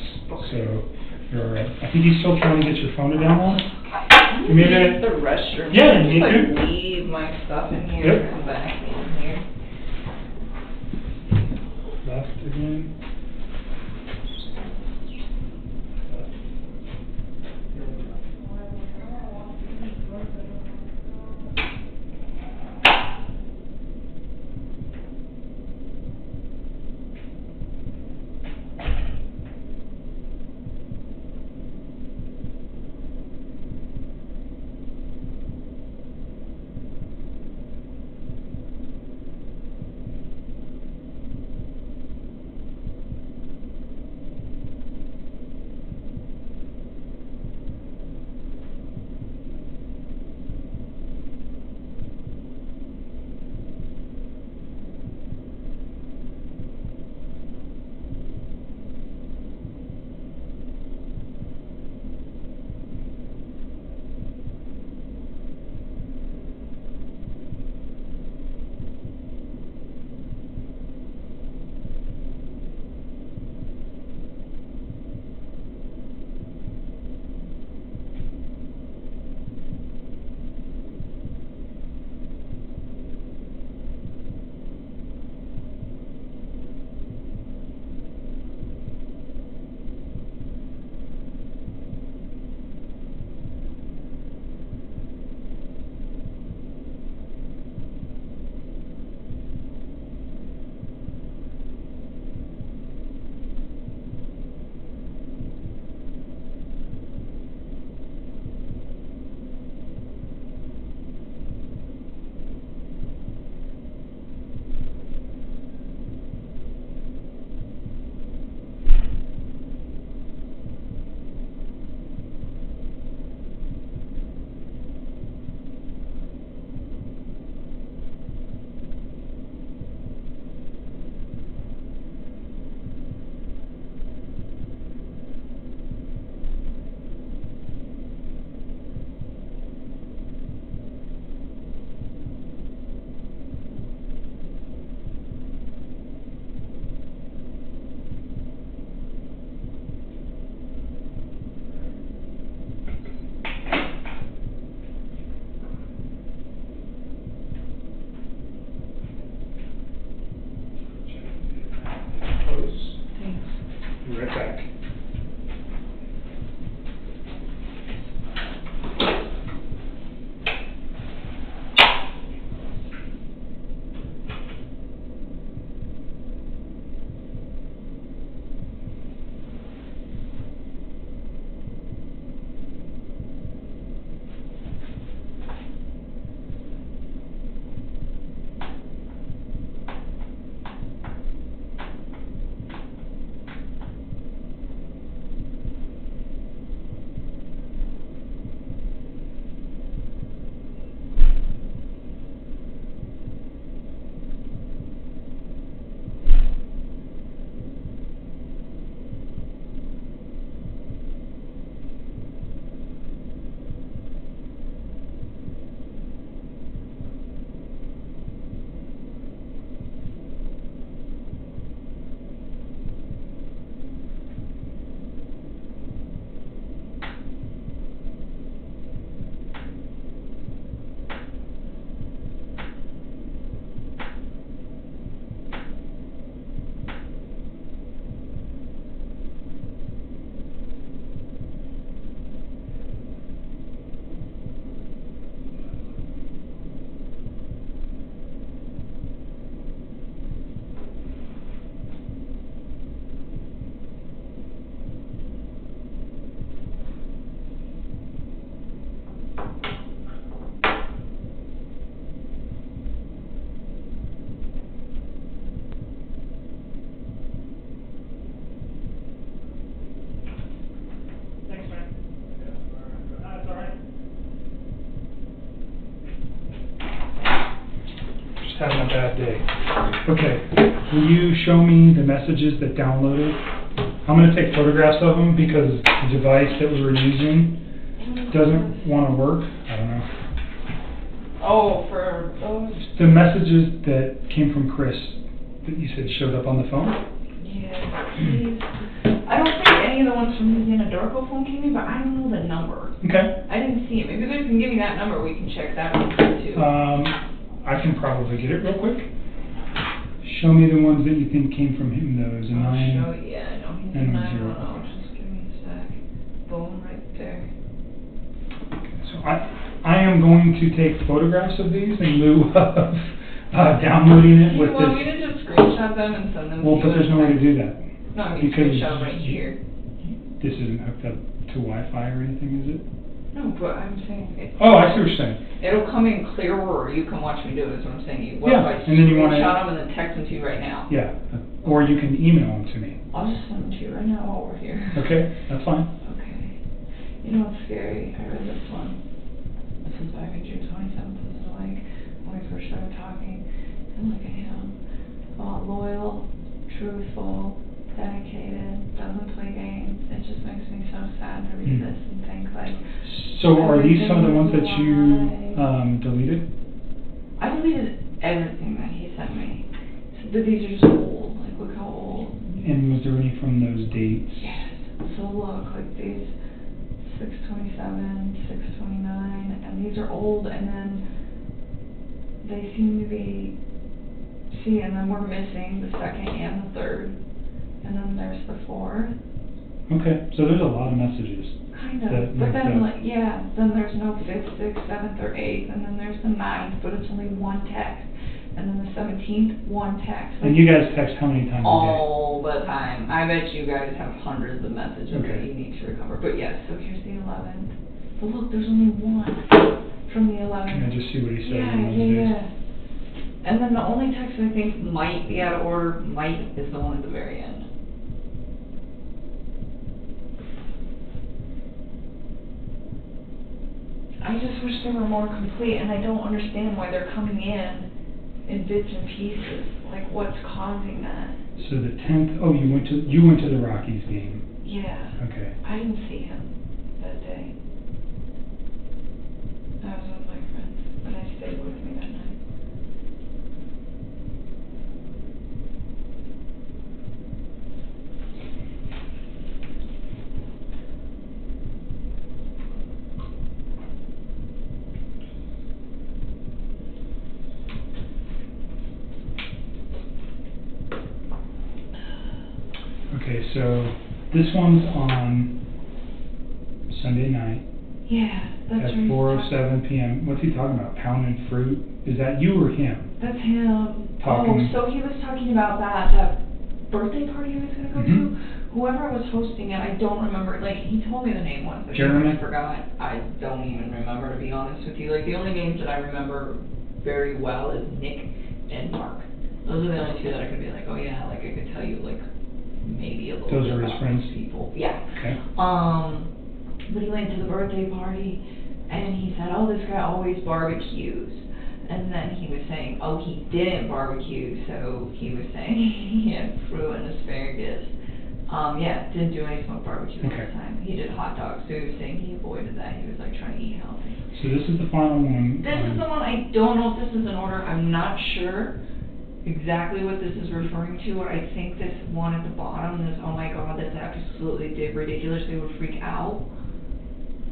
So you're all right. I think he's still trying to get your phone to download. Give me a minute. The restroom. Yeah, I me just, too. like, leave my stuff in here Yep. and back in here. Left again. having a bad day. Okay, will you show me the messages that downloaded? I'm going to take photographs of them because the device that we were using doesn't want to work. I don't know. Oh, for those? The messages that came from Chris that you said showed up on the phone? Yeah, please. I don't think any of the ones from his Anadarko phone came in, but I don't know the number. Okay. I didn't see it. Maybe you can give me that number, we can check that one too. I can probably get it real quick. Show me the ones that you think came from him, those 9. Show, yeah, no, he's and 910. 0. Just give me a sec. Boom, right there. So I am going to take photographs of these in lieu of downloading it with You want this. me to just screenshot them and send them to you? Well, but there's no way to do that. No, I mean screenshot right here. This isn't hooked up to Wi-Fi or anything, is it? No, but I'm saying it. Oh, I see what you're saying. It'll come in clearer, or you can watch me do it. Is what I'm saying. What Yeah, if I and then you wanna- screenshot them and then text them to you right now? Yeah, or you can email them to me. I'll just send them to you right now while we're here. Okay, that's fine. Okay. You know what's scary? I read this one. This is back in June 27th. This is like when we first started talking. And look at him. Loyal, truthful, dedicated, doesn't play games. It just makes me so sad to read this and think like. So are these some of the ones that you deleted? I deleted everything that he sent me. So these are just old. Like look how old. And was there any from those dates? Yes. So look, like these 6/27, 6/29, and these are old, and then they seem to be. See, and then we're missing the 2nd and the 3rd, and then there's the 4th. Okay, so there's a lot of messages. Kind of, but then like, yeah, then there's no 5th, 6th, 7th, or 8th, and then there's the 9th, but it's only one text, and then the 17th, one text. And you guys text how many times a day? All the time. I bet you guys have hundreds of messages that you need to recover. But yes, so here's the 11th. But look, there's only one from the 11th. Can I just see what he said? Yeah. And then the only text I think might be out of order, is the one at the very end. I just wish they were more complete, and I don't understand why they're coming in bits and pieces. Like, what's causing that? So the 10th. Oh, you went to the Rockies game. Yeah. Okay. I didn't see him that day. I was with my friends, and I stayed with me that night. Okay, so this one's on Sunday night. Yeah, that's at 4:07 p.m. What's he talking about? Pounding fruit? Is that you or him? That's him. Talking. Oh, so he was talking about that birthday party I was going to go to. Whoever was hosting it, I don't remember. Like, he told me the name once, but Jeremy? I forgot. I don't even remember, to be honest with you. Like, the only names that I remember very well is Nick and Mark. Those are the only two that I could be like, oh yeah, like I could tell you like maybe a little Those bit are his about friends? those people. Yeah. Okay. But he went to the birthday party and he said, oh, this guy always barbecues. And then he was saying, oh, he didn't barbecue, so he was saying he had fruit and asparagus. Yeah, didn't do any smoked barbecue this time. He did hot dogs, so he was saying he avoided that. He was like trying to eat healthy. So this is the final one. This is the one, I don't know if this is in order. I'm not sure exactly what this is referring to. I think this one at the bottom, this, oh my god, that's absolutely ridiculous. They would freak out.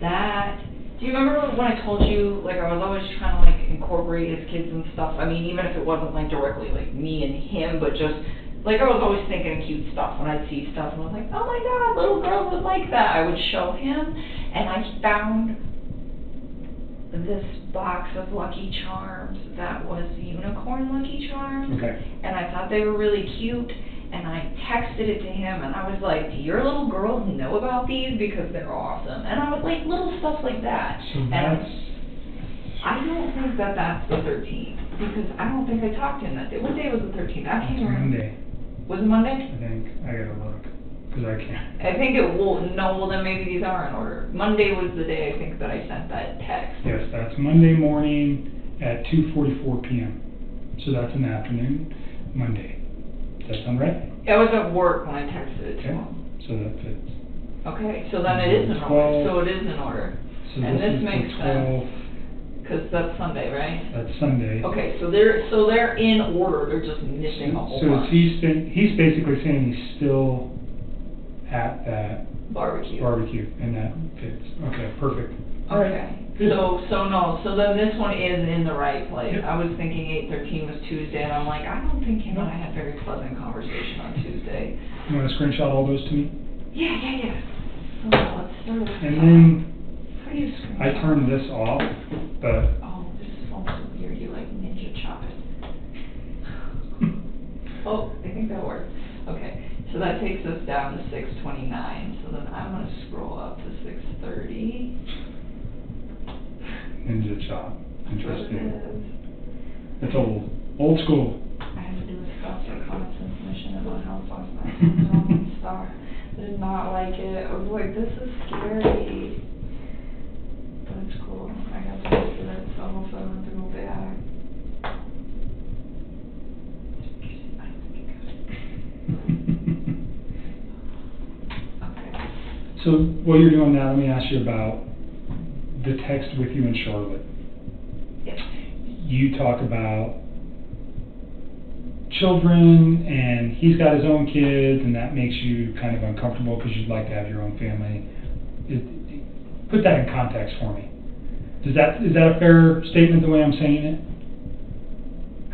That, do you remember when I told you, like, I was always trying to, like, incorporate his kids and stuff? I mean, even if it wasn't, like, directly, like, me and him, but just, like, I was always thinking of cute stuff when I'd see stuff, and I was like, oh my god, little girls would like that. I would show him, and I found this box of Lucky Charms that was unicorn Lucky Charms. Okay. And I thought they were really cute, and I texted it to him, and I was like, do your little girls know about these? Because they're awesome. And I was like, little stuff like that. So and that's... I don't think that that's the 13th, because I don't think I talked to him that day. What day was the 13th? I can't remember. Monday. Was it Monday? I think. I gotta look, because I can't. I think it will, no, well then maybe these are in order. Monday was the day I think that I sent that text. Yes, that's Monday morning at 2:44 p.m. So that's in the afternoon, Monday. Does that sound right? I was at work when I texted it to Okay. him. So that fits. Okay, so then it is in order. So it is in order. So And this is makes the 12th. sense. Because that's Sunday, right? That's Sunday. Okay, so they're in order. They're just missing a whole So bunch. he's basically saying he's still at that Barbecue. and that fits. Okay, perfect. Okay. So then this one is in the right place. Yep. I was thinking 8:13 was Tuesday, and I'm like, I don't think him and I had very pleasant conversation on Tuesday. You want to screenshot all those to me? Yeah. So let's start with And then how do you screen I turned this off, but Oh, this is so weird. You like ninja chop it. Oh, I think that worked. Okay, so that takes us down to 6:29. So then I'm gonna scroll up to 6:30. ninja chop. Interesting. It It's old school. I had to do a stop for comments and submission at my house last night. It was on one star. I did not like it. I was like, this is scary. But it's cool. I got to do it, so hopefully I don't have to go back. So what you're doing now, let me ask you about the text with you and Charlotte. Yes. You talk about children, and he's got his own kids, and that makes you kind of uncomfortable because you'd like to have your own family. Put that in context for me. Is that a fair statement the way I'm saying it?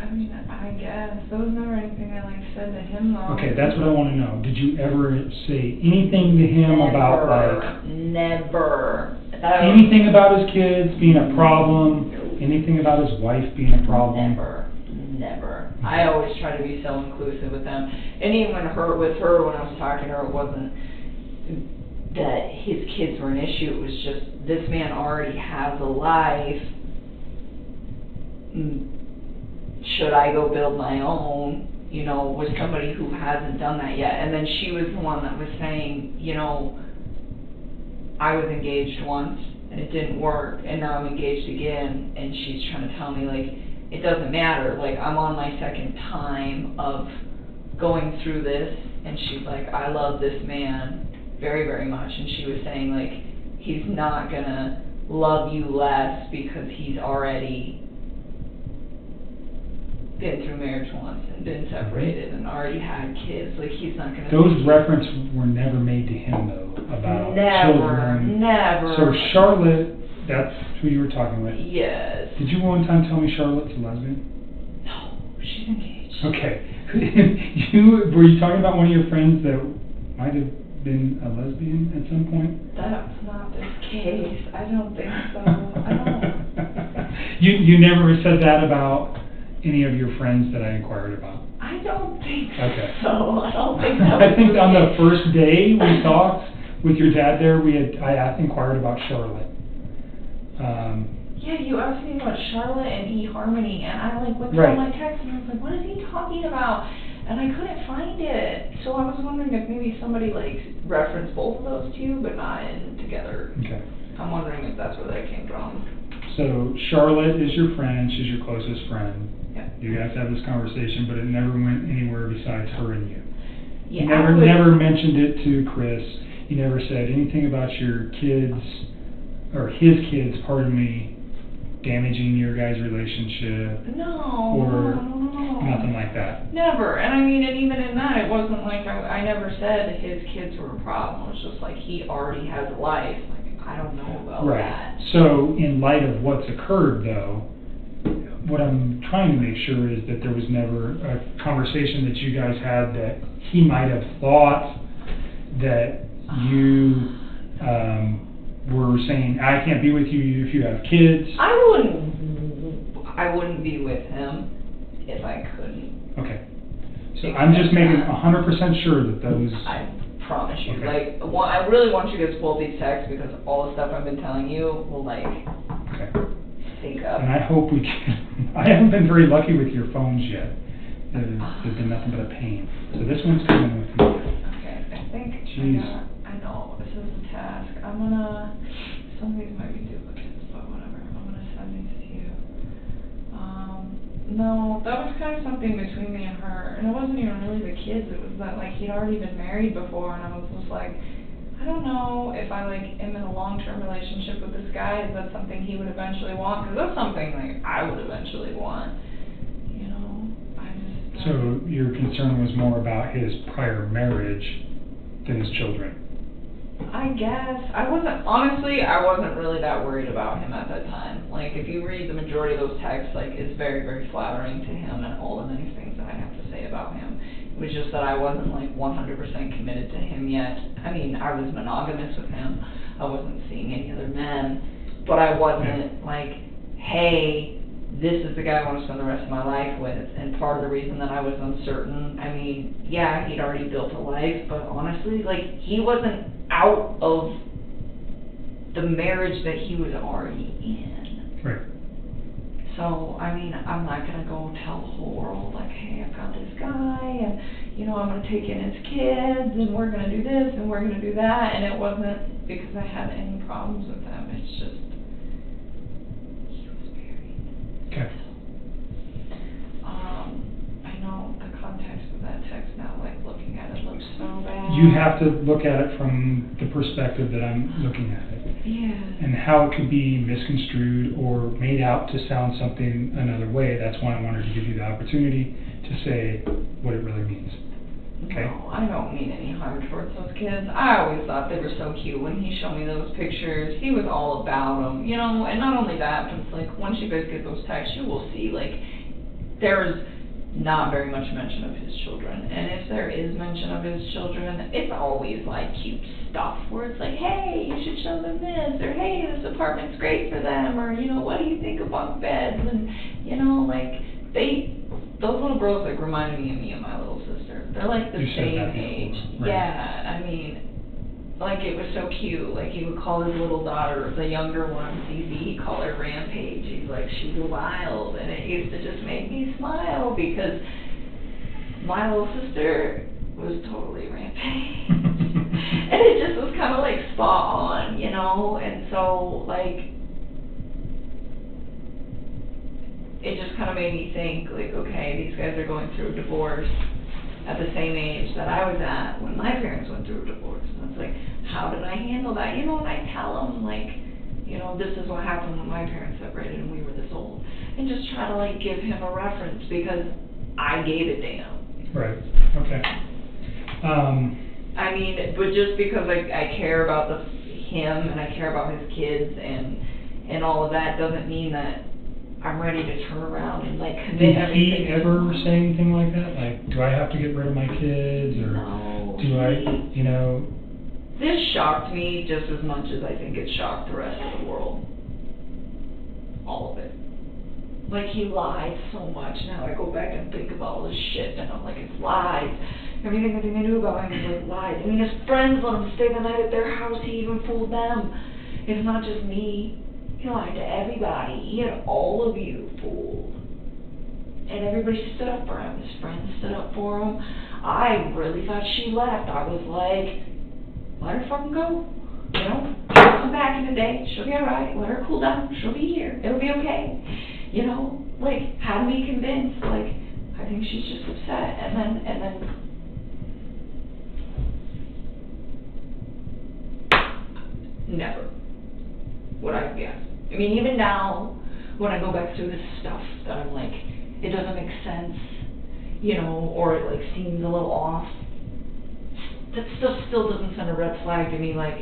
I mean, I guess. There was never anything I said to him though. Okay, that's what I want to know. Did you ever say anything to him about Never. anything about his kids being a problem? Anything about his wife being a problem? Never. I always try to be so inclusive with them. And even with her, when I was talking to her, it wasn't that his kids were an issue. It was just, this man already has a life. Should I go build my own, with somebody who hasn't done that yet? And then she was the one that was saying, I was engaged once and it didn't work, and now I'm engaged again, and she's trying to tell me, it doesn't matter, I'm on my second time of going through this, and she's like, I love this man very, very much, and she was saying, he's not gonna love you less because he's already been through marriage once and been separated and already had kids. He's not gonna. Those references were never made to him though about children. Never. So Charlotte, that's who you were talking with. Yes. Did you one time tell me Charlotte's a lesbian? No, she's engaged. Okay. Were you talking about one of your friends that might have been a lesbian at some point? That's not the case. I don't think so. I don't. You never said that about any of your friends that I inquired about? I don't think okay. so. I don't think that I think on the first day we talked with your dad there, I inquired about Charlotte. Yeah, you asked me about Charlotte and eHarmony, and I went through my text and I was like, what is he talking about? And I couldn't find it. So I was wondering if maybe somebody referenced both of those two, but not in together. Okay. I'm wondering if that's where that came from. So Charlotte is your friend, she's your closest friend. Yeah. You guys have this conversation, but it never went anywhere besides her and you. Yeah, You never mentioned it to Chris. You never said anything about your kids, or his kids, pardon me, damaging your guys' relationship. No. Or nothing like that. Never. And I mean, and even in that, it wasn't I never said his kids were a problem. It was just he already has a life. I don't know about that. So in light of what's occurred though, what I'm trying to make sure is that there was never a conversation that you guys had that he might have thought that you were saying, I can't be with you if you have kids. I wouldn't be with him if I couldn't. Okay. So I'm just making 100% sure that those... I promise you. Okay. I really want you guys to pull these texts because all the stuff I've been telling you will okay. sync up. And I hope we can... I haven't been very lucky with your phones yet. They've been nothing but a pain. So this one's coming with me. Okay, I think Jeez. I know, this is a task. Some of these might be duplicates, but whatever. I'm gonna send these to you. No, that was kind of something between me and her. And it wasn't even really the kids. It was that, like, he'd already been married before, and I was just like, I don't know if I, like, am in a long-term relationship with this guy. Is that something he would eventually want? Because that's something, like, I would eventually want. You know, I just... So your concern was more about his prior marriage than his children? I guess. Honestly, I wasn't really that worried about him at that time. Like, if you read the majority of those texts, like, it's very, very flattering to him and all the nice things that I have to say about him. It was just that I wasn't, like, 100% committed to him yet. I mean, I was monogamous with him. I wasn't seeing any other men. But I wasn't, like, hey, this is the guy I want to spend the rest of my life with. And part of the reason that I was uncertain, I mean, yeah, he'd already built a life, but honestly, like, he wasn't out of the marriage that he was already in. Right. So, I mean, I'm not going to go tell the whole world, like, hey, I found this guy, and, you know, I'm going to take in his kids, and we're going to do this, and we're going to do that, and it wasn't because I had any problems with him. It's just, he was married. Okay. I know the context of that text now, like, looking at it looks so bad. You have to look at it from the perspective that I'm looking at it. Yeah. And how it could be misconstrued or made out to sound something another way. That's why I wanted to give you the opportunity to say what it really means. Okay? No, I don't mean any harm towards those kids. I always thought they were so cute. When he showed me those pictures, he was all about them, you know, and not only that, but it's like, once you guys get those texts, you will see, like, there's not very much mention of his children. And if there is mention of his children, it's always, like, cute stuff, where it's like, hey, you should show them this, or hey, this apartment's great for them, or, you know, what do you think of bunk beds, and, you know, like, those little girls, like, reminded me of my little sister. They're, like, the same age. Right. Yeah, I mean, like, it was so cute. Like, he would call his little daughter, the younger one, Cece, he'd call her Rampage. He's like, she's wild, and it used to just make me smile, because my little sister was totally Rampage. And it just was kind of, like, spot on, you know? And so, like, it just kind of made me think, like, okay, these guys are going through a divorce at the same age that I was at when my parents went through a divorce. And it's like, how did I handle that? You know, and I tell them, like, you know, this is what happened when my parents separated and we were this old. And just try to, like, give him a reference, because I gave a damn. Right. Okay. I mean, but just because I care about him and I care about his kids and all of that doesn't mean that I'm ready to turn around and, like, commit everything. Did he ever say anything like that? Like, do I have to get rid of my kids, or no, do I, you know? This shocked me just as much as I think it shocked the rest of the world. All of it. Like, he lied so much. Now I go back and think about all this shit, and I'm like, it's lies. Everything that they knew about him was like lies. I mean, his friends let him stay the night at their house. He even fooled them. It's not just me. He lied to everybody. He had all of you fooled. And everybody stood up for him. His friends stood up for him. I really thought she left. I was like, let her fucking go. You know, she'll come back in a day. She'll be alright. Let her cool down. She'll be here. It'll be okay. You know, like, had me convinced, like, I think she's just upset. And then never would I guess. I mean, even now, when I go back through this stuff, that I'm like, it doesn't make sense, you know, or it, like, seems a little off. That stuff still doesn't send a red flag to me, like,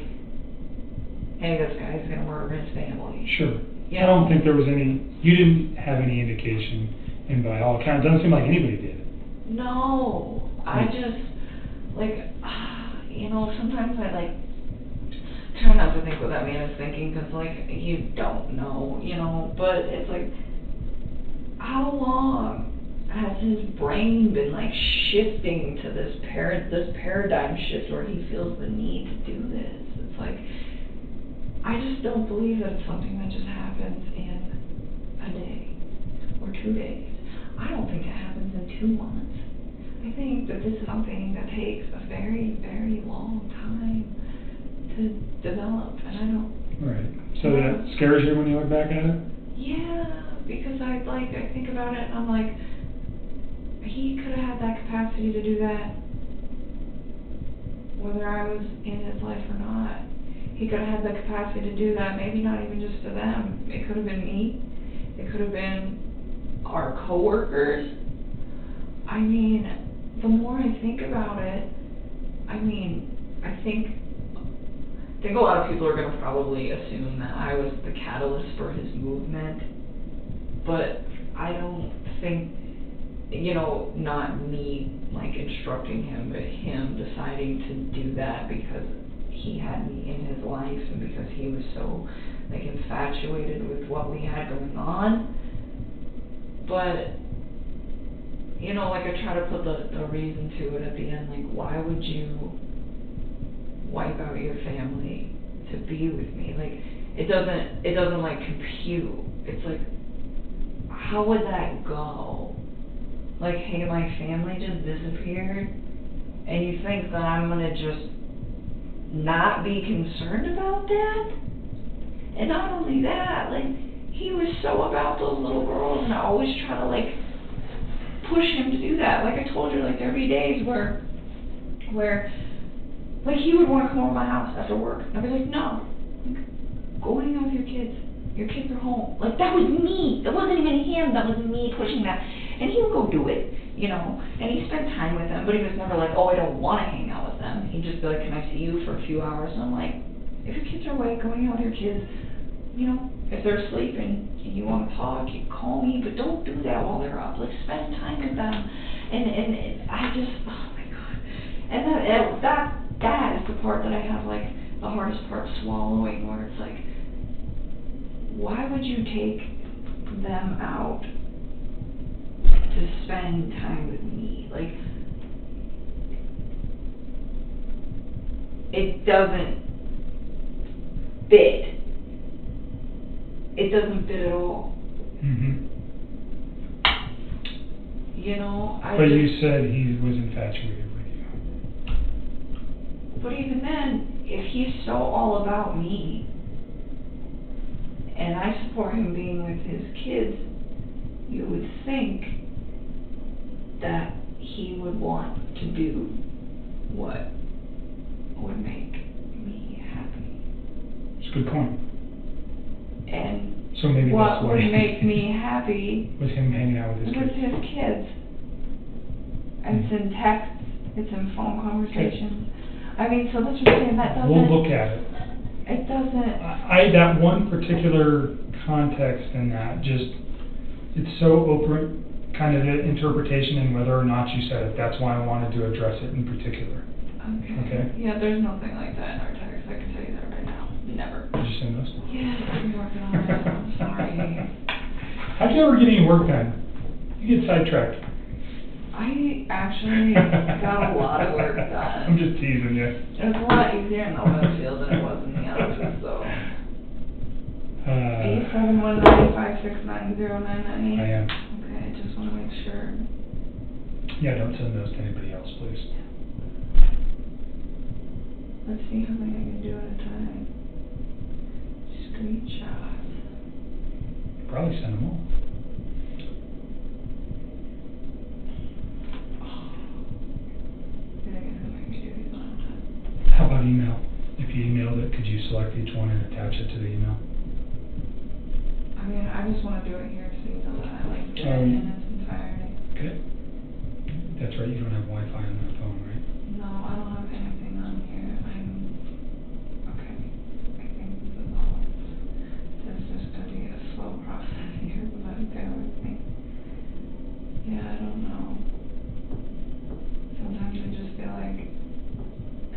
hey, this guy's gonna murder his family. Sure. Yeah. I don't think there was any, you didn't have any indication, and by all accounts, it doesn't seem like anybody did. No, I just, like, you know, sometimes I, like, try not to think what that man is thinking, because, like, you don't know, you know, but it's like, how long has his brain been, like, shifting to this paradigm shift where he feels the need to do this? It's like, I just don't believe that it's something that just happens in a day or 2 days. I don't think it happens in 2 months. I think that this is something that takes a very, very long time to develop, and I don't... Right. So that scares you when you look back at it? Yeah, because I think about it, and I'm like, he could have had that capacity to do that, whether I was in his life or not. He could have had the capacity to do that, maybe not even just to them. It could have been me. It could have been our coworkers. I mean, the more I think about it, I think a lot of people are going to probably assume that I was the catalyst for his movement, but I don't think, you know, not me like instructing him, but him deciding to do that because he had me in his life and because he was so like infatuated with what we had going on. But you know, like I try to put the reason to it at the end, like why would you wipe out your family to be with me? Like it doesn't like compute. It's like, how would that go? Like, hey, my family just disappeared and you think that I'm gonna just not be concerned about that? And not only that, like he was so about those little girls, and I always try to like push him to do that. Like I told you, like there'd be days where like he would want to come over to my house after work. I'd be like, no, like, go hang out with your kids. Your kids are home. Like that was me. That wasn't even him. That was me pushing that. And he would go do it, you know. And he spent time with them, but he was never like, oh, I don't want to hang out with them. He'd just be like, can I see you for a few hours? And I'm like, if your kids are awake, go hang out with your kids. You know, if they're sleeping and you want to talk, you call me, but don't do that while they're up. Like spend time with them. And I just, oh my God. And that is the part that I have like the hardest part swallowing, where it's like, why would you take them out to spend time with me? Like, it doesn't fit. It doesn't fit at all. Mm-hmm. You know, But you said he was infatuated with you. But even then, if he's so all about me, and I support him being with his kids, you would think that he would want to do what would make me happy. It's a good point. And so maybe what that's why would make me happy was him hanging out with his kids. And it's in texts, it's in phone conversations. I mean, so let's just say that doesn't... We'll look at it. It doesn't... that one particular context in that just, it's so open, kind of the interpretation and whether or not you said it. That's why I wanted to address it in particular. Okay? Yeah, there's nothing like that in our text. I can tell you that right now. Never. Did you send those? Yes, I'm working on it. I'm sorry. How'd you ever get any work done? You get sidetracked. I actually got a lot of work done. I'm just teasing you. It was a lot easier in the web field than it was in the office, though. 871-956-9098. I am. Okay, I just want to make sure. Yeah, don't send those to anybody else, please. Let's see how many I can do at a time. Screenshots. Probably send them all. How about email? If you emailed it, could you select each one and attach it to the email? I mean, I just want to do it here so you know that I like did it in its entirety. Okay. That's right, you don't have Wi-Fi on that phone, right? No, I don't have anything on here. Okay. I think this is all. This is just going to be a slow process here, but bear with me. Yeah, I don't know. Sometimes I just feel like,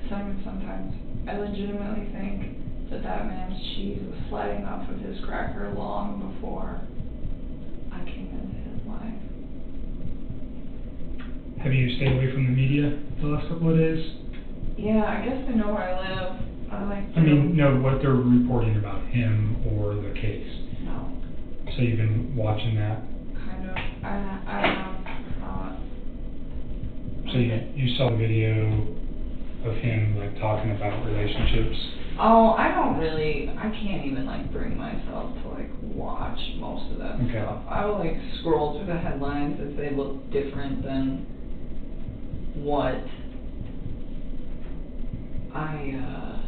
sometimes I legitimately think that man's cheese was sliding off of his cracker long before I came into his life. Have you stayed away from the media the last couple of days? Yeah, I guess they know where I live. I mean, no, what they're reporting about him or the case. No. So you've been watching that? Kind of. I have thought. So you saw the video of him like talking about relationships Oh, I can't even like bring myself to like watch most of that stuff. I will like scroll through the headlines if they look different than what I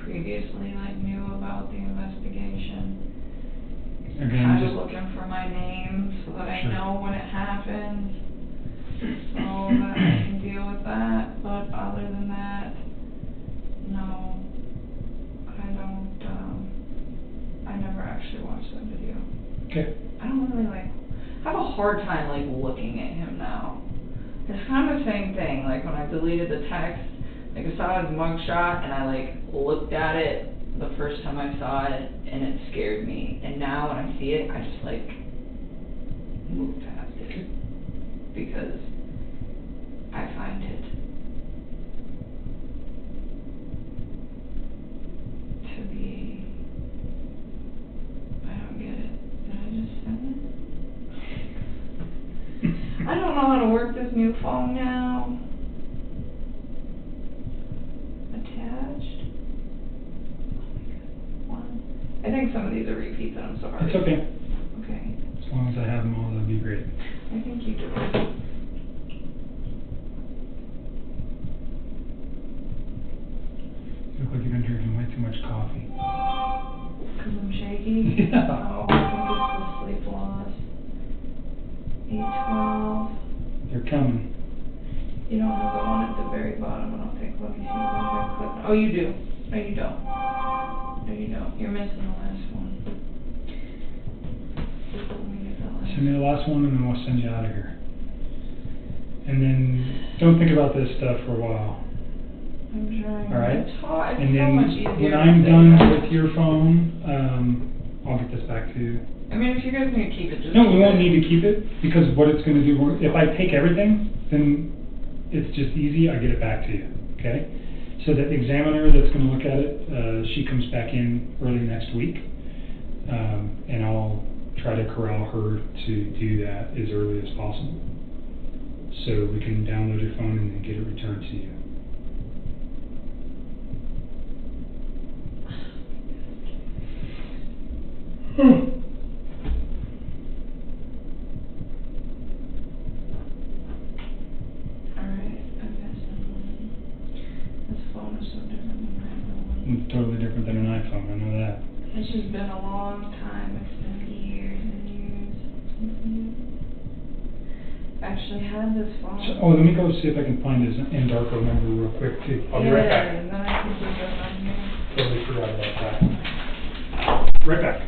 previously like knew about the investigation. Again, I'm just looking for my name so that I know when it happened, so that I can deal with that. But other than that, no, I don't. I never actually watched that video. Okay. I don't really like. I have a hard time like looking at him now. It's kind of the same thing. Like when I deleted the text, like I saw his mugshot and I like looked at it the first time I saw it and it scared me. And now when I see it, I just like move past it because I find it to be. I don't get it. Did I just send it? I don't know how to work this new phone now. Attached. One. I think some of these are repeats and I'm sorry. It's okay. Okay. As long as I have them all, that'd be great. I think you do. You look like you've been drinking way too much coffee. Because I'm shaky? Yeah. Oh, I think it's the sleep loss. 8:12. They're coming. You don't have the one at the very bottom. I don't think. Let me see. Oh, you do. No, you don't. No, you don't. You're missing the last one. Let me get that last. Send me the last one and then we'll send you out of here. And then don't think about this stuff for a while. I'm trying. All right? It's hard. It's And so then much easier when to I'm say done that. with your phone, I'll get this back to you. I mean, if you guys need to keep it, just No, keep we won't it. need to keep it because what it's going to do, if I take everything, then it's just easy. I get it back to you. Okay? So the examiner that's going to look at it, she comes back in early next week, and I'll try to corral her to do that as early as possible, so we can download your phone and then get it returned to you. It's totally different than an iPhone, I know that. It's just been a long time. It's been years and years since I've actually had this phone. So, let me go see if I can find his Endarco number real quick too. I'll be right back. And then I can do that on here. Totally forgot about that. Right back.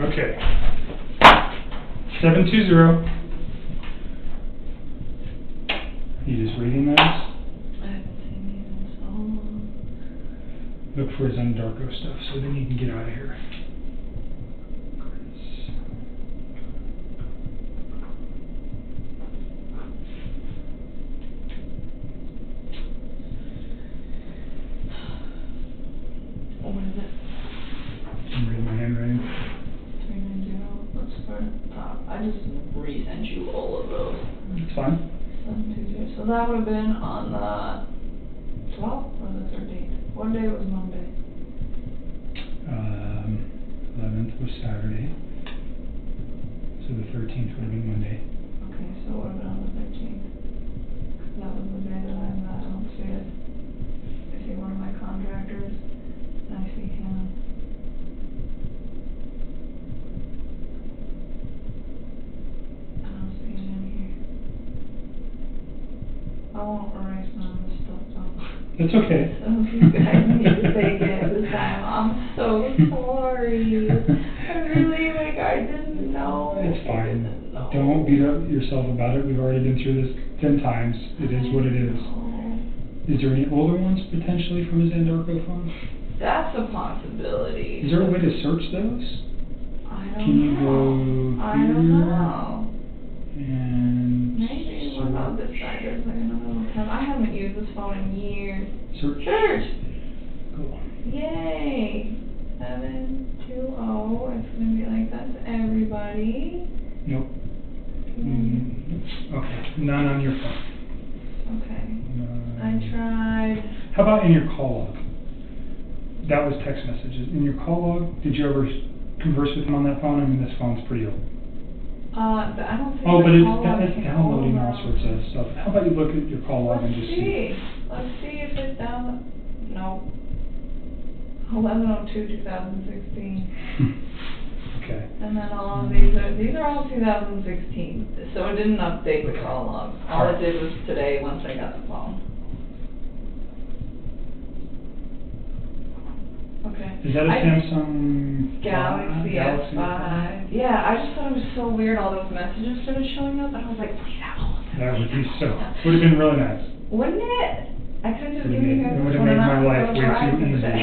Okay. 720. You just reading those? I haven't seen these in so long. Look for his Undarko stuff so then you can get out of here. What is it? I'm reading my handwriting. 390. Let's start at the top. I just resent you all of those. It's fine. 720. So that would have been on the 12th or the 13th. What day was Monday? 11th was Saturday. So the 13th would have been Monday. Okay, so it would have been on the 13th. That was the day that I met. I don't see it. I see one of my contractors. I see him. I don't see it in here. I won't erase none of this stuff though. That's okay. So you guys need to take it this time. I'm so sorry. I really, I didn't know. It's fine. Don't beat up yourself about it. We've already been through this 10 times. It is what it is. Is there any older ones potentially from his Andarko phone? That's a possibility. Is there a way to search those? I don't Can you know. go I here? don't know. And Maybe. What about this side? There's like another little tab. I haven't used this phone in years. Search. Search! Cool. Yay! 720. It's gonna be like that's everybody. Nope. Okay. None on your phone. Okay. I tried. How about in your call log? That was text messages. In your call log, did you ever converse with him on that phone? I mean, this phone's pretty old. I don't think. Oh, but it's downloading all sorts of stuff. How about you look at your call log and just see? Let's see if it's down. No. 11/02/2016. Okay. And then all of these are all 2016. So it didn't update the call log. All it did was today once I got the phone. Okay. Is that a Samsung Galaxy S5? Yeah, I just thought it was so weird. All those messages started showing up, and I was like, please have all of them. That would be so. Would have been really nice. Wouldn't it? I could just give you guys It would this have one made and my I'll life go way drive too easy. today.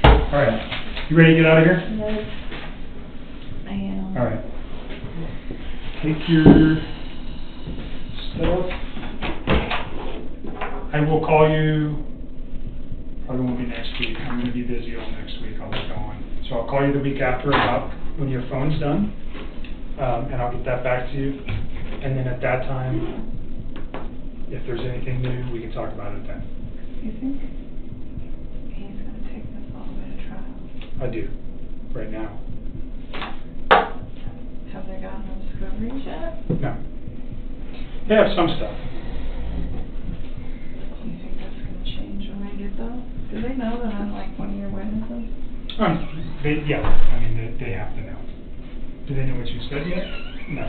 All right. You ready to get out of here? Yes. I am. All right. Take your stuff. I will call you. Probably won't be next week. I'm going to be busy all next week. I'll be going. So I'll call you the week after about when your phone's done, and I'll get that back to you. And then at that time, if there's anything new, we can talk about it then. You think he's going to take this all the way to trial? I do. Right now. Have they gotten no discoveries yet? No. They have some stuff. Do you think that's going to change when they get those? Do they know that I'm like one of your witnesses? Yeah. I mean, they have to know. Do they know what you said yet? No.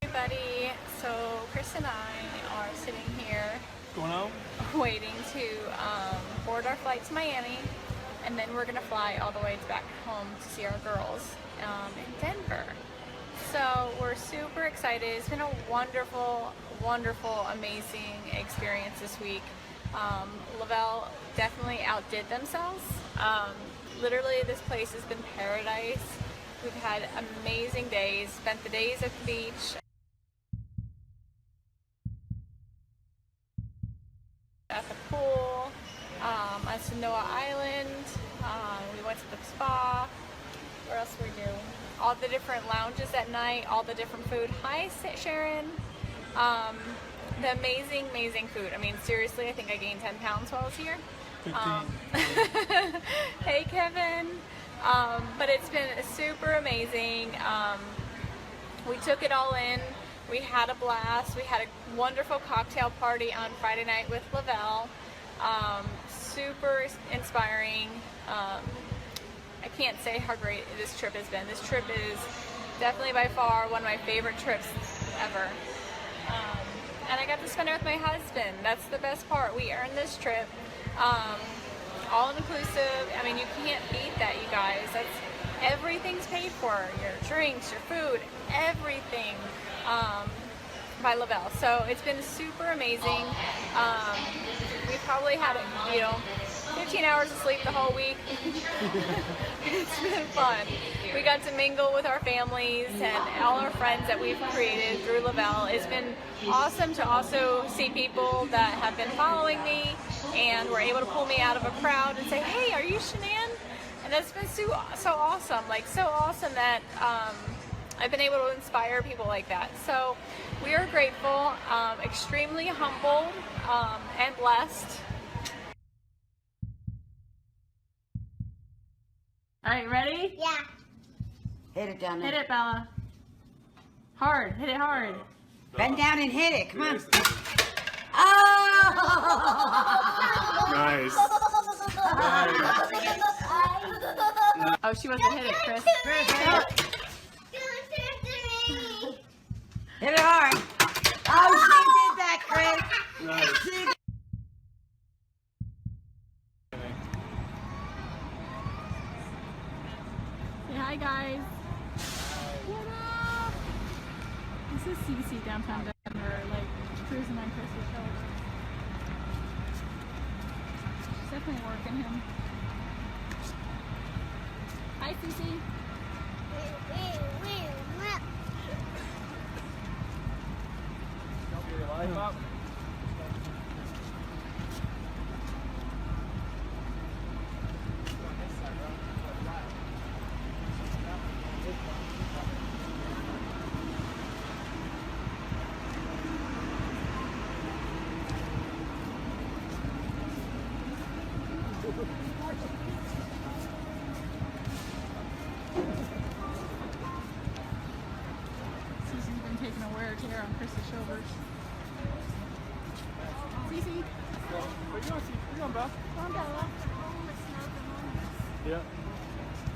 Everybody, so Chris and I are sitting here Going home? waiting to board our flight to Miami, and then we're gonna fly all the way back home to see our girls in Denver. So we're super excited. It's been a wonderful, wonderful, amazing experience this week. Lavelle definitely outdid themselves. Literally, this place has been paradise. We've had amazing days, spent the days at the beach, at the pool, on Sanoa Island. We went to the spa. What else we do? All the different lounges at night, all the different food. Hi, Sharon. The amazing, amazing food. I mean, seriously, I think I gained 10 pounds while I was here. 15. Hey, Kevin. But it's been super amazing. We took it all in. We had a blast. We had a wonderful cocktail party on Friday night with Lavelle. Super inspiring. I can't say how great this trip has been. This trip is definitely by far one of my favorite trips ever. And I got to spend it with my husband. That's the best part. We earned this trip. All inclusive. I mean, you can't beat that, you guys. Everything's paid for. Your drinks, your food, everything by Lavelle. So it's been super amazing. We probably had 15 hours of sleep the whole week. It's been fun. We got to mingle with our families and all our friends that we've created through Lavelle. It's been awesome to also see people that have been following me and were able to pull me out of a crowd and say, hey, are you Shanann? And that's been so awesome, like so awesome that I've been able to inspire people like that. So we are grateful, extremely humbled, and blessed. All right, ready? Yeah. Hit it down there. Hit it, Bella. Hard. Hit it hard. Bend down and hit it. Come on. Oh! Nice. Oh, she wasn't hit it, Chris. Hit it hard. Oh, she did that, Chris. Nice. Say hi, guys. What up? This is Cece downtown Denver, like cruising on Chris's shoulder. She's definitely working him. Hi, Cece. Don't get your life up. Cece's been taking a wear care on Chris's shoulders. Cece. Where you going, Cece? Where you going, Belle? Come on, Bella. Yeah.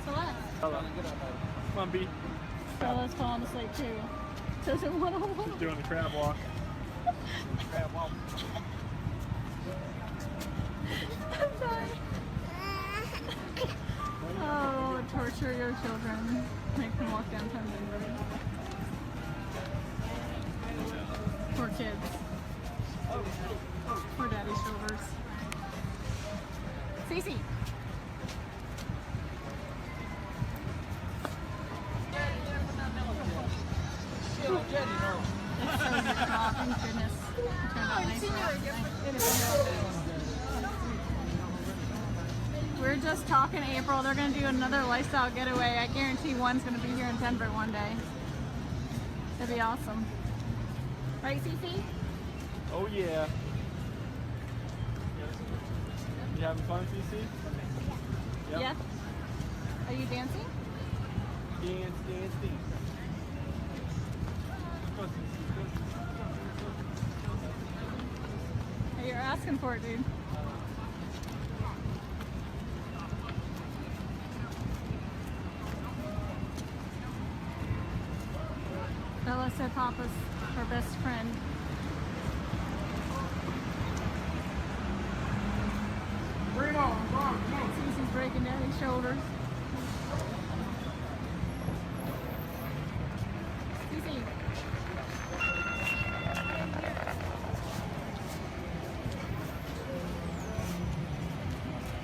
Celeste. Bella. Come on, B. Bella's falling asleep too. Doesn't want to walk. She's doing the crab walk. Crab walk. I'm sorry. Oh, torture your children. Make them walk downtown Denver. Poor kids. Poor daddy's shoulders. Cece. It's so good. Oh, thank goodness. It turned out nice for us. We're just talking April. They're going to do another lifestyle getaway. I guarantee one's going to be here in Denver one day. That'd be awesome. Right, Cece? Oh, yeah. You having fun, CC? Yep. Yeah. Are you dancing? Dance, dance, dance. Hey, you're asking for it, dude. Bella said Papa's her best friend. Bring it on, come on, come on. Cece's breaking down his shoulders. Cece.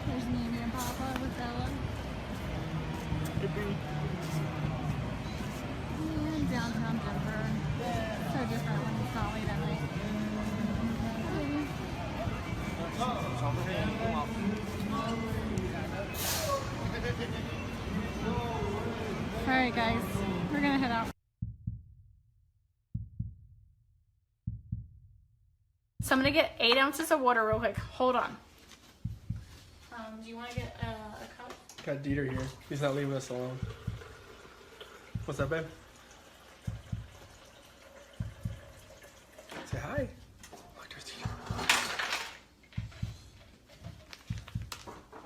There's Mimi and Papa with Bella. Hey, B. And downtown Denver. So different when it's not late at night. Baby. right, guys, we're gonna head out. So I'm gonna get 8 ounces of water real quick. Hold on. Do you want to get a cup? Got Dieter here. He's not leaving us alone. What's up, babe? Say hi. Look, there's Dieter.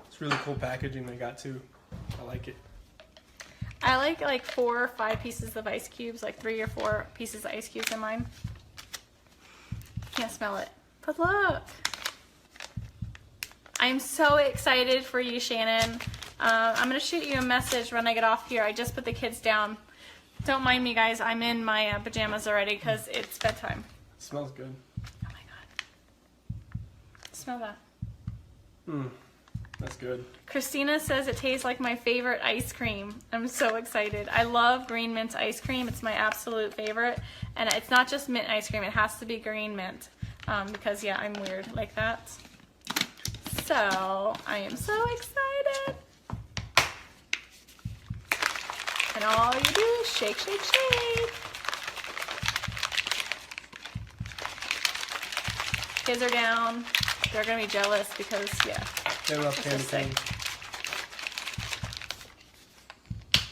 It's really cool packaging they got too. I like it. I like 4 or 5 pieces of ice cubes, like 3 or 4 pieces of ice cubes in mine. Can't smell it, but look. I'm so excited for you, Shannon. I'm gonna shoot you a message when I get off here. I just put the kids down. Don't mind me, guys. I'm in my pajamas already because it's bedtime. It smells good. Oh my god. Smell that. That's good. Christina says it tastes like my favorite ice cream. I'm so excited. I love green mint ice cream. It's my absolute favorite. And it's not just mint ice cream. It has to be green mint. Because, yeah, I'm weird like that. So, I am so excited. And all you do is shake, shake, shake. Kids are down. They're going to be jealous because, yeah. They love candy cane.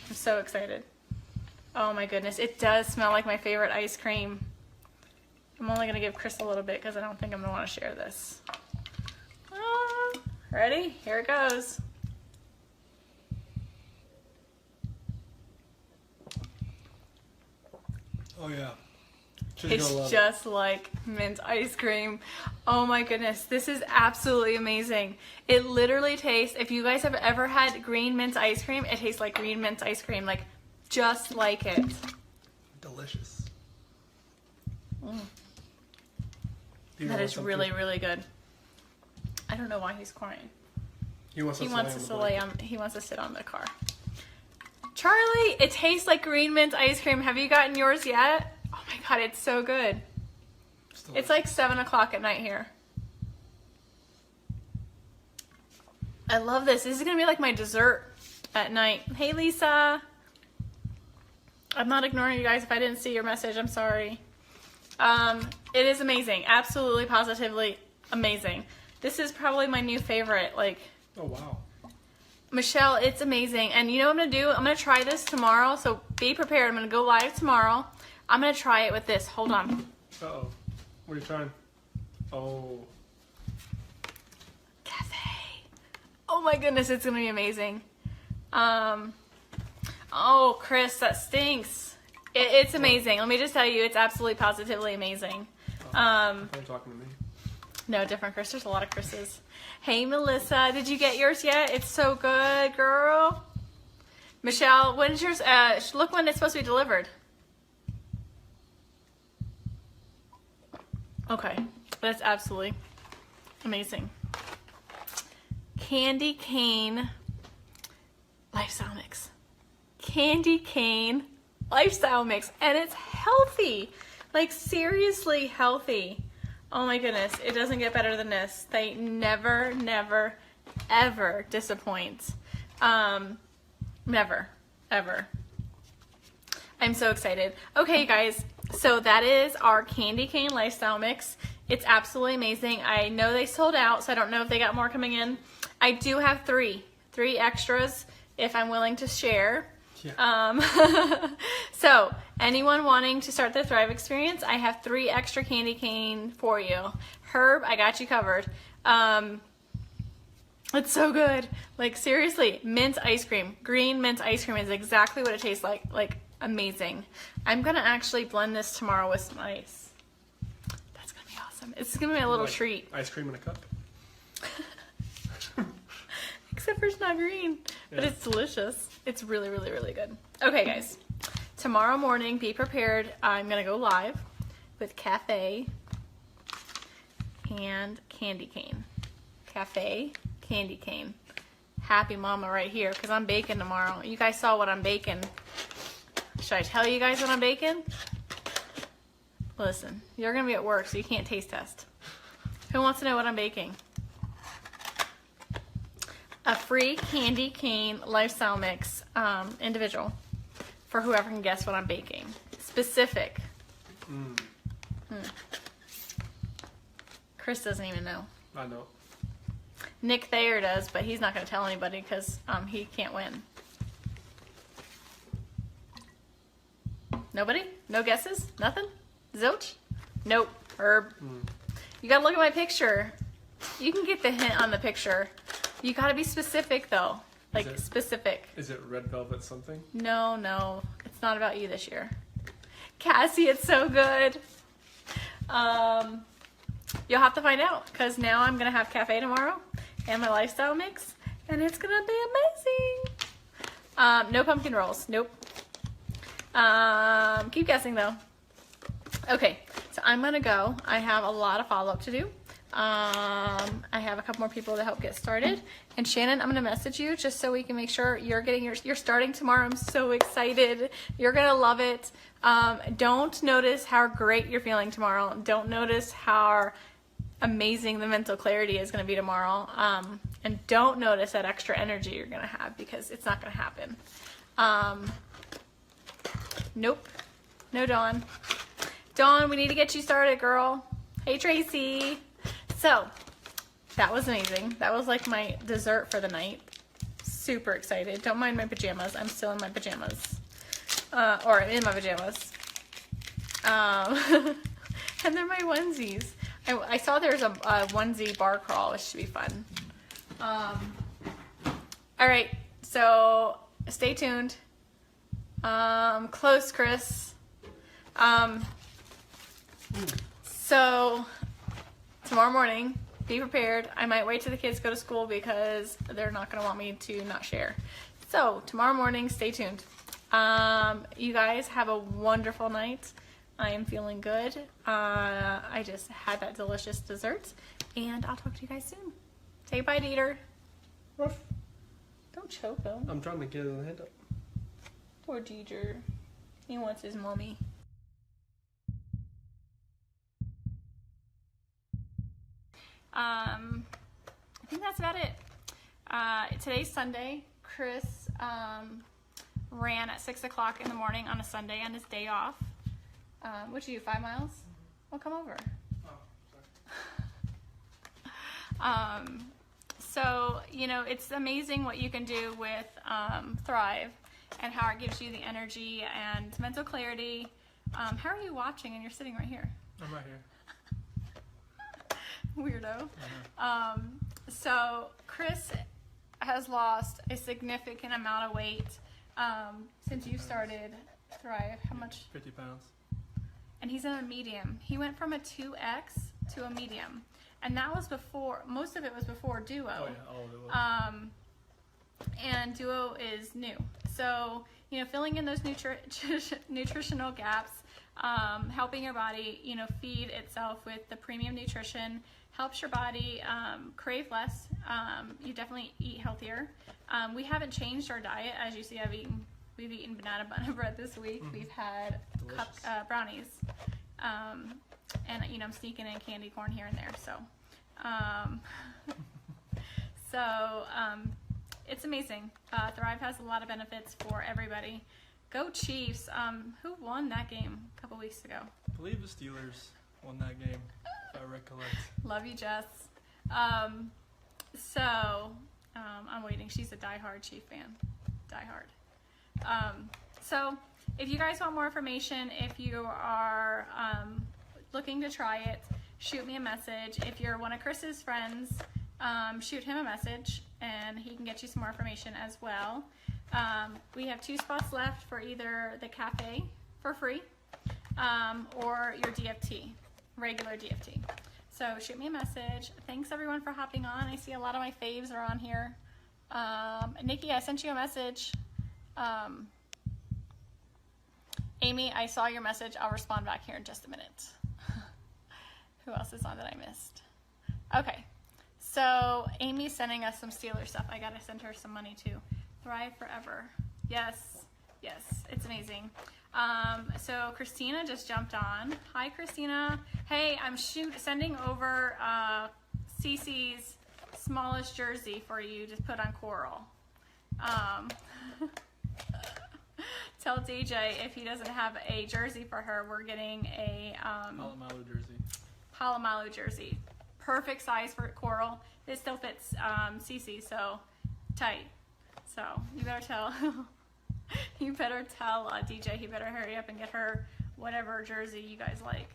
I'm so excited. Oh my goodness. It does smell like my favorite ice cream. I'm only going to give Chris a little bit because I don't think I'm going to want to share this. Ready? Here it goes. Oh yeah. It's just like mint ice cream. Oh my goodness, this is absolutely amazing. It literally tastes, if you guys have ever had green mint ice cream, it tastes like green mint ice cream, like just like it. Delicious. That is really, really good. I don't know why he's crying. He wants to sit on the car. Charlie, it tastes like green mint ice cream. Have you gotten yours yet? Oh my god, it's so good. It's like 7 o'clock at night here. I love this. This is gonna be like my dessert at night. Hey Lisa. I'm not ignoring you guys. If I didn't see your message, I'm sorry. It is amazing. Absolutely, positively amazing. This is probably my new favorite. Like, oh wow. Michelle, it's amazing. And you know what I'm gonna do? I'm gonna try this tomorrow. So be prepared. I'm gonna go live tomorrow. I'm gonna try it with this. Hold on. Uh-oh. What are you trying? Oh. Cafe. Oh my goodness, it's gonna be amazing. Oh, Chris, that stinks. It's amazing. Let me just tell you, it's absolutely positively amazing. Are you talking to me? No, different Chris. There's a lot of Chris's. Hey, Melissa, did you get yours yet? It's so good, girl. Michelle, when's yours? Look when it's supposed to be delivered. Okay, that's absolutely amazing. Candy cane lifestyle mix. Candy cane lifestyle mix, and it's healthy. Like, seriously healthy. Oh my goodness, it doesn't get better than this. They never, never, ever disappoint. Never, ever. I'm so excited. Okay, guys, so that is our candy cane lifestyle mix. It's absolutely amazing. I know they sold out, so I don't know if they got more coming in. I do have three extras if I'm willing to share. Yeah. So anyone wanting to start the Thrive experience, I have 3 extra candy cane for you. Herb, I got you covered. It's so good. Like, seriously, mint ice cream. Green mint ice cream is exactly what it tastes like. Like, amazing. I'm gonna actually blend this tomorrow with some ice. That's gonna be awesome. It's gonna be a little treat. Ice cream in a cup. Except for it's not green, but it's delicious. It's really, really, really good. Okay, guys. Tomorrow morning, be prepared. I'm going to go live with cafe and candy cane. Cafe, candy cane. Happy mama right here, because I'm baking tomorrow. You guys saw what I'm baking. Should I tell you guys what I'm baking? Listen, you're going to be at work, so you can't taste test. Who wants to know what I'm baking? A free candy cane lifestyle mix, individual. for whoever can guess what I'm baking. Specific. Chris doesn't even know. I know. Nick Thayer does, but he's not going to tell anybody because he can't win. Nobody? No guesses? Nothing? Zilch? Nope. Herb. You got to look at my picture. You can get the hint on the picture. You got to be specific, though. Like, specific. Is it red velvet something? No. It's not about you this year. Cassie, it's so good. You'll have to find out, because now I'm going to have cafe tomorrow and my lifestyle mix, and it's going to be amazing. No pumpkin rolls. Nope. Keep guessing, though. Okay, so I'm going to go. I have a lot of follow-up to do. I have a couple more people to help get started. And Shannon, I'm going to message you just so we can make sure you're getting you're starting tomorrow. I'm so excited. You're going to love it. Don't notice how great you're feeling tomorrow. Don't notice how amazing the mental clarity is going to be tomorrow. And don't notice that extra energy you're going to have, because it's not going to happen. Nope. No Dawn. Dawn, we need to get you started, girl. Hey, Tracy. So, that was amazing. That was like my dessert for the night. Super excited. Don't mind my pajamas. I'm still in my pajamas. Or in my pajamas. And they're my onesies. I saw there's a onesie bar crawl, which should be fun. All right, so stay tuned. Close, Chris. So tomorrow morning, be prepared. I might wait till the kids go to school because they're not going to want me to not share. So tomorrow morning, stay tuned. You guys have a wonderful night. I am feeling good. I just had that delicious dessert, and I'll talk to you guys soon. Say bye, Dieter. Ruff. Don't choke him. I'm trying to get his head up. Poor Dieter. He wants his mommy. I think that's about it. Today's Sunday. Chris ran at 6 o'clock in the morning on a Sunday on his day off. What'd you do, 5 miles? Well, come over. So, you know, it's amazing what you can do with Thrive and how it gives you the energy and mental clarity. How are you watching and you're sitting right here? I'm right here. Weirdo. So Chris has lost a significant amount of weight since you started Thrive. How much? 50 pounds. And he's in a medium. He went from a 2X to a medium. And that was before, most of it was before Duo. Oh yeah, all of it was. And Duo is new. So, you know, filling in those nutritional gaps, helping your body, you know, feed itself with the premium nutrition, helps your body crave less. You definitely eat healthier. We haven't changed our diet. As you see, we've eaten banana bun bread this week. We've had brownies. And, you know, I'm sneaking in candy corn here and there. So, it's amazing. Thrive has a lot of benefits for everybody. Go Chiefs. Who won that game a couple weeks ago? I believe the Steelers won that game, if I recollect. Love you, Jess. I'm waiting. She's a diehard Chief fan. Diehard. So if you guys want more information, if you are looking to try it, shoot me a message. If you're one of Chris's friends, shoot him a message and he can get you some more information as well. We have 2 spots left for either the cafe for free or your DFT, regular DFT. So shoot me a message. Thanks everyone for hopping on. I see a lot of my faves are on here. Nikki, I sent you a message. Amy, I saw your message. I'll respond back here in just a minute. Who else is on that I missed? Okay, so Amy's sending us some Steelers stuff. I gotta send her some money too. Thrive Forever. Yes, it's amazing. So Christina just jumped on. Hi, Christina. Hey, I'm sending over Cece's smallest jersey for you to put on Coral. tell DJ if he doesn't have a jersey for her, we're getting a Palomalu jersey. Palomalu jersey. Perfect size for Coral. It still fits Cece, so tight. So you better tell DJ he better hurry up and get her whatever jersey you guys like.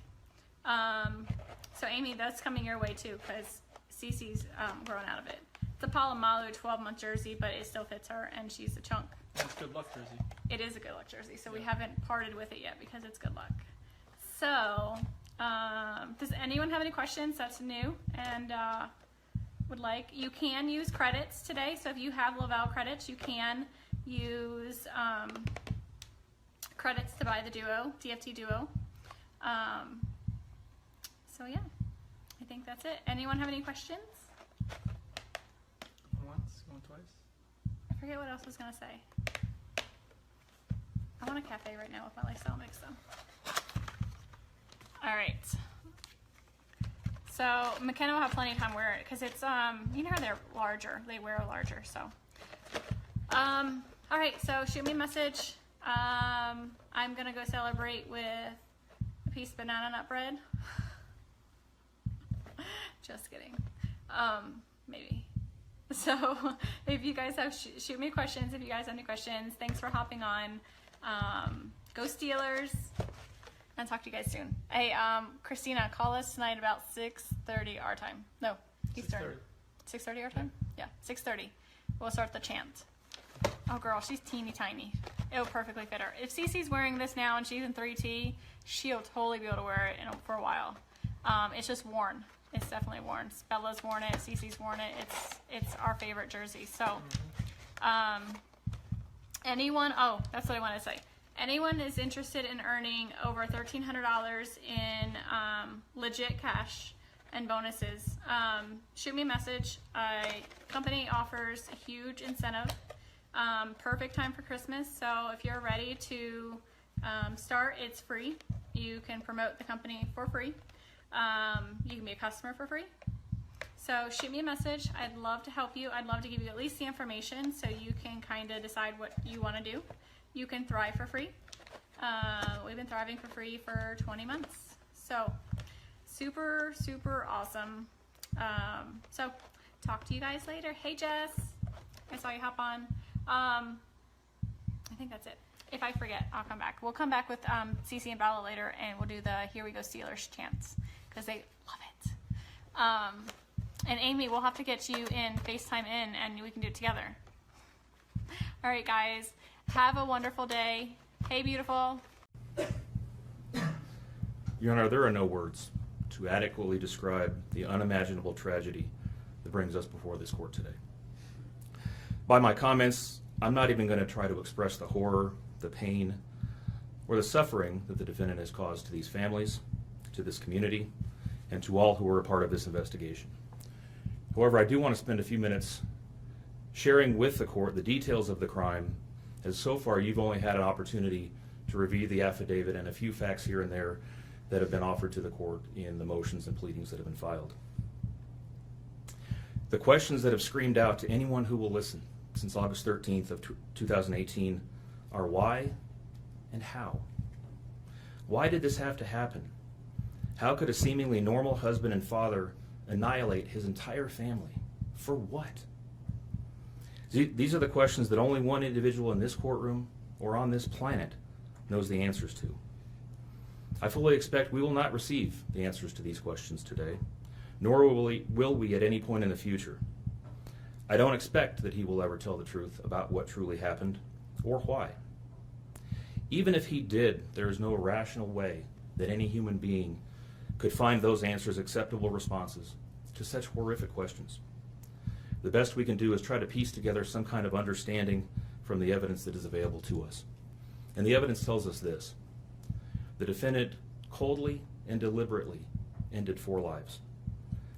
So Amy, that's coming your way too, because Cece's grown out of it. It's a Palomalu 12-month jersey, but it still fits her, and she's a chunk. It's a good luck jersey. It is a good luck jersey, so we haven't parted with it yet because it's good luck. So, does anyone have any questions that's new and would like? You can use credits today, so if you have Laval credits, you can use credits to buy the Duo, DFT Duo. So yeah, I think that's it. Anyone have any questions? Once, going twice. I forget what else I was gonna say. I want a cafe right now with my lifestyle mix though. All right. So McKenna will have plenty of time to wear it because it's you know they're larger. They wear larger. So all right. So shoot me a message. I'm gonna go celebrate with a piece of banana nut bread. Just kidding. Maybe. So if you guys have, shoot me questions if you guys have any questions. Thanks for hopping on. Go Steelers, and talk to you guys soon. Hey, Christina, call us tonight about 6:30 our time. No, Eastern. 6:30 our time? Yeah, 6:30. We'll start the chant. Oh girl, she's teeny tiny. It'll perfectly fit her. If Cece's wearing this now and she's in 3T, she'll totally be able to wear it for a while. It's just worn. It's definitely worn. Bella's worn it. Cece's worn it. It's our favorite jersey. So, anyone? Oh, that's what I wanted to say. Anyone is interested in earning over $1,300 in legit cash and bonuses? Shoot me a message. Company offers a huge incentive. Perfect time for Christmas. So if you're ready to start, it's free. You can promote the company for free. You can be a customer for free. So shoot me a message. I'd love to help you. I'd love to give you at least the information so you can kind of decide what you want to do. You can thrive for free. We've been thriving for free for 20 months. So super, super awesome. So talk to you guys later. Hey, Jess. I saw you hop on. I think that's it. If I forget, I'll come back. We'll come back with Cece and Bella later, and we'll do the Here We Go Steelers chants because they love it. And Amy, we'll have to get you in FaceTime in, and we can do it together. All right, guys. Have a wonderful day. Hey, beautiful. Your Honor, there are no words to adequately describe the unimaginable tragedy that brings us before this court today. By my comments, I'm not even going to try to express the horror, the pain, or the suffering that the defendant has caused to these families, to this community, and to all who were a part of this investigation. However, I do want to spend a few minutes sharing with the court the details of the crime, as so far you've only had an opportunity to review the affidavit and a few facts here and there that have been offered to the court in the motions and pleadings that have been filed. The questions that have screamed out to anyone who will listen since August 13th of 2018 are why and how. Why did this have to happen? How could a seemingly normal husband and father annihilate his entire family? For what? These are the questions that only one individual in this courtroom or on this planet knows the answers to. I fully expect we will not receive the answers to these questions today, nor will we at any point in the future. I don't expect that he will ever tell the truth about what truly happened or why. Even if he did, there is no rational way that any human being could find those answers acceptable responses to such horrific questions. The best we can do is try to piece together some kind of understanding from the evidence that is available to us. And the evidence tells us this: the defendant coldly and deliberately ended 4 lives,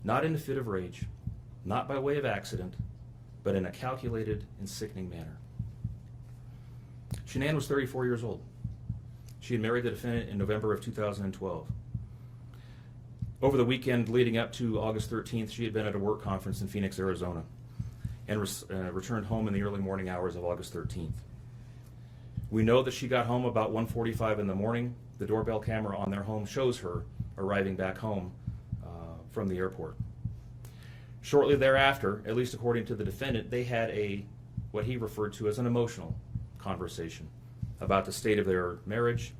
not in a fit of rage, not by way of accident, but in a calculated and sickening manner. Shanann was 34 years old. She had married the defendant in November of 2012. Over the weekend leading up to August 13th, she had been at a work conference in Phoenix, Arizona, and returned home in the early morning hours of August 13th. We know that she got home about 1:45 in the morning. The doorbell camera on their home shows her arriving back home from the airport. Shortly thereafter, at least according to the defendant, they had what he referred to as an emotional conversation about the state of their marriage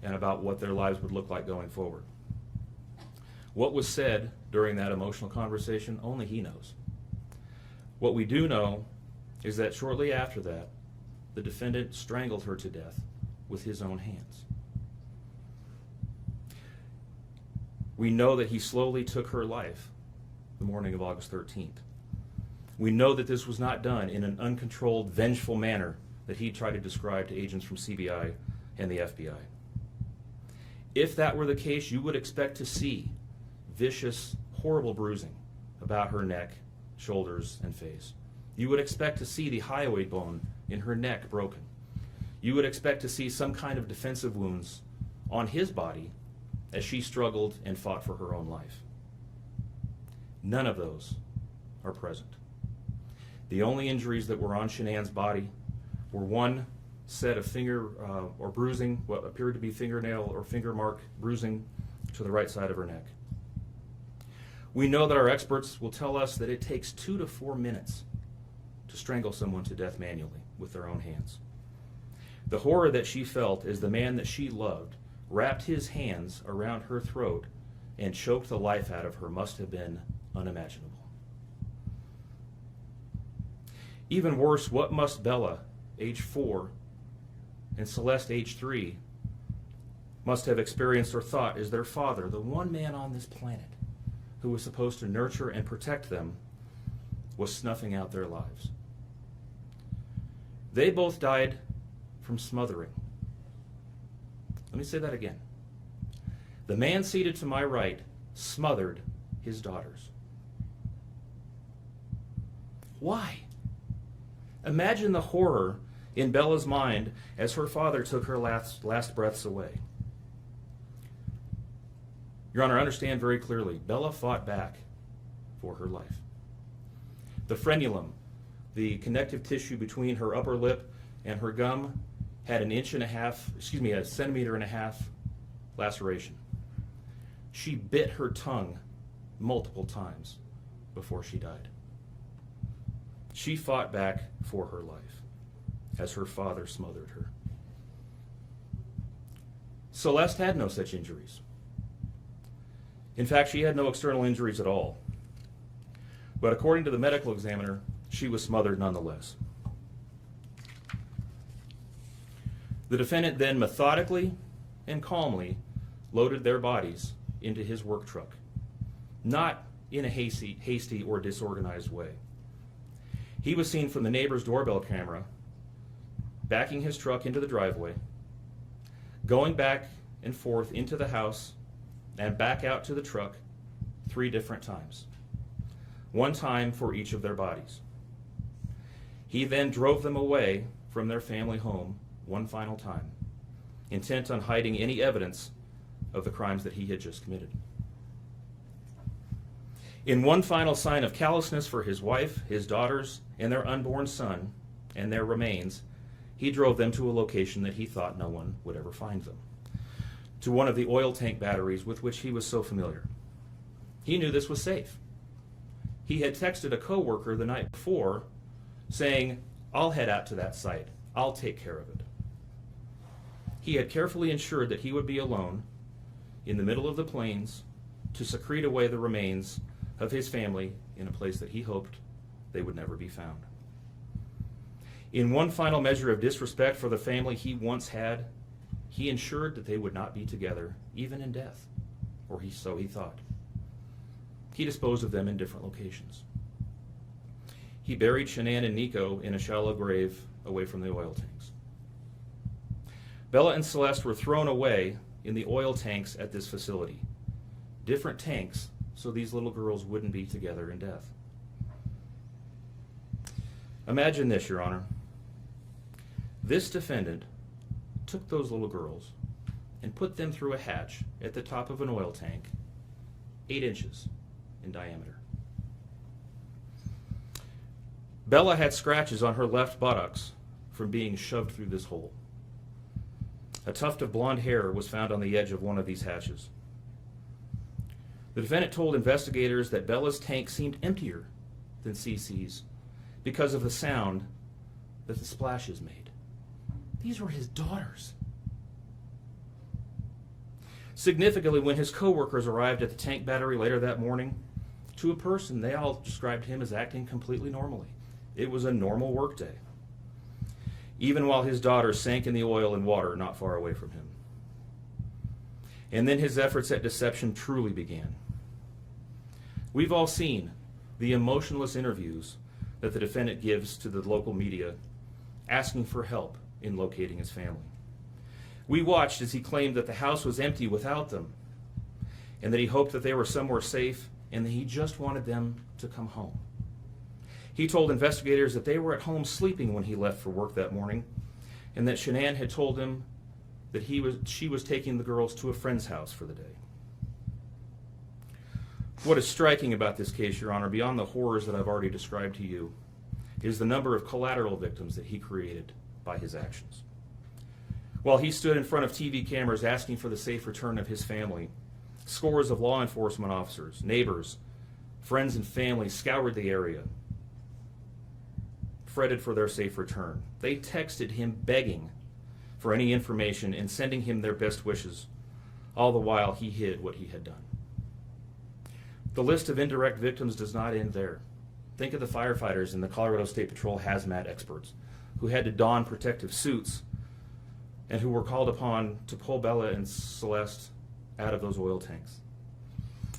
and about what their lives would look like going forward. What was said during that emotional conversation, only he knows. What we do know is that shortly after that, the defendant strangled her to death with his own hands. We know that he slowly took her life the morning of August 13th. We know that this was not done in an uncontrolled, vengeful manner that he tried to describe to agents from CBI and the FBI. If that were the case, you would expect to see vicious, horrible bruising about her neck, shoulders, and face. You would expect to see the hyoid bone in her neck broken. You would expect to see some kind of defensive wounds on his body as she struggled and fought for her own life. None of those are present. The only injuries that were on Shanann's body were one set of finger or bruising, what appeared to be fingernail or finger mark bruising to the right side of her neck. We know that our experts will tell us that it takes 2 to 4 minutes to strangle someone to death manually with their own hands. The horror that she felt as the man that she loved wrapped his hands around her throat and choked the life out of her must have been unimaginable. Even worse, what must Bella, age 4, and Celeste, age 3, must have experienced or thought as their father, the one man on this planet who was supposed to nurture and protect them, was snuffing out their lives. They both died from smothering. Let me say that again. The man seated to my right smothered his daughters. Why? Imagine the horror in Bella's mind as her father took her last breaths away. Your Honor, understand very clearly, Bella fought back for her life. The frenulum, the connective tissue between her upper lip and her gum, had a centimeter and a half laceration. She bit her tongue multiple times before she died. She fought back for her life as her father smothered her. Celeste had no such injuries. In fact, she had no external injuries at all. But according to the medical examiner, she was smothered nonetheless. The defendant then methodically and calmly loaded their bodies into his work truck, not in a hasty or disorganized way. He was seen from the neighbor's doorbell camera backing his truck into the driveway, going back and forth into the house and back out to the truck 3 different times, 1 time for each of their bodies. He then drove them away from their family home 1 final time, intent on hiding any evidence of the crimes that he had just committed. In 1 final sign of callousness for his wife, his daughters, and their unborn son, and their remains, he drove them to a location that he thought no one would ever find them, to one of the oil tank batteries with which he was so familiar. He knew this was safe. He had texted a coworker the night before saying, "I'll head out to that site. I'll take care of it." He had carefully ensured that he would be alone in the middle of the plains to secrete away the remains of his family in a place that he hoped they would never be found. In 1 final measure of disrespect for the family he once had, he ensured that they would not be together, even in death, or so he thought. He disposed of them in different locations. He buried Shanann and Nico in a shallow grave away from the oil tanks. Bella and Celeste were thrown away in the oil tanks at this facility. Different tanks, so these little girls wouldn't be together in death. Imagine this, Your Honor. This defendant took those little girls and put them through a hatch at the top of an oil tank, 8 inches in diameter. Bella had scratches on her left buttocks from being shoved through this hole. A tuft of blonde hair was found on the edge of one of these hatches. The defendant told investigators that Bella's tank seemed emptier than CC's because of the sound that the splashes made. These were his daughters. Significantly, when his co-workers arrived at the tank battery later that morning, to a person, they all described him as acting completely normally. It was a normal workday, even while his daughters sank in the oil and water not far away from him. And then his efforts at deception truly began. We've all seen the emotionless interviews that the defendant gives to the local media, asking for help in locating his family. We watched as he claimed that the house was empty without them, and that he hoped that they were somewhere safe, and that he just wanted them to come home. He told investigators that they were at home sleeping when he left for work that morning, and that Shanann had told him that she was taking the girls to a friend's house for the day. What is striking about this case, Your Honor, beyond the horrors that I've already described to you, is the number of collateral victims that he created by his actions. While he stood in front of TV cameras asking for the safe return of his family, scores of law enforcement officers, neighbors, friends, and family scoured the area, fretted for their safe return. They texted him begging for any information and sending him their best wishes, all the while he hid what he had done. The list of indirect victims does not end there. Think of the firefighters and the Colorado State Patrol hazmat experts who had to don protective suits and who were called upon to pull Bella and Celeste out of those oil tanks.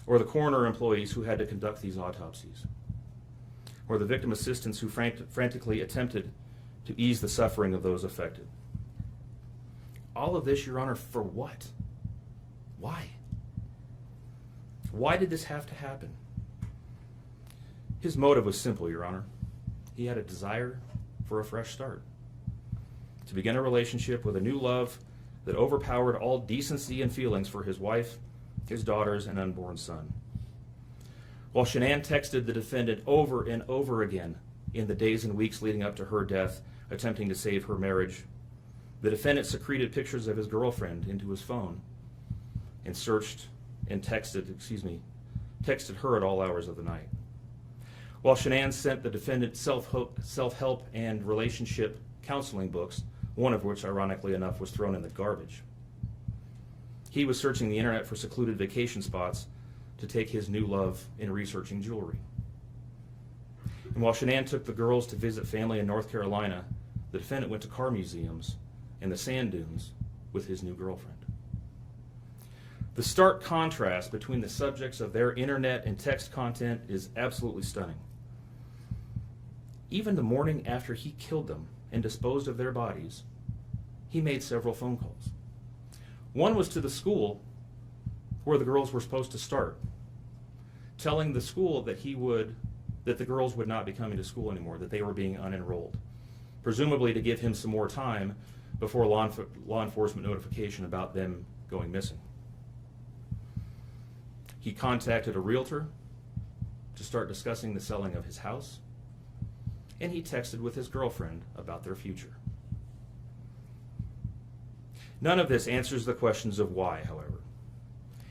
Or the coroner employees who had to conduct these autopsies. Or the victim assistants who frantically attempted to ease the suffering of those affected. All of this, Your Honor, for what? Why? Why did this have to happen? His motive was simple, Your Honor. He had a desire for a fresh start, to begin a relationship with a new love that overpowered all decency and feelings for his wife, his daughters, and unborn son. While Shanann texted the defendant over and over again in the days and weeks leading up to her death, attempting to save her marriage, the defendant secreted pictures of his girlfriend into his phone and searched and texted her at all hours of the night. While Shanann sent the defendant self-help and relationship counseling books, one of which, ironically enough, was thrown in the garbage, he was searching the internet for secluded vacation spots to take his new love in researching jewelry. And while Shanann took the girls to visit family in North Carolina, the defendant went to car museums and the sand dunes with his new girlfriend. The stark contrast between the subjects of their internet and text content is absolutely stunning. Even the morning after he killed them and disposed of their bodies, he made several phone calls. One was to the school where the girls were supposed to start, telling the school that the girls would not be coming to school anymore, that they were being unenrolled, presumably to give him some more time before law enforcement notification about them going missing. He contacted a realtor to start discussing the selling of his house, and he texted with his girlfriend about their future. None of this answers the questions of why, however.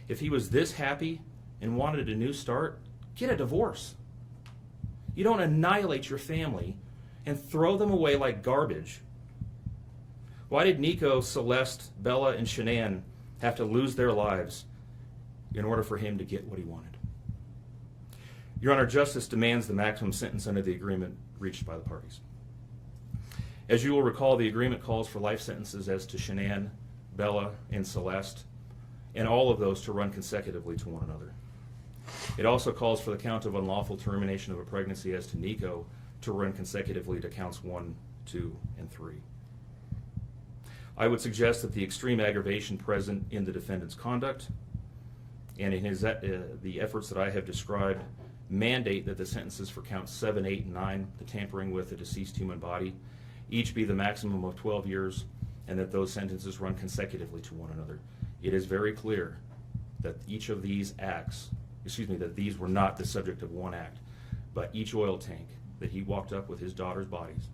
If he was this happy and wanted a new start, get a divorce. You don't annihilate your family and throw them away like garbage. Why did Nico, Celeste, Bella, and Shanann have to lose their lives in order for him to get what he wanted? Your Honor, justice demands the maximum sentence under the agreement reached by the parties. As you will recall, the agreement calls for life sentences as to Shanann, Bella, and Celeste, and all of those to run consecutively to one another. It also calls for the count of unlawful termination of a pregnancy as to Nico to run consecutively to counts 1, 2, and 3. I would suggest that the extreme aggravation present in the defendant's conduct and in the efforts that I have described mandate that the sentences for counts 7, 8, and 9, the tampering with a deceased human body, each be the maximum of 12 years, and that those sentences run consecutively to one another. It is very clear that each of these acts, that these were not the subject of one act, but each oil tank that he walked up with his daughter's bodies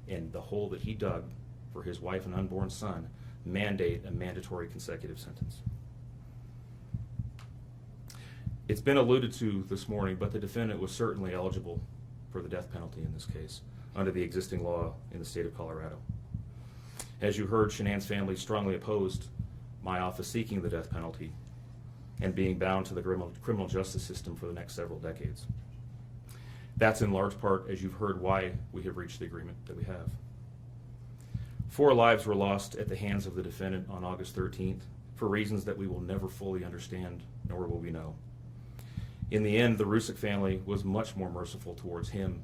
and the hole that he dug for his wife and unborn son, mandate a mandatory consecutive sentence. It's been alluded to this morning, but the defendant was certainly eligible for the death penalty in this case under the existing law in the state of Colorado. As you heard, Shanann's family strongly opposed my office seeking the death penalty and being bound to the criminal justice system for the next several decades. That's in large part, as you've heard, why we have reached the agreement that we have. 4 lives were lost at the hands of the defendant on August 13th for reasons that we will never fully understand, nor will we know. In the end, the Rusick family was much more merciful towards him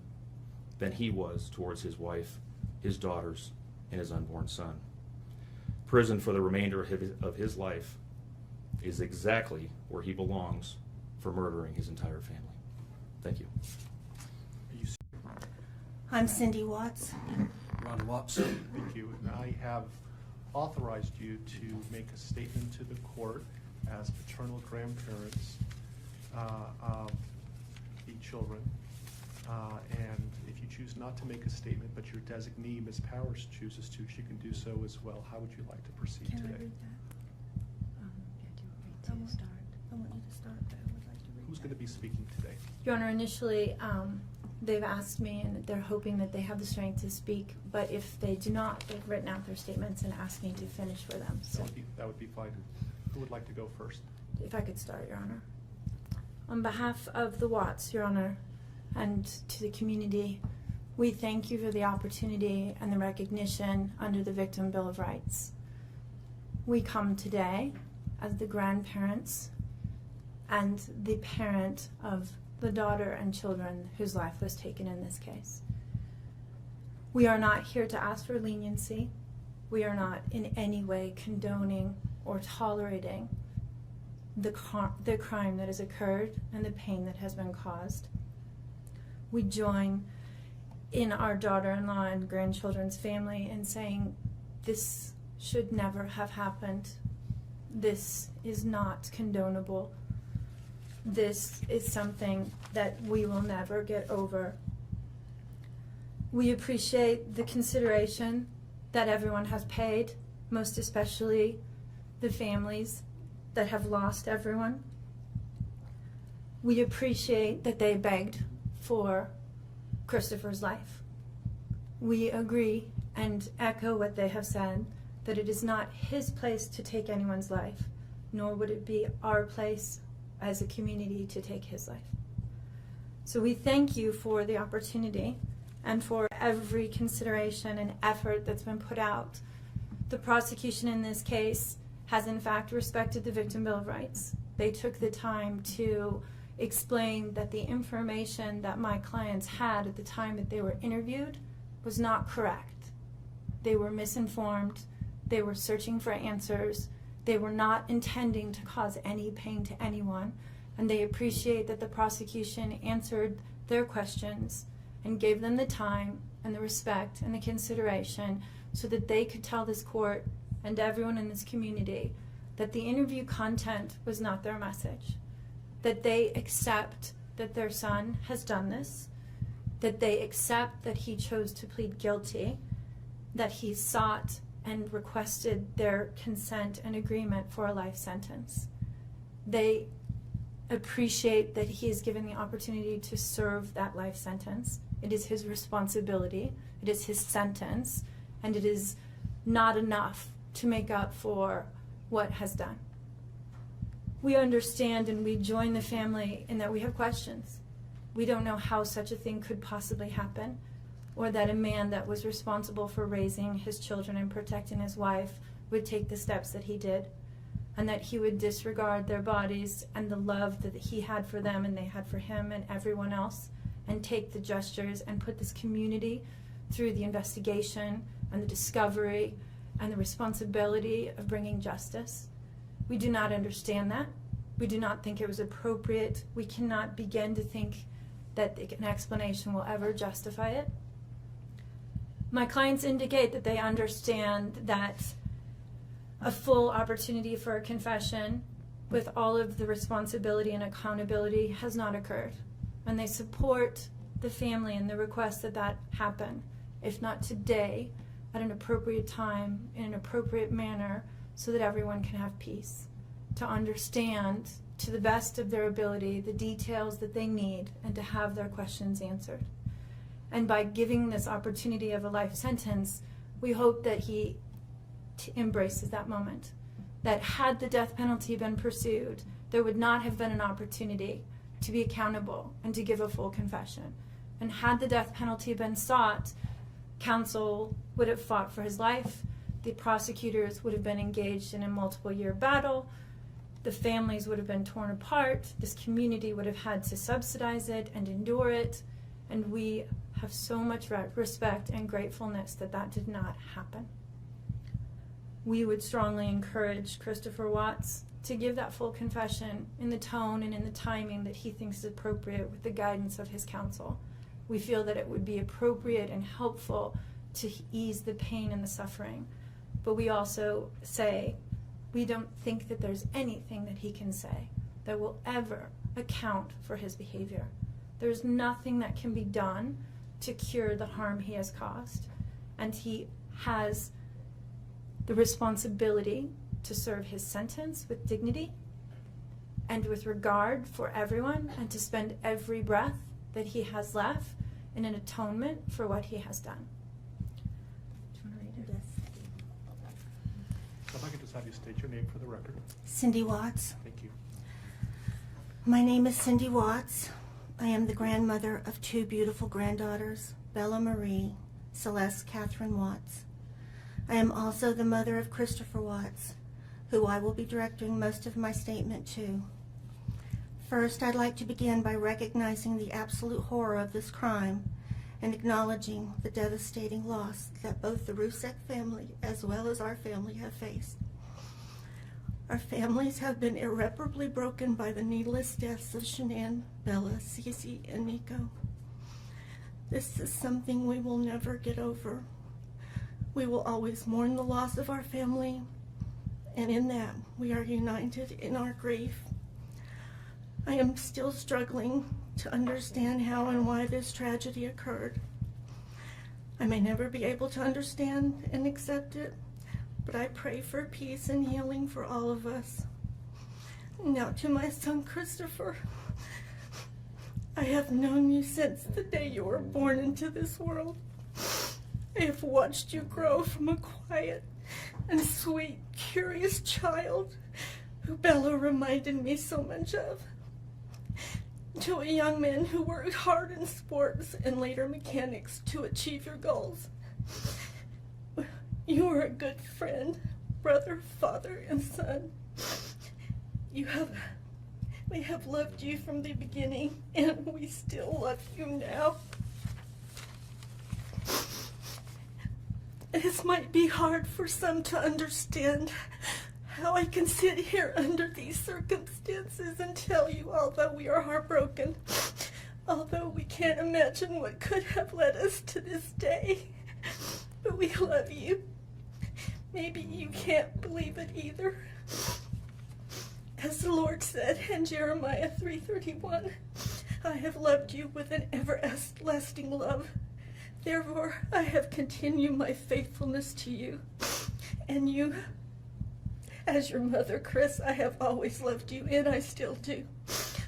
than he was towards his wife, his daughters, and his unborn son. Prison for the remainder of his life is exactly where he belongs for murdering his entire family. Thank you. I'm Cindy Watts. Ron Watson. Thank you. And I have authorized you to make a statement to the court as paternal grandparents of the children. And if you choose not to make a statement, but your designee, Ms. Powers, chooses to, she can do so as well. How would you like to proceed today? I want you to start. I want you to start, but I would like to read Who's that. going to be speaking today? Your Honor, initially, they've asked me, and they're hoping that they have the strength to speak, but if they do not, they've written out their statements and asked me to finish for them. So That would be fine. Who would like to go first? if I could start, Your Honor. On behalf of the Watts, Your Honor, and to the community, we thank you for the opportunity and the recognition under the Victim Bill of Rights. We come today as the grandparents and the parent of the daughter and children whose life was taken in this case. We are not here to ask for leniency. We are not in any way condoning or tolerating the crime that has occurred and the pain that has been caused. We join in our daughter-in-law and grandchildren's family in saying this should never have happened. This is not condonable. This is something that we will never get over. We appreciate the consideration that everyone has paid, most especially the families that have lost everyone. We appreciate that they begged for Christopher's life. We agree and echo what they have said, that it is not his place to take anyone's life, nor would it be our place as a community to take his life. So we thank you for the opportunity and for every consideration and effort that's been put out. The prosecution in this case has in fact respected the Victim Bill of Rights. They took the time to explain that the information that my clients had at the time that they were interviewed was not correct. They were misinformed. They were searching for answers. They were not intending to cause any pain to anyone, and they appreciate that the prosecution answered their questions and gave them the time and the respect and the consideration so that they could tell this court and everyone in this community that the interview content was not their message, that they accept that their son has done this, that they accept that he chose to plead guilty, that he sought and requested their consent and agreement for a life sentence. They appreciate that he is given the opportunity to serve that life sentence. It is his responsibility, it is his sentence, and it is not enough to make up for what has done. We understand and we join the family in that we have questions. We don't know how such a thing could possibly happen, or that a man that was responsible for raising his children and protecting his wife would take the steps that he did, and that he would disregard their bodies and the love that he had for them and they had for him and everyone else, and take the gestures and put this community through the investigation and the discovery and the responsibility of bringing justice. We do not understand that. We do not think it was appropriate. We cannot begin to think that an explanation will ever justify it. My clients indicate that they understand that a full opportunity for a confession with all of the responsibility and accountability has not occurred. And they support the family and the request that that happen, if not today, at an appropriate time, in an appropriate manner, so that everyone can have peace, to understand to the best of their ability the details that they need and to have their questions answered. And by giving this opportunity of a life sentence, we hope that he embraces that moment, that had the death penalty been pursued, there would not have been an opportunity to be accountable and to give a full confession. And had the death penalty been sought, counsel would have fought for his life, the prosecutors would have been engaged in a multiple-year battle, the families would have been torn apart, this community would have had to subsidize it and endure it, and we have so much respect and gratefulness that that did not happen. We would strongly encourage Christopher Watts to give that full confession in the tone and in the timing that he thinks is appropriate with the guidance of his counsel. We feel that it would be appropriate and helpful to ease the pain and the suffering. But we also say we don't think that there's anything that he can say that will ever account for his behavior. There's nothing that can be done to cure the harm he has caused. And he has the responsibility to serve his sentence with dignity and with regard for everyone, and to spend every breath that he has left in an atonement for what he has done. Do you want to read it? Yes. If I could just have you state your name for the record. Cindy Watts. Thank you. My name is Cindy Watts. I am the grandmother of two beautiful granddaughters, Bella Marie, Celeste Catherine Watts. I am also the mother of Christopher Watts, who I will be directing most of my statement to. First, I'd like to begin by recognizing the absolute horror of this crime and acknowledging the devastating loss that both the Rusek family as well as our family have faced. Our families have been irreparably broken by the needless deaths of Shanann, Bella, Cece, and Nico. This is something we will never get over. We will always mourn the loss of our family, and in that we are united in our grief. I am still struggling to understand how and why this tragedy occurred. I may never be able to understand and accept it, but I pray for peace and healing for all of us. Now to my son Christopher, I have known you since the day you were born into this world. I have watched you grow from a quiet and sweet, curious child who Bella reminded me so much of, to a young man who worked hard in sports and later mechanics to achieve your goals. You are a good friend, brother, father, and son. We have loved you from the beginning, and we still love you now. This might be hard for some to understand, how I can sit here under these circumstances and tell you, although we are heartbroken, although we can't imagine what could have led us to this day, but we love you. Maybe you can't believe it either. As the Lord said in Jeremiah 3:31, I have loved you with an everlasting love. Therefore, I have continued my faithfulness to you. And you, as your mother, Chris, I have always loved you, and I still do.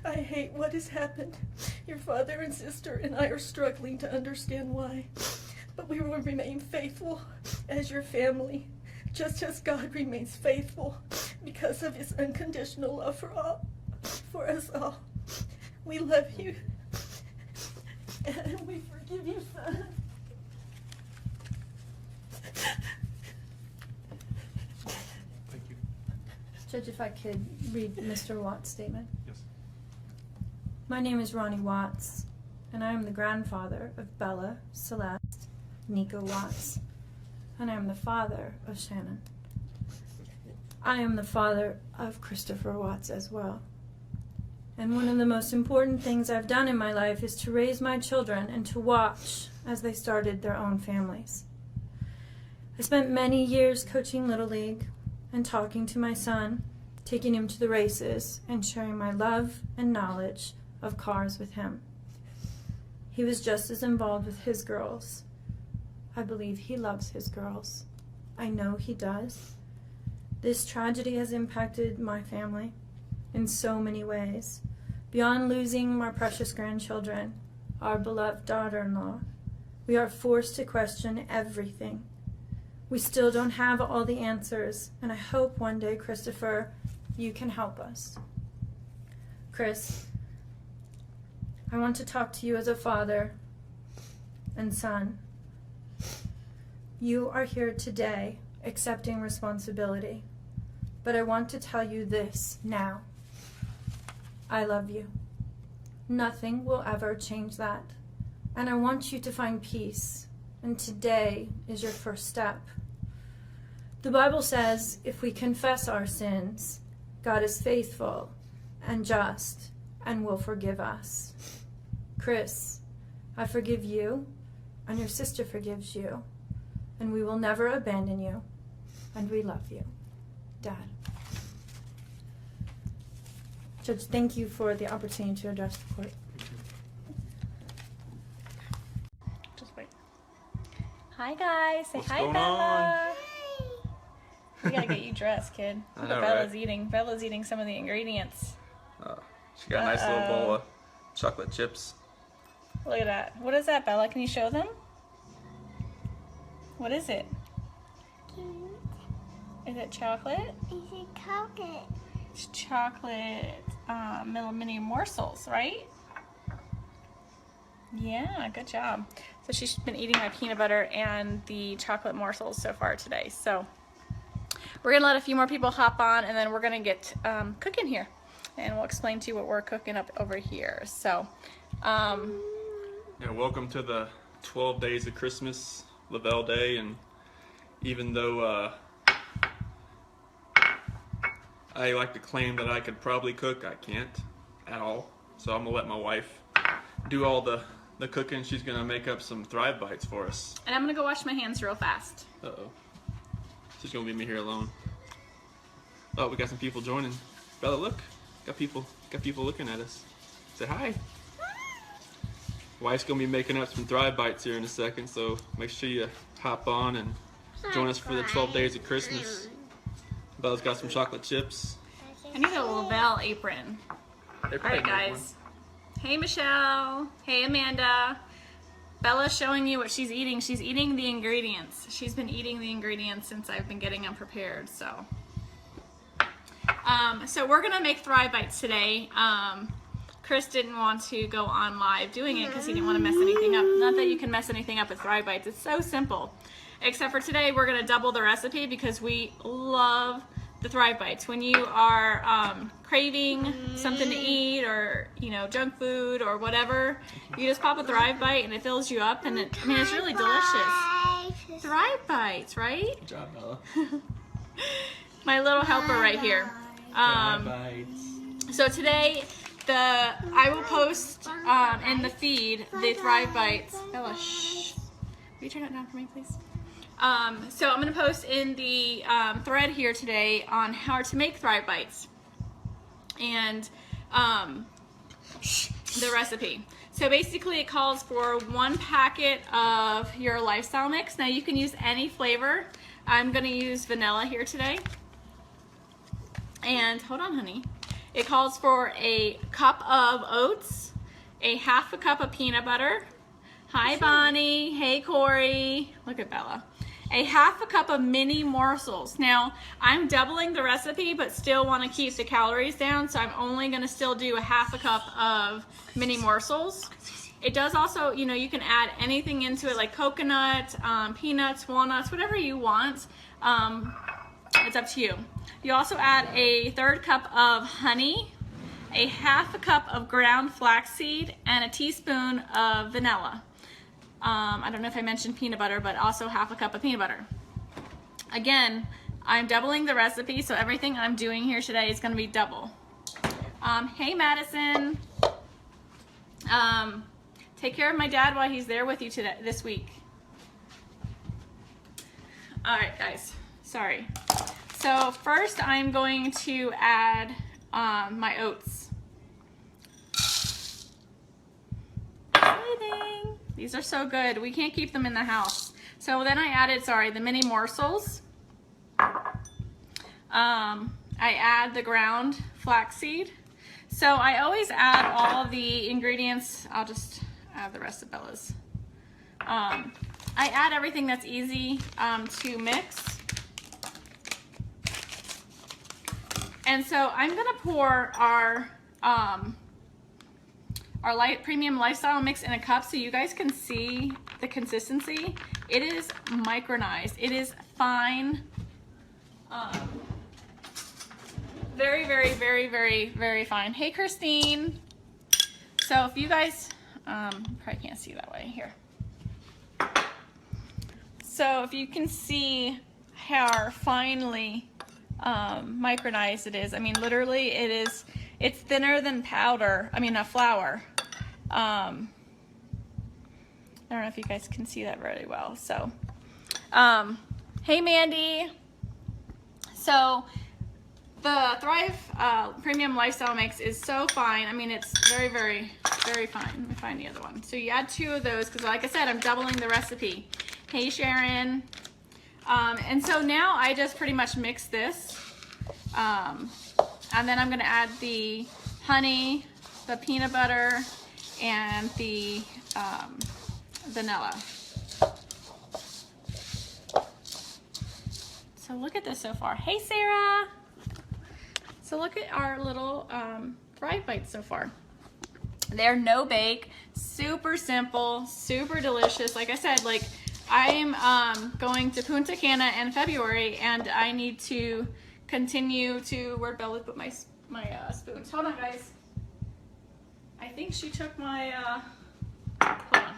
I hate what has happened. Your father and sister and I are struggling to understand why. But we will remain faithful as your family, just as God remains faithful because of his unconditional love for us all. We love you, and we forgive you, son. Thank you. Judge, if I could read Mr. Watts' statement. Yes. My name is Ronnie Watts, and I am the grandfather of Bella, Celeste, Nico Watts, and I am the father of Shannon. I am the father of Christopher Watts as well. And one of the most important things I've done in my life is to raise my children and to watch as they started their own families. I spent many years coaching Little League and talking to my son, taking him to the races, and sharing my love and knowledge of cars with him. He was just as involved with his girls. I believe he loves his girls. I know he does. This tragedy has impacted my family in so many ways. Beyond losing my precious grandchildren, our beloved daughter-in-law, we are forced to question everything. We still don't have all the answers, and I hope one day, Christopher, you can help us. Chris, I want to talk to you as a father and son. You are here today accepting responsibility, but I want to tell you this now. I love you. Nothing will ever change that. And I want you to find peace, and today is your first step. The Bible says if we confess our sins, God is faithful and just and will forgive us. Chris, I forgive you, and your sister forgives you, and we will never abandon you, and we love you. Dad. Judge, thank you for the opportunity to address the court. Just wait. Hi guys, say What's hi, going Bella. on? We gotta get you dressed, kid. I Look know, what Bella's right? eating. Bella's eating some of the ingredients. She got a nice little bowl of chocolate chips. Look at that. What is that, Bella? Can you show them? What is it? Is it chocolate? Is it chocolate? It's chocolate mini morsels, right? Yeah, good job. So she's been eating my peanut butter and the chocolate morsels so far today. So we're gonna let a few more people hop on, and then we're gonna get cooking here, and we'll explain to you what we're cooking up over here. So, Yeah, welcome to the 12 days of Christmas, Lavelle Day, and even though I like to claim that I could probably cook, I can't at all. So I'm gonna let my wife do all the cooking. She's gonna make up some Thrive Bites for us. and I'm gonna go wash my hands real fast. Uh-oh. She's gonna leave me here alone. Oh, we got some people joining. Bella, look. Got people looking at us. Say hi. Wife's gonna be making up some Thrive Bites here in a second, so make sure you hop on and join us for the 12 days of Christmas. Bella's got some chocolate chips. I need a Lavelle apron. They All probably right, make guys. Hey, Michelle. Hey, Amanda. Bella's showing you what she's eating. She's eating the ingredients. She's been eating the ingredients since I've been getting them prepared, so. So we're gonna make Thrive Bites today. Chris didn't want to go on live doing it because he didn't want to mess anything up. Not that you can mess anything up with Thrive Bites. It's so simple. Except for today, we're gonna double the recipe because we love the Thrive Bites. When you are craving something to eat, or junk food or whatever, you just pop a Thrive Bite and it fills you up, and it's really delicious. Thrive Bites, right? Good job, Bella. My little helper right here. Thrive Bites. So today, I will post in the feed the Thrive Bites. Bella, shh. Will you turn it down for me, please? So I'm going to post in the thread here today on how to make Thrive Bites and the recipe. So basically it calls for 1 packet of your lifestyle mix. Now you can use any flavor. I'm going to use vanilla here today. And hold on, honey. It calls for a cup of oats, a half a cup of peanut butter. Hi, Bonnie. Hey, Corey. Look at Bella. A half a cup of mini morsels. Now, I'm doubling the recipe, but still want to keep the calories down, so I'm only going to still do a half a cup of mini morsels. It does also, you can add anything into it, like coconut, peanuts, walnuts, whatever you want. It's up to you. You also add a 1/3 cup of honey, a half a cup of ground flaxseed, and a teaspoon of vanilla. I don't know if I mentioned peanut butter, but also half a cup of peanut butter. Again, I'm doubling the recipe, so everything I'm doing here today is going to be double. Hey, Madison. Take care of my dad while he's there with you this week. All right, guys. Sorry. So first I'm going to add my oats. These are so good. We can't keep them in the house. So then I added, sorry, the mini morsels. I add the ground flaxseed. So I always add all the ingredients. I'll just add the rest of Bella's. I add everything that's easy to mix. And so I'm gonna pour our premium lifestyle mix in a cup so you guys can see the consistency. It is micronized. It is fine. Very, very, very, very, very fine. Hey, Christine. So if you guys, probably can't see that way here. So if you can see how finely micronized it is. I mean, literally it's thinner than powder. I mean, flour. I don't know if you guys can see that very well. So, hey, Mandy. So the Thrive Premium Lifestyle Mix is so fine. I mean, it's very, very, very fine. Let me find the other one. So you add 2 of those because, like I said, I'm doubling the recipe. Hey, Sharon. And so now I just pretty much mix this. And then I'm going to add the honey, the peanut butter, and the vanilla. So look at this so far. Hey, Sarah. So look at our little Thrive bites so far. They're no bake, super simple, super delicious. Like I said, like I'm going to Punta Cana in February, and I need to continue to, where'd Bella put my spoons? Hold on, guys. I think she took my, hold on.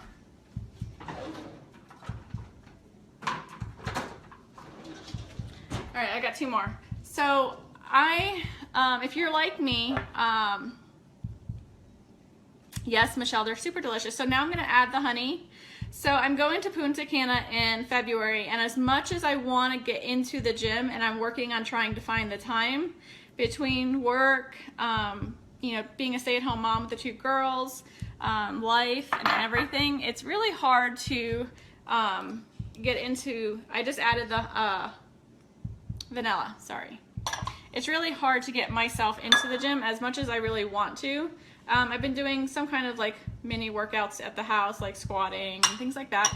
All right, I got 2 more. So if you're like me, yes, Michelle, they're super delicious. So now I'm gonna add the honey. So I'm going to Punta Cana in February, and as much as I want to get into the gym, and I'm working on trying to find the time between work, you know, being a stay-at-home mom with the 2 girls, life and everything, it's really hard to get into. I just added the vanilla, sorry. It's really hard to get myself into the gym as much as I really want to. I've been doing some kind of like mini workouts at the house, like squatting and things like that,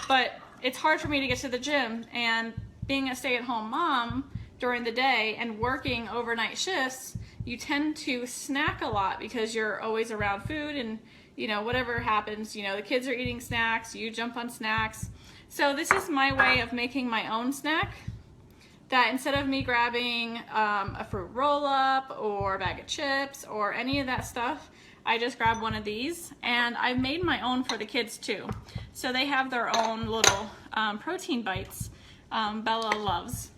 but it's hard for me to get to the gym. And being a stay-at-home mom during the day and working overnight shifts, you tend to snack a lot because you're always around food, and you know, whatever happens, you know, the kids are eating snacks, you jump on snacks. So this is my way of making my own snack, that instead of me grabbing a fruit roll-up or a bag of chips or any of that stuff, I just grab one of these, and I've made my own for the kids too. So they have their own little protein bites Bella loves.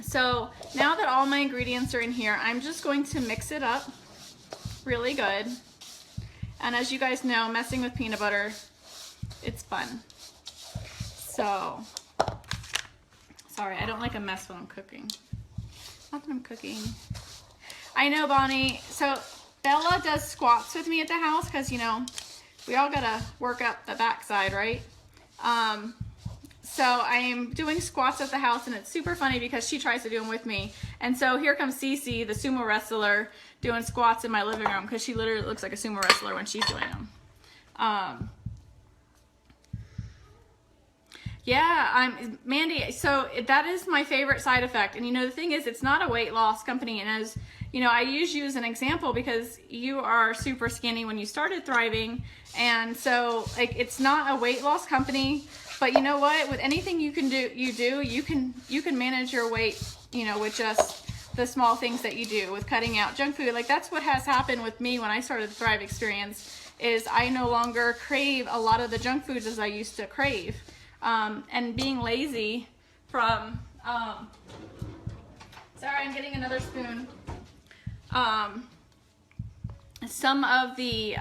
So now that all my ingredients are in here, I'm just going to mix it up really good. And as you guys know, messing with peanut butter, it's fun. So, sorry, I don't like a mess when I'm cooking. Not that I'm cooking. I know, Bonnie. So Bella does squats with me at the house because, you know, we all gotta work up the backside, right? So I am doing squats at the house, and it's super funny because she tries to do them with me. And so here comes Cece, the sumo wrestler, doing squats in my living room because she literally looks like a sumo wrestler when she's doing them. Yeah, Mandy, so that is my favorite side effect. And you know, the thing is, it's not a weight loss company. And as you know, I use you as an example because you are super skinny when you started Thriving. And so like, it's not a weight loss company, but you know what, with anything you can do, you can manage your weight, you know, with just the small things that you do with cutting out junk food. Like that's what has happened with me when I started the Thrive experience, is I no longer crave a lot of the junk foods as I used to crave. And being lazy from, sorry, I'm getting another spoon. Some of the,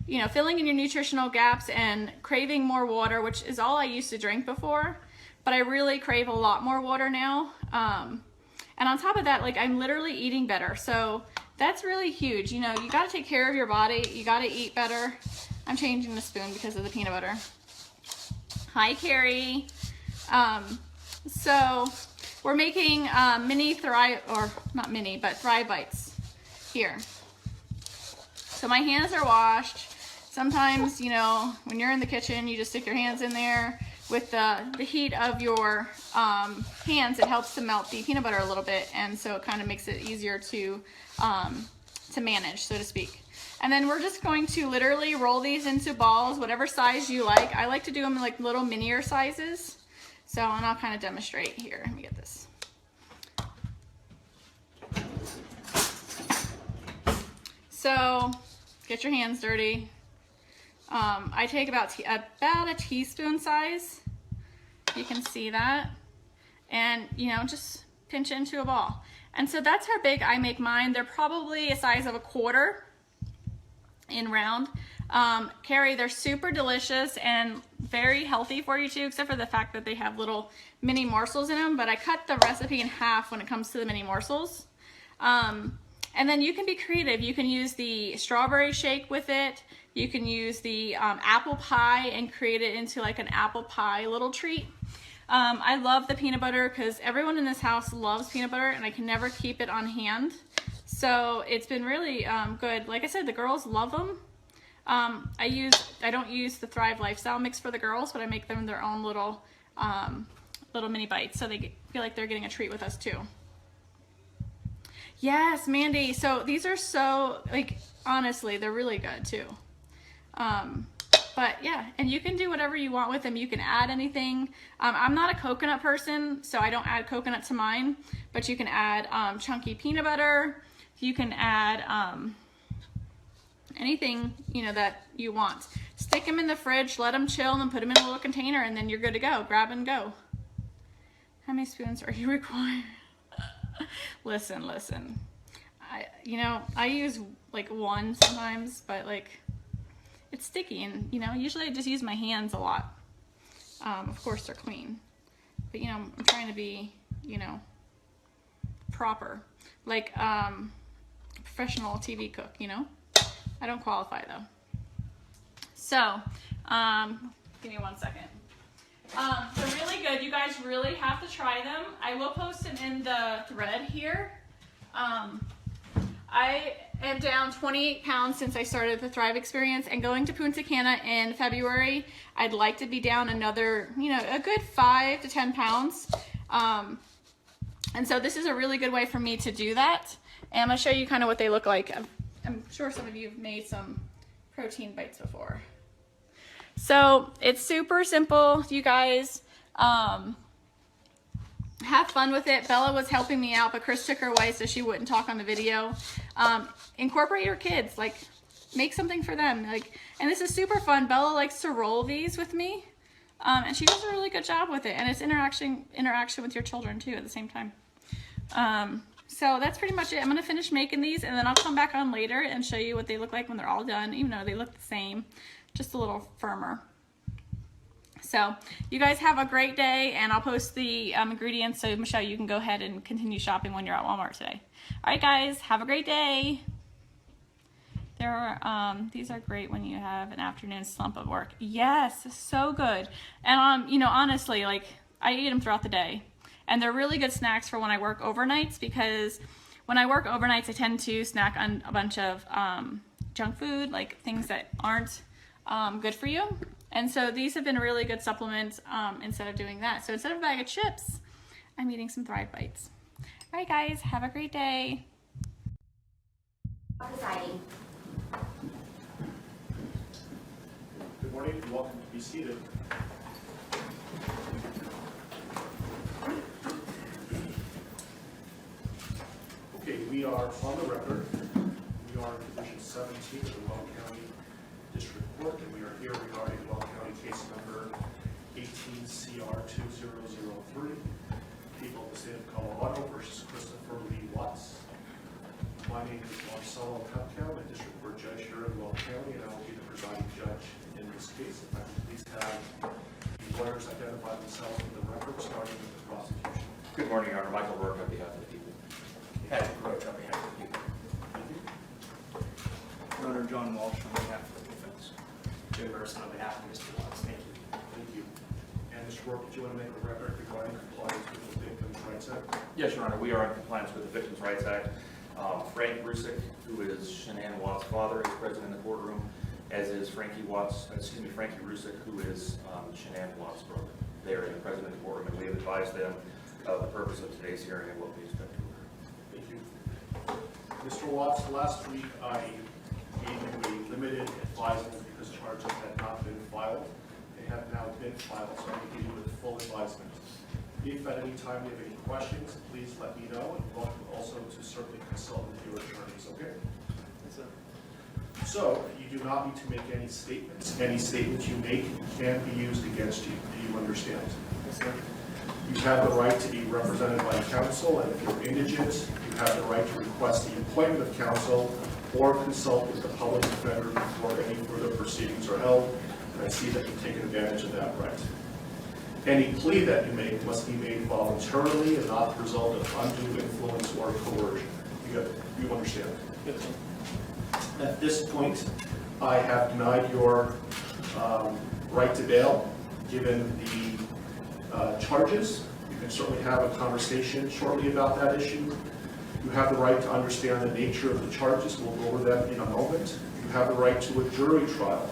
you know, filling in your nutritional gaps and craving more water, which is all I used to drink before, but I really crave a lot more water now. And on top of that, like I'm literally eating better. So that's really huge. You know, you got to take care of your body. You got to eat better. I'm changing the spoon because of the peanut butter. Hi, Carrie. So we're making mini Thrive, or not mini, but Thrive Bites here. So my hands are washed. Sometimes, you know, when you're in the kitchen, you just stick your hands in there. With the heat of your hands, it helps to melt the peanut butter a little bit, and so it kind of makes it easier to manage, so to speak. And then we're just going to literally roll these into balls, whatever size you like. I like to do them in like little minier sizes. So, and I'll kind of demonstrate here. Let me get this. So, get your hands dirty. I take about a teaspoon size. You can see that. And, you know, just pinch it into a ball. And so that's how big I make mine. They're probably a size of a quarter in round. Carrie, they're super delicious and very healthy for you too, except for the fact that they have little mini morsels in them. But I cut the recipe in half when it comes to the mini morsels. And then you can be creative. You can use the strawberry shake with it. You can use the apple pie and create it into like an apple pie little treat. I love the peanut butter because everyone in this house loves peanut butter and I can never keep it on hand. So it's been really good. Like I said, the girls love them. I don't use the Thrive Lifestyle mix for the girls, but I make them their own little mini bites so they feel like they're getting a treat with us too. Yes, Mandy. So these are so, like, honestly, they're really good too. But yeah, and you can do whatever you want with them. You can add anything. I'm not a coconut person, so I don't add coconut to mine, but you can add chunky peanut butter. You can add anything, you know, that you want. Stick them in the fridge, let them chill, and then put them in a little container, and then you're good to go. Grab and go. How many spoons are you required? Listen. I use like one sometimes, but like it's sticky, and you know, usually I just use my hands a lot. Of course they're clean, but you know, I'm trying to be, you know, proper, like professional TV cook, you know. I don't qualify though. So, give me 1 second. They're really good. You guys really have to try them. I will post them in the thread here. I am down 28 pounds since I started the Thrive Experience, and going to Punta Cana in February, I'd like to be down another, you know, a good 5 to 10 pounds. And so this is a really good way for me to do that. And I'm going to show you kind of what they look like. I'm sure some of you have made some protein bites before. So it's super simple, you guys. Have fun with it. Bella was helping me out, but Chris took her away so she wouldn't talk on the video. Incorporate your kids, like make something for them. Like, and this is super fun. Bella likes to roll these with me, and she does a really good job with it. And it's interaction with your children too at the same time. So that's pretty much it. I'm gonna finish making these, and then I'll come back on later and show you what they look like when they're all done, even though they look the same, just a little firmer. So you guys have a great day, and I'll post the ingredients so Michelle, you can go ahead and continue shopping when you're at Walmart today. All right, guys, have a great day. These are great when you have an afternoon slump of work. Yes, so good. And you know, honestly, like I eat them throughout the day, and they're really good snacks for when I work overnights, because when I work overnights, I tend to snack on a bunch of junk food, like things that aren't good for you. And so these have been a really good supplement instead of doing that. So instead of a bag of chips, I'm eating some Thrive Bites. All right, guys, have a great day. Good morning and welcome to be seated. Okay, we are on the record. We are in Division 17 of the Weld County District Court, and we are here regarding Weld County case number 18CR2003, people of the state of Colorado versus Christopher Lee Watts. My name is Marcelo Cuptown, a district court judge here in Weld County, and I will be the presiding judge in this case. If I could please have the lawyers identify themselves for the record, starting with the prosecution. Good morning, Your Honor. Michael Rourke on behalf of the people. Patrick Roach on behalf of the people. Your Honor, John Walsh on behalf of the defense. Jay Merson on behalf of Mr. Watts. Thank you. Thank you. report that you want to make a record regarding compliance with the Victims' Rights Act? Yes, Your Honor, we are in compliance with the Victims' Rights Act. Frank Rusick, who is Shanann Watts' father, is present in the courtroom, as is Frankie Rusick, who is Shanann Watts' brother. They are present in the courtroom, and we have advised them of the purpose of today's hearing and what we expect to occur. Thank you. Mr. Watts, last week I gave you a limited advisement because charges had not been filed. They have now been filed, so I'm going to give you a full advisement. If at any time you have any questions, please let me know, and welcome also to certainly consult with your attorneys, okay? Yes, sir. So, you do not need to make any statements. Any statements you make can be used against you. Do you understand? Yes, sir. You have the right to be represented by counsel, and if you're indigent, you have the right to request the appointment of counsel or consult with the public defender before any further proceedings are held, and I see that you've taken advantage of that right. Any plea that you make must be made voluntarily and not the result of undue influence or coercion. You understand? Yes, sir. At this point, I have denied your right to bail, given the charges. You can certainly have a conversation shortly about that issue. You have the right to understand the nature of the charges. We'll go over that in a moment. You have the right to a jury trial.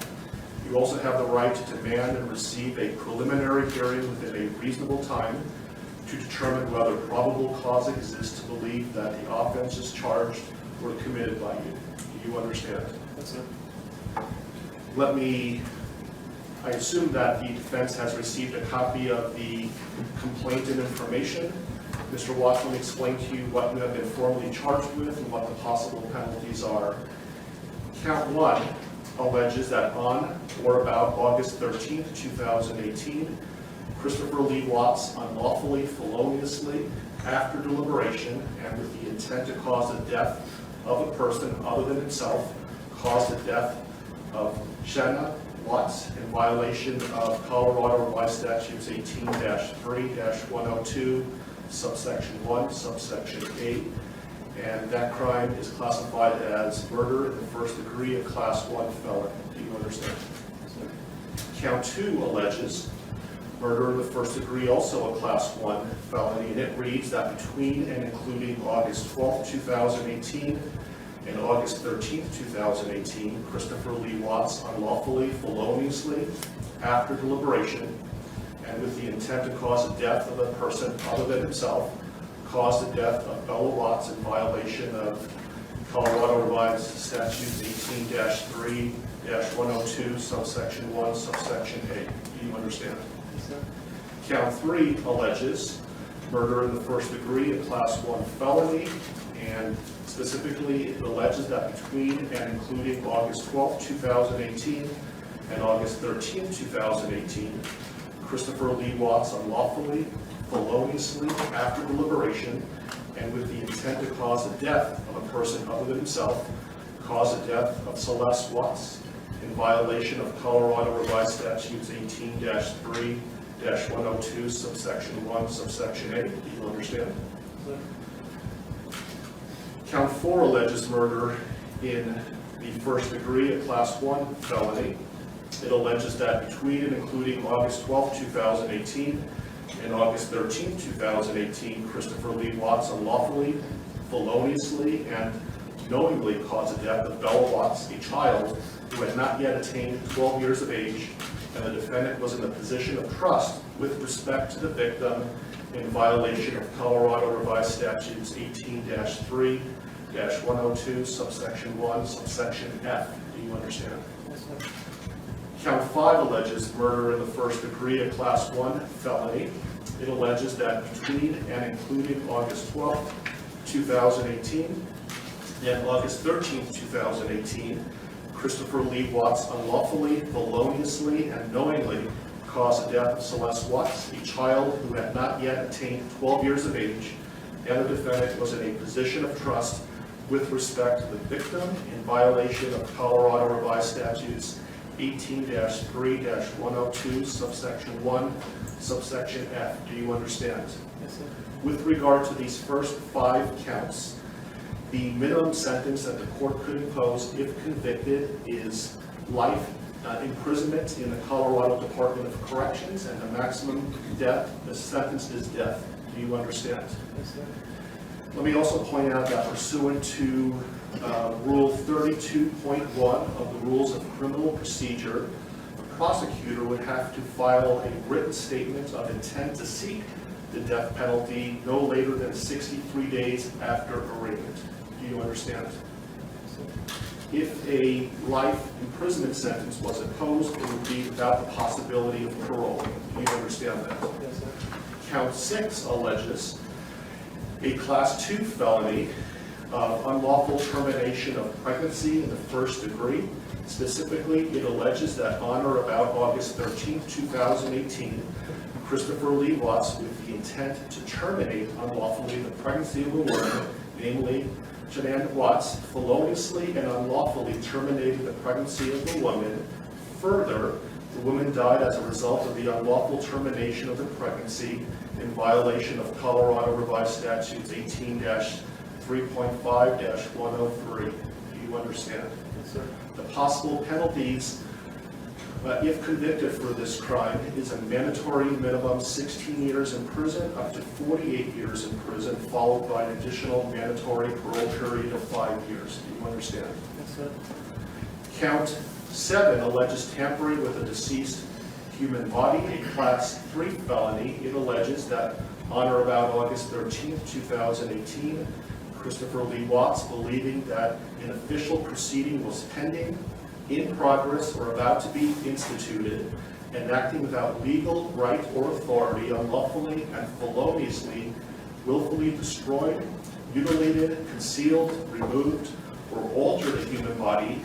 You also have the right to demand and receive a preliminary hearing within a reasonable time to determine whether probable cause exists to believe that the offenses charged were committed by you. Do you understand? Yes, sir. I assume that the defense has received a copy of the complaint and information. Mr. Watts, let me explain to you what you have been formally charged with and what the possible penalties are. Count 1 alleges that on or about August 13th, 2018, Christopher Lee Watts unlawfully, feloniously, after deliberation, and with the intent to cause the death of a person other than himself, caused the death of Shanann Watts in violation of Colorado Revised Statutes 18-3-102, subsection 1, subsection 8, and that crime is classified as murder in the first degree of class 1 felony. Do you understand? Count 2 alleges murder in the first degree, also a class 1 felony, and it reads that between and including August 12, 2018 and August 13, 2018, Christopher Lee Watts unlawfully, feloniously, after deliberation, and with the intent to cause the death of a person other than himself, caused the death of Bella Watts in violation of Colorado Revised Statutes 18-3-102, subsection 1, subsection 8. Do you understand? Yes, sir. Count 3 alleges murder in the first degree, a class 1 felony, and specifically it alleges that between and including August 12, 2018 and August 13, 2018, Christopher Lee Watts unlawfully, feloniously, after deliberation, and with the intent to cause the death of a person other than himself, caused the death of Celeste Watts in violation of Colorado Revised Statutes 18-3-102, subsection 1, subsection 8. Do you understand? Count 4 alleges murder in the first degree, a class 1 felony. It alleges that between and including August 12, 2018 and August 13, 2018, Christopher Lee Watts unlawfully, feloniously, and knowingly caused the death of Bella Watts, a child who had not yet attained 12 years of age, and the defendant was in the position of trust with respect to the victim in violation of Colorado Revised Statutes 18-3-102, subsection 1, subsection F. Do you understand? Yes, sir. Count 5 alleges murder in the first degree, a class 1 felony. It alleges that between and including August 12, 2018 and August 13, 2018, Christopher Lee Watts unlawfully, feloniously, and knowingly caused the death of Celeste Watts, a child who had not yet attained 12 years of age, and the defendant was in a position of trust with respect to the victim in violation of Colorado Revised Statutes 18-3-102, subsection 1, subsection F. Do you understand? Yes, sir. With regard to these first 5 counts, the minimum sentence that the court could impose if convicted is life imprisonment in the Colorado Department of Corrections, and the maximum the sentence is death. Do you understand? Yes, sir. Let me also point out that pursuant to Rule 32.1 of the Rules of Criminal Procedure, the prosecutor would have to file a written statement of intent to seek the death penalty no later than 63 days after arraignment. Do you understand? If a life imprisonment sentence was imposed, it would be without the possibility of parole. Do you understand that? Yes, sir. Count 6 alleges a Class 2 felony of unlawful termination of pregnancy in the first degree. Specifically, it alleges that on or about August 13, 2018, Christopher Lee Watts, with the intent to terminate unlawfully the pregnancy of a woman, namely Jeanette Watts, feloniously and unlawfully terminated the pregnancy of the woman. Further, the woman died as a result of the unlawful termination of the pregnancy in violation of Colorado Revised Statutes 18-3.5-103. Do you understand? Yes, sir. The possible penalties, if convicted for this crime, is a mandatory minimum 16 years in prison up to 48 years in prison, followed by an additional mandatory parole period of 5 years. Do you understand? Yes, sir. Count 7 alleges tampering with a deceased human body, a Class 3 felony. It alleges that on or about August 13, 2018, Christopher Lee Watts, believing that an official proceeding was pending, in progress, or about to be instituted, and acting without legal right or authority, unlawfully and feloniously, willfully destroyed, mutilated, concealed, removed, or altered a human body,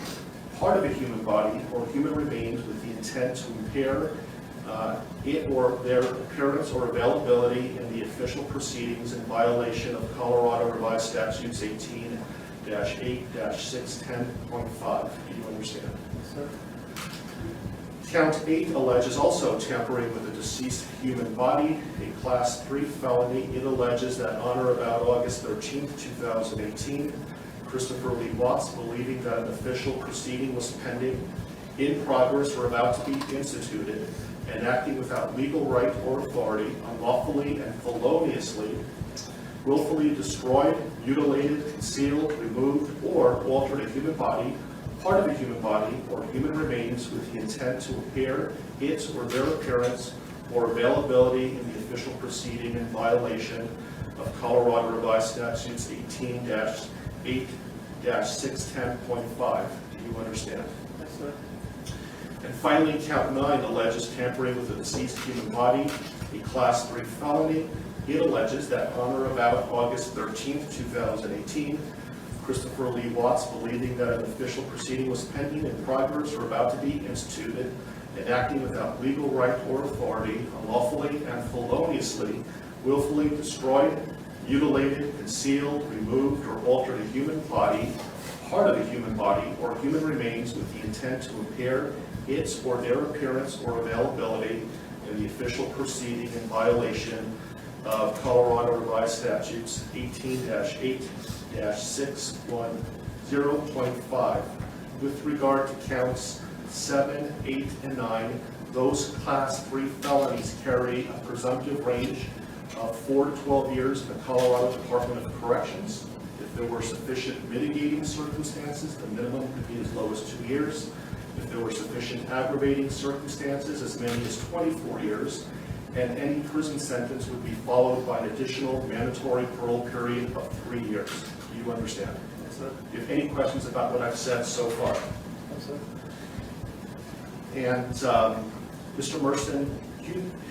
part of a human body, or human remains with the intent to impair it or their appearance or availability in the official proceedings in violation of Colorado Revised Statutes 18-8-610.5. Do you understand? Yes, sir. Count 8 alleges also tampering with a deceased human body, a Class 3 felony. It alleges that on or about August 13, 2018, Christopher Lee Watts, believing that an official proceeding was pending, in progress, or about to be instituted, and acting without legal right or authority, unlawfully and feloniously, willfully destroyed, mutilated, concealed, removed, or altered a human body, part of a human body, or human remains with the intent to impair its or their appearance or availability in the official proceeding in violation of Colorado Revised Statutes 18-8-610.5. Do you understand? Yes, sir. And finally, count 9 alleges tampering with a deceased human body, a Class 3 felony. It alleges that on or about August 13, 2018, Christopher Lee Watts, believing that an official proceeding was pending, in progress, or about to be instituted, and acting without legal right or authority, unlawfully and feloniously, willfully destroyed, mutilated, concealed, removed, or altered a human body, part of a human body, or human remains with the intent to impair its or their appearance or availability in the official proceeding in violation of Colorado Revised Statutes 18-8-610.5. With regard to counts 7, 8, and 9, those Class 3 felonies carry a presumptive range of 4 to 12 years in the Colorado Department of Corrections. If there were sufficient mitigating circumstances, the minimum could be as low as 2 years. If there were sufficient aggravating circumstances, as many as 24 years. And any prison sentence would be followed by an additional mandatory parole period of 3 years. Do you understand? Yes, sir. Do you have any questions about what I've said so far? Yes, sir. And Mr. Merston,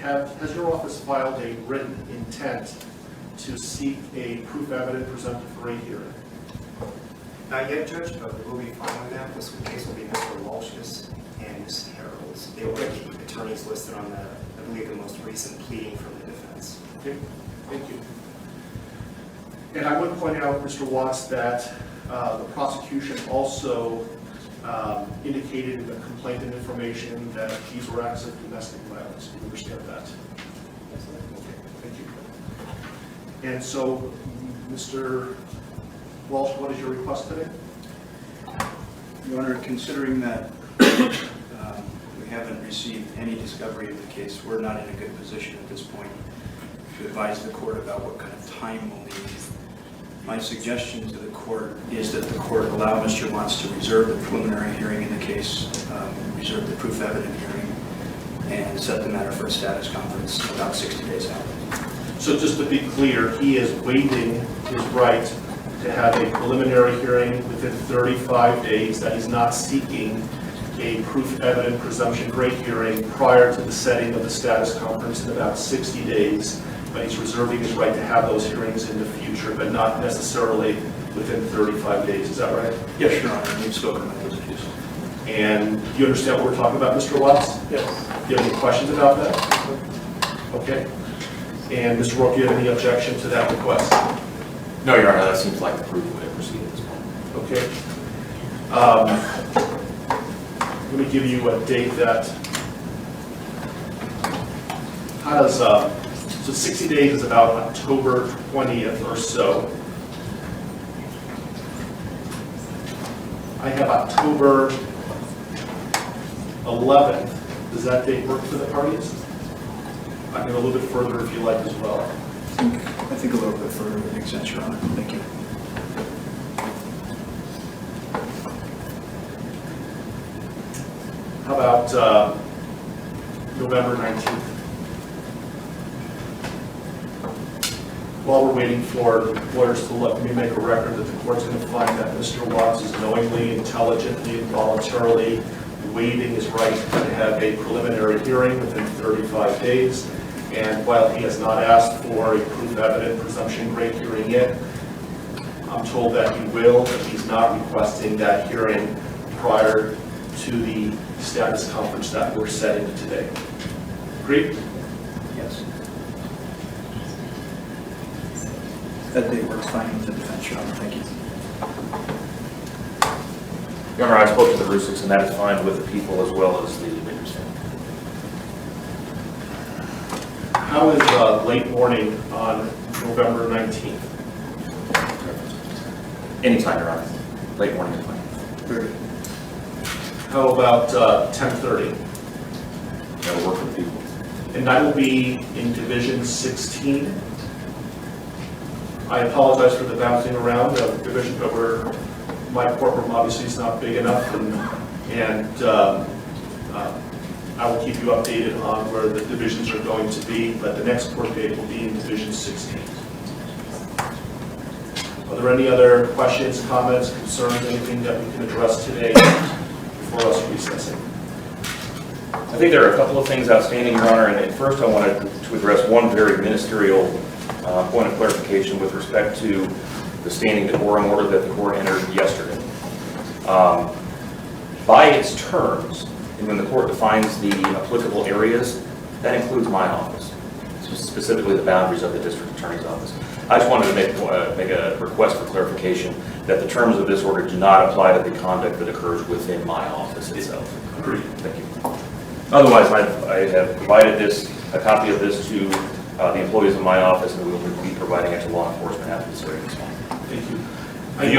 has your office filed a written intent to seek a proof evident presumptive hearing? Not yet, Judge, but we will be filing that. This case will be Mr. Walsh's and Ms. Harrell's. They will have the attorneys listed on the, I believe, the most recent pleading from the defense. Okay, thank you. And I would point out, Mr. Watts, that the prosecution also indicated in the complaint and information that these were acts of domestic violence. Do you understand that? Yes, sir. Okay, thank you. And so, Mr. Walsh, what is your request today? Your Honor, considering that receive any discovery of the case. We're not in a good position at this point to advise the court about what kind of time we'll need. My suggestion to the court is that the court allow Mr. Watts to reserve the preliminary hearing in the case, reserve the proof evident hearing, and set the matter for a status conference about 60 days out. So just to be clear, he is waiving his right to have a preliminary hearing within 35 days, that he's not seeking a proof evident presumption great hearing prior to the setting of the status conference in about 60 days, but he's reserving his right to have those hearings in the future, but not necessarily within 35 days. Is that right? Yes, Your Honor. We've spoken about those issues. And do you understand what we're talking about, Mr. Watts? Yes. Do you have any questions about that? Okay. And Mr. Rourke, do you have any objection to that request? No, Your Honor, that seems like the prudent way to proceed at this point. Okay. Let me give you a date that, how does, so 60 days is about October 20th or so. I have October 11th. Does that date work for the parties? I can go a little bit further if you like as well. I think a little bit further would make sense, Your Honor. Thank you. How about November 19th? While we're waiting for lawyers to let me make a record that the court's going to find that Mr. Watts is knowingly, intelligently, and voluntarily waiving his right to have a preliminary hearing within 35 days. And while he has not asked for a proof evident presumption great hearing yet, I'm told that he will, but he's not requesting that hearing prior to the status conference that we're setting today. Agreed? Yes. That date works fine with the defense, Your Honor. Thank you. Your Honor, I spoke to the Rusiks, and that is fine with the people as well as the witness. How is late morning on November 19th? Anytime, Your Honor. Late morning is fine. Very good. How about 10:30? That will work for the people. And that will be in Division 16. I apologize for the bouncing around of division, but my courtroom obviously is not big enough, and I will keep you updated on where the divisions are going to be, but the next court date will be in Division 16. Are there any other questions, comments, concerns, anything that we can address today before us recessing? I think there are a couple of things outstanding, Your Honor, and first I wanted to address one very ministerial point of clarification with respect to the standing decorum order that the court entered yesterday. By its terms, and when the court defines the applicable areas, that includes my office, specifically the boundaries of the district attorney's office. I just wanted to make a request for clarification that the terms of this order do not apply to the conduct that occurs within my office itself. Agreed. Thank you. Otherwise, I have provided a copy of this to the employees of my office, and we will be providing it to law enforcement after this hearing is fine. Thank you.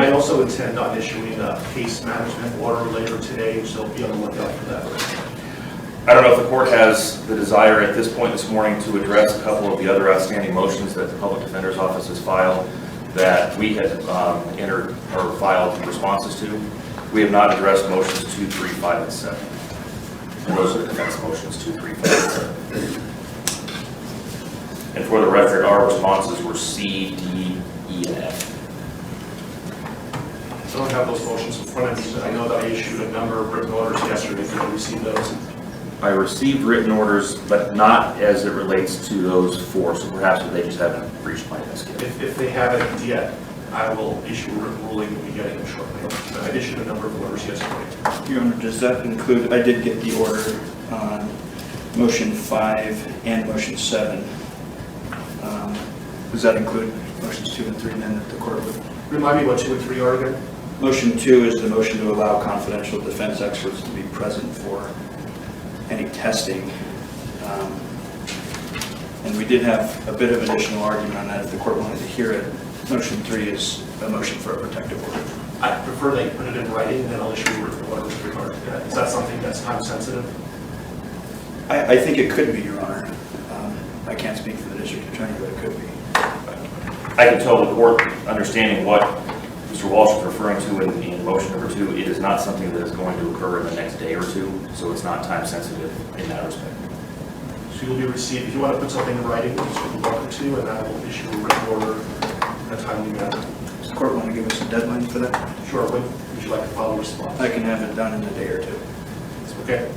I also intend on issuing a case management order later today, so be on the lookout for that. I don't know if the court has the desire at this point this morning to address a couple of the other outstanding motions that the Public Defender's Office has filed that we had entered or filed responses to. We have not addressed motions 2, 3, 5, and 7. And those are the defense motions 2, 3, 5, and 7. And for the record, our responses were C, D, E, and F. I don't have those motions in front of me, but I know that I issued a number of written orders yesterday. Did you receive those? I received written orders, but not as it relates to those 4, so perhaps they just haven't reached my desk yet. If they haven't yet, I will issue a written ruling. We'll be getting them shortly. I issued a number of orders yesterday. Your Honor, does that include, I did get the order on motion 5 and motion 7. Does that include motions 2 and 3 then that the court would? Remind me what 2 and 3 are again? Motion 2 is the motion to allow confidential defense experts to be present for any testing. And we did have a bit of additional argument on that if the court wanted to hear it. Motion 3 is a motion for a protective order. I prefer that you put it in written, and then I'll issue a written order with regard to that. Is that something that's time sensitive? I think it could be, Your Honor. I can't speak for the district attorney, but it could be. I can tell the court, understanding what Mr. Walsh is referring to in motion number 2, it is not something that is going to occur in the next day or two, so it's not time sensitive in that respect. So you'll be received, if you want to put something in writing, you're welcome to, and I will issue a written order in a timely manner. Does the court want to give us a deadline for that? Sure. When would you like to file a response? I can have it done in a day or two. Okay.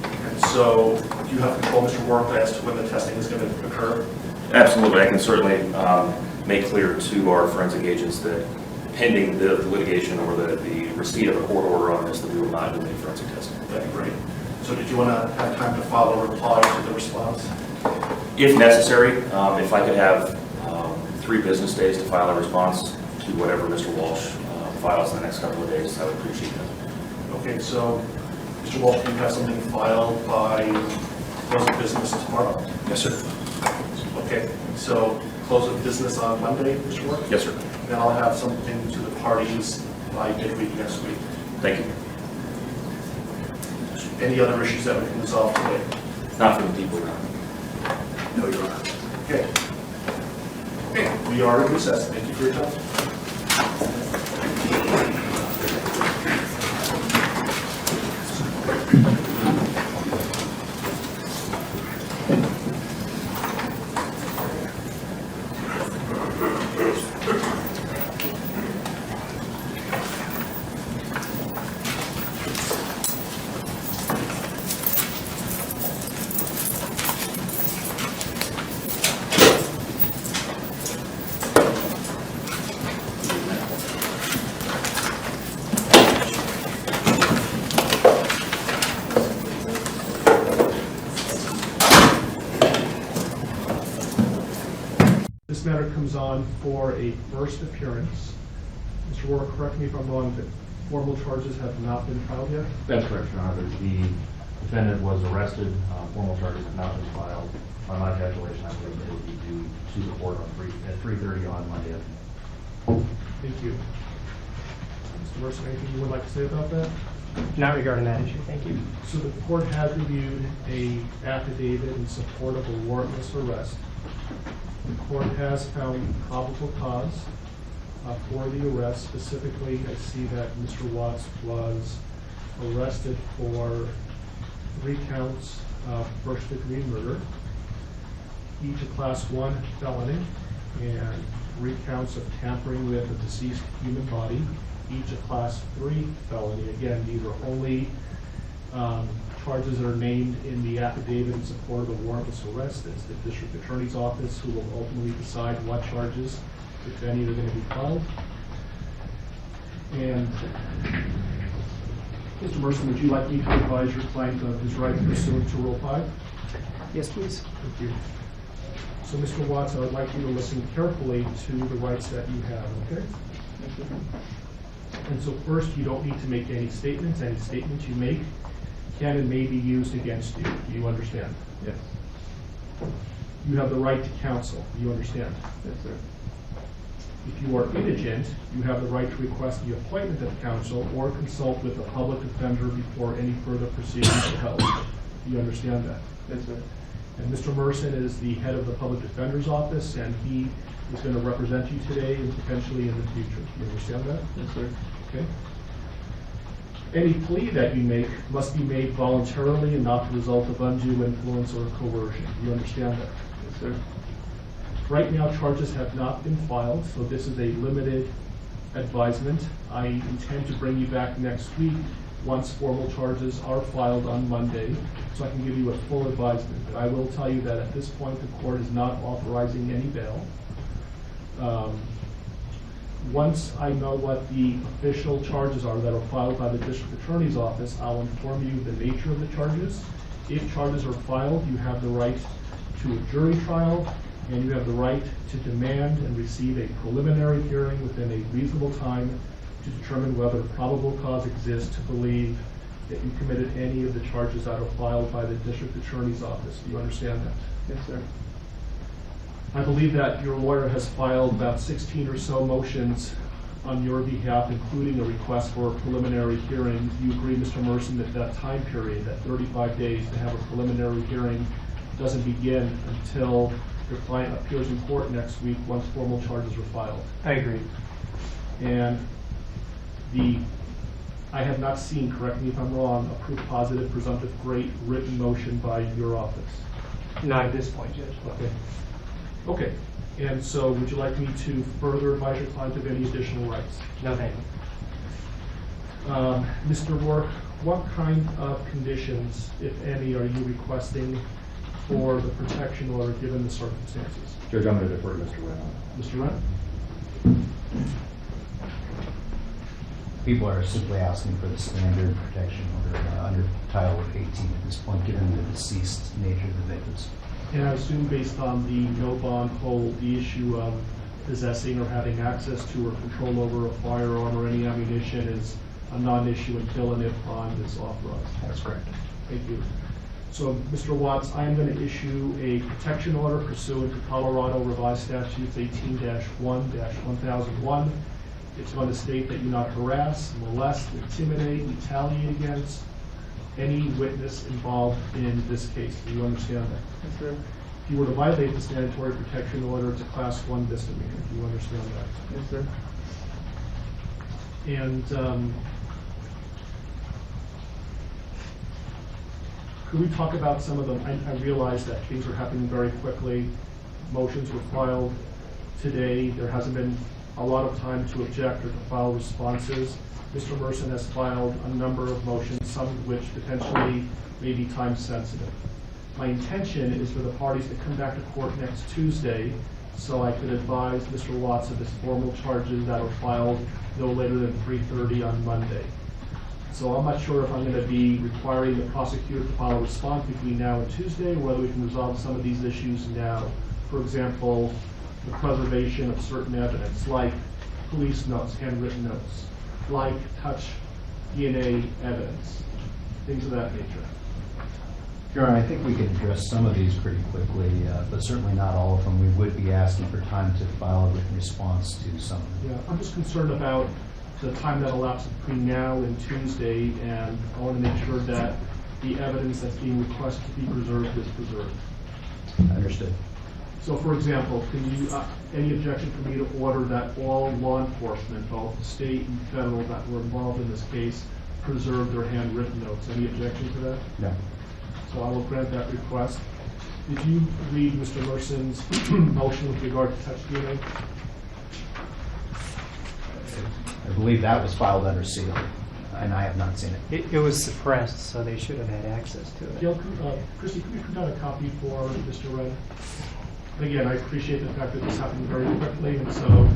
And so, do you have control, Mr. Warren, as to when the testing is going to occur? Absolutely. I can certainly make clear to our forensic agents that pending the litigation or the receipt of a court order on this, that we will not do any forensic testing. That'd be great. So did you want to have time to file a reply to the response? If necessary, if I could have 3 business days to file a response to whatever Mr. Walsh files in the next couple of days, I would appreciate that. Okay, so Mr. Walsh, do you have something filed by close of business tomorrow? Yes, sir. Okay, so close of business on Monday, Mr. Warren? Yes, sir. Then I'll have something to the parties by midweek next week. Thank you. Any other issues that we can resolve today? Not for the people around. No, Your Honor. Okay. Okay, we are in recess. Thank you for your time. This matter comes on for a first appearance. Mr. Warren, correct me if I'm wrong, but formal charges have not been filed yet? That's correct, Your Honor. The defendant was arrested. Formal charges have not been filed. By my calculation, I believe they will be due to the court at 3:30 on Monday afternoon. Thank you. Mr. Mercer, anything you would like to say about that? Not regarding that issue, thank you. So the court has reviewed a affidavit in support of a warrantless arrest. The court has found probable cause for the arrest. Specifically, I see that Mr. Watts was arrested for 3 counts of first-degree murder, each a Class 1 felony, and 3 counts of tampering with a deceased human body, each a Class 3 felony. Again, these are only charges that are named in the affidavit in support of the warrantless arrest. It's the district attorney's office who will ultimately decide what charges, if any, are going to be filed. And Mr. Mercer, would you like me to advise your client of his rights pursuant to Rule 5? Yes, please. Thank you. So, Mr. Watts, I would like you to listen carefully to the rights that you have, okay? Thank you. And so first, you don't need to make any statements. Any statements you make can and may be used against you. Do you understand? Yes. You have the right to counsel. Do you understand? Yes, sir. If you are indigent, you have the right to request the appointment of counsel or consult with a public defender before any further proceedings are held. Do you understand that? Yes, sir. And Mr. Merson is the head of the public defender's office, and he is going to represent you today and potentially in the future. Do you understand that? Yes, sir. Okay. Any plea that you make must be made voluntarily and not the result of undue influence or coercion. Do you understand that? Yes, sir. Right now, charges have not been filed, so this is a limited advisement. I intend to bring you back next week once formal charges are filed on Monday, so I can give you a full advisement. But I will tell you that at this point, the court is not authorizing any bail. Once I know what the official charges are that are filed by the district attorney's office, I'll inform you of the nature of the charges. If charges are filed, you have the right to a jury trial, and you have the right to demand and receive a preliminary hearing within a reasonable time to determine whether probable cause exists to believe that you committed any of the charges that are filed by the district attorney's office. Do you understand that? Yes, sir. I believe that your lawyer has filed about 16 or so motions on your behalf, including a request for a preliminary hearing. Do you agree, Mr. Merson, that that time period, that 35 days to have a preliminary hearing, doesn't begin until your client appears in court next week once formal charges are filed? I agree. And I have not seen, correct me if I'm wrong, a proof positive, presumptive great written motion by your office. Not at this point, Judge. Okay. Okay. And so would you like me to further advise your client of any additional rights? No, thank you. Mr. Rourke, what kind of conditions, if any, are you requesting for the protection order given the circumstances? Judge, I'm going to defer to Mr. Wren. Mr. Wren? People are simply asking for the standard protection order under Title 18 at this point, given the deceased nature of the victims. And I assume based on the no bond hold, the issue of possessing or having access to or control over a firearm or any ammunition is a non-issue until and if bond is authorized. That's correct. Thank you. So, Mr. Watts, I am going to issue a protection order pursuant to Colorado Revised Statutes 18-1-1001. It's going to state that you not harass, molest, intimidate, retaliate against any witness involved in this case. Do you understand that? Yes, sir. If you were to violate the statutory protection order, it's a Class 1 misdemeanor. Do you understand that? Yes, sir. And could we talk about some of them? I realize that things are happening very quickly. Motions were filed today. There hasn't been a lot of time to object or to file responses. Mr. Merson has filed a number of motions, some of which potentially may be time sensitive. My intention is for the parties to come back to court next Tuesday so I could advise Mr. Watts of his formal charges that are filed no later than 3:30 on Monday. So I'm not sure if I'm going to be requiring the prosecutor to file a response between now and Tuesday, or whether we can resolve some of these issues now. For example, the preservation of certain evidence, like police notes, handwritten notes, like touch DNA evidence, things of that nature. Your Honor, I think we can address some of these pretty quickly, but certainly not all of them. We would be asking for time to file a written response to some of them. Yeah, I'm just concerned about the time that elapses between now and Tuesday, and I want to make sure that the evidence that's being requested to be preserved is preserved. Understood. So, for example, can you, any objection for me to order that all law enforcement, both state and federal, that were involved in this case, preserve their handwritten notes? Any objection to that? No. So I will grant that request. Did you read Mr. Merson's motion with regard to touch DNA? I believe that was filed under seal, and I have not seen it. It was suppressed, so they should have had access to it. Gail, Christy, could you put out a copy for Mr. Wren? Again, I appreciate the fact that this happened very quickly, and so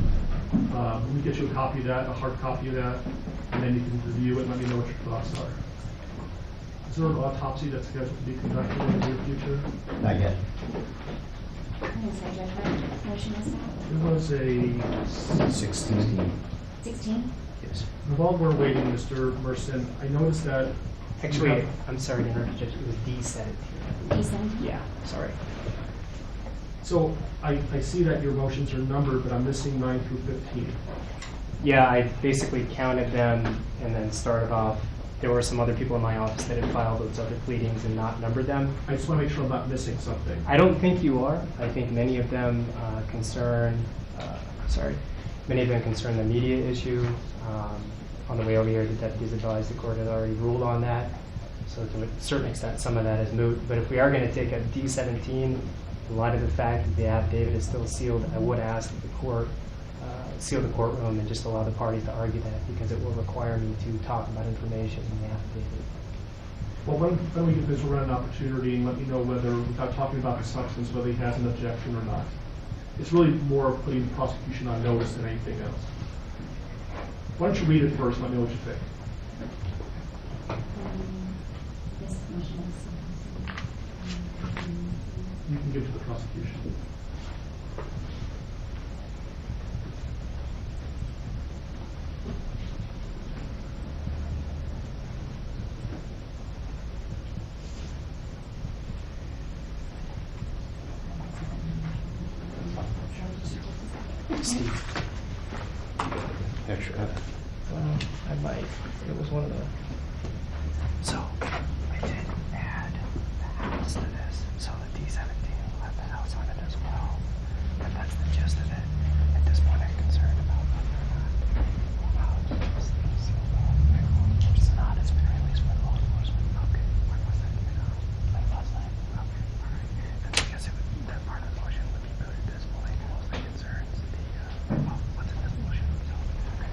let me get you a copy of that, a hard copy of that, and then you can review it and let me know what your thoughts are. Is there an autopsy that's scheduled to be conducted in the near future? Not yet. There was a 16. 16? Yes. While we're waiting, Mr. Merson, I noticed that Actually, I'm sorry to interrupt, Judge. It was D17. D17? Yeah, sorry. So I see that your motions are numbered, but I'm missing 9 through 15. Yeah, I basically counted them and then started off. There were some other people in my office that had filed those other pleadings and not numbered them. I just want to make sure I'm not missing something. I don't think you are. I think many of them concern the media issue. On the way over here, the deputies advised the court had already ruled on that. So to a certain extent, some of that is moot. But if we are going to take a D17, in light of the fact that the affidavit is still sealed, I would ask that the court seal the courtroom and just allow the parties to argue that, because it will require me to talk about information in the affidavit. Well, why don't we give Mr. Wren an opportunity and let me know whether, without talking about the substance, whether he has an objection or not. It's really more of putting the prosecution on notice than anything else. Why don't you read it first and let me know what you think. You can give it to the prosecution. Steve. After picture of it. I might. It was one of the. So I did add the house to this, so the D17 will have the house on it as well. But that's the gist of it. At this point, I'm concerned about whether or not it's not. It's been released by law enforcement. Okay. When was that? Like last night. Okay. All right. And I guess that part of the motion would be put at this point. Mostly concerns what's in this motion. So, okay.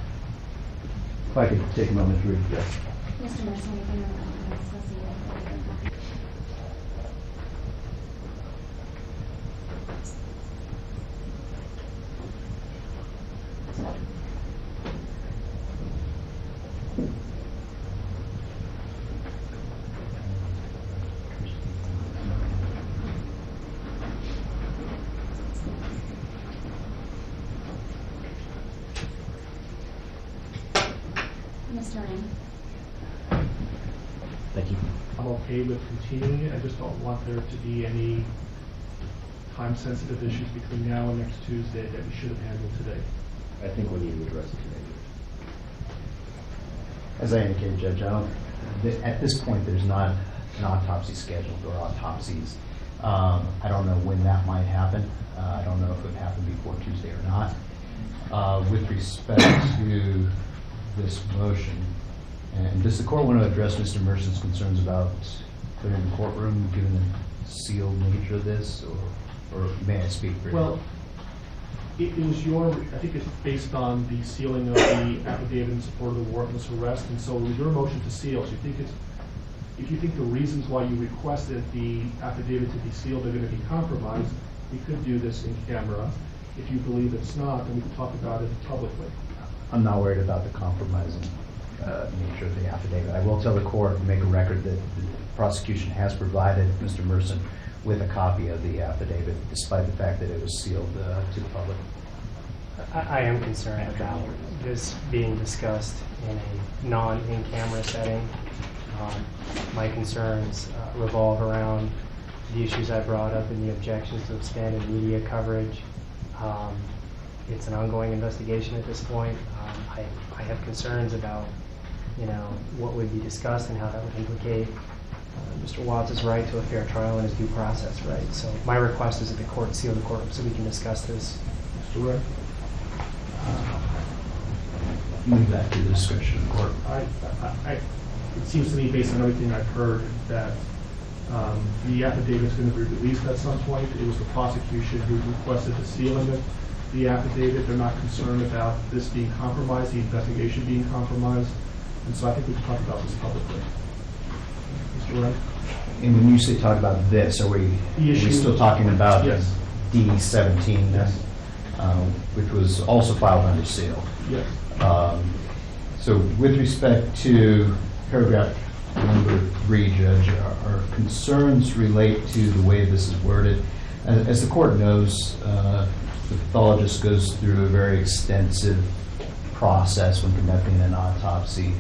If I could take a moment to read. Yes. Mr. Mercer, anything on the discussing it? Mr. Rand. Thank you. I'm okay with continuing it. I just don't want there to be any time-sensitive issues between now and next Tuesday that we should have handled today. I think we need to address it today. As I indicated, Judge, at this point, there's not an autopsy scheduled or autopsies. I don't know when that might happen. I don't know if it would happen before Tuesday or not. With respect to this motion, and does the court want to address Mr. Mercer's concerns about clearing the courtroom, given the sealed nature of this, or may I speak for you? Well, it was I think it's based on the sealing of the affidavit in support of the warrantless arrest, and so it was your motion to seal. So if you think the reasons why you requested the affidavit to be sealed are going to be compromised, we could do this in camera. If you believe it's not, then we can talk about it publicly. I'm not worried about the compromising nature of the affidavit. I will tell the court and make a record that the prosecution has provided Mr. Mercer with a copy of the affidavit, despite the fact that it was sealed to the public. I am concerned about this being discussed in a non-in-camera setting. My concerns revolve around the issues I brought up in the objections to expanded media coverage. It's an ongoing investigation at this point. I have concerns about, what would be discussed and how that would implicate Mr. Watts' right to a fair trial and his due process right. So my request is that the court seal the courtroom so we can discuss this. Mr. Ray? Move that to the discretion of the court. It seems to me, based on everything I've heard, that the affidavit is going to be released at some point. It was the prosecution who requested the sealing of the affidavit. They're not concerned about this being compromised, the investigation being compromised. And so I think we can talk about this publicly. Mr. Wright? And when you say talk about this, are we still talking about yes. D17, yes. Which was also filed under seal? Yes. So with respect to paragraph number 3, Judge, our concerns relate to the way this is worded. As the court knows, the pathologist goes through a very extensive process when conducting an autopsy,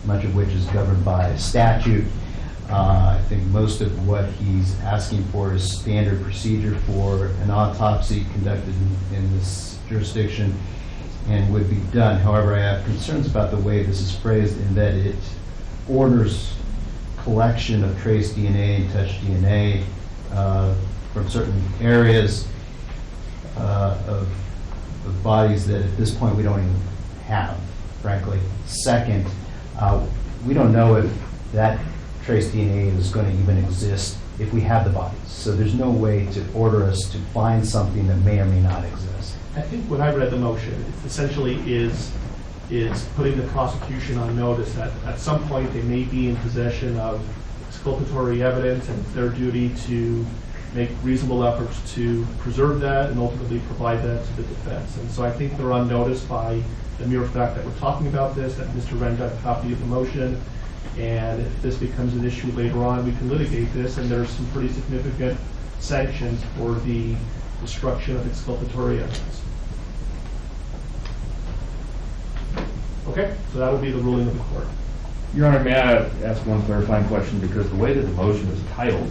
much of which is governed by statute. I think most of what he's asking for is standard procedure for an autopsy conducted in this jurisdiction and would be done. However, I have concerns about the way this is phrased in that it orders collection of trace DNA and touch DNA from certain areas of bodies that at this point we don't even have, frankly. Second, we don't know if that trace DNA is going to even exist if we have the bodies. So there's no way to order us to find something that may or may not exist. I think when I read the motion, it essentially is putting the prosecution on notice that at some point they may be in possession of exculpatory evidence, and it's their duty to make reasonable efforts to preserve that and ultimately provide that to the defense. And so I think they're on notice by the mere fact that we're talking about this, that Mr. Wren got a copy of the motion, and if this becomes an issue later on, we can litigate this, and there's some pretty significant sanctions for the destruction of exculpatory evidence. Okay, so that would be the ruling of the court. Your Honor, may I ask one clarifying question? Because the way that the motion is titled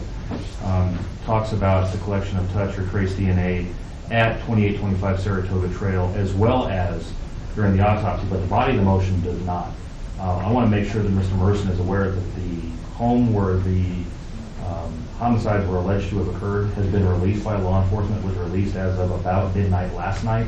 talks about the collection of touch or trace DNA at 2825 Saratoga Trail, as well as during the autopsy, but the body of the motion does not. I want to make sure that Mr. Merson is aware that the home where the homicides were alleged to have occurred has been released by law enforcement, was released as of about midnight last night.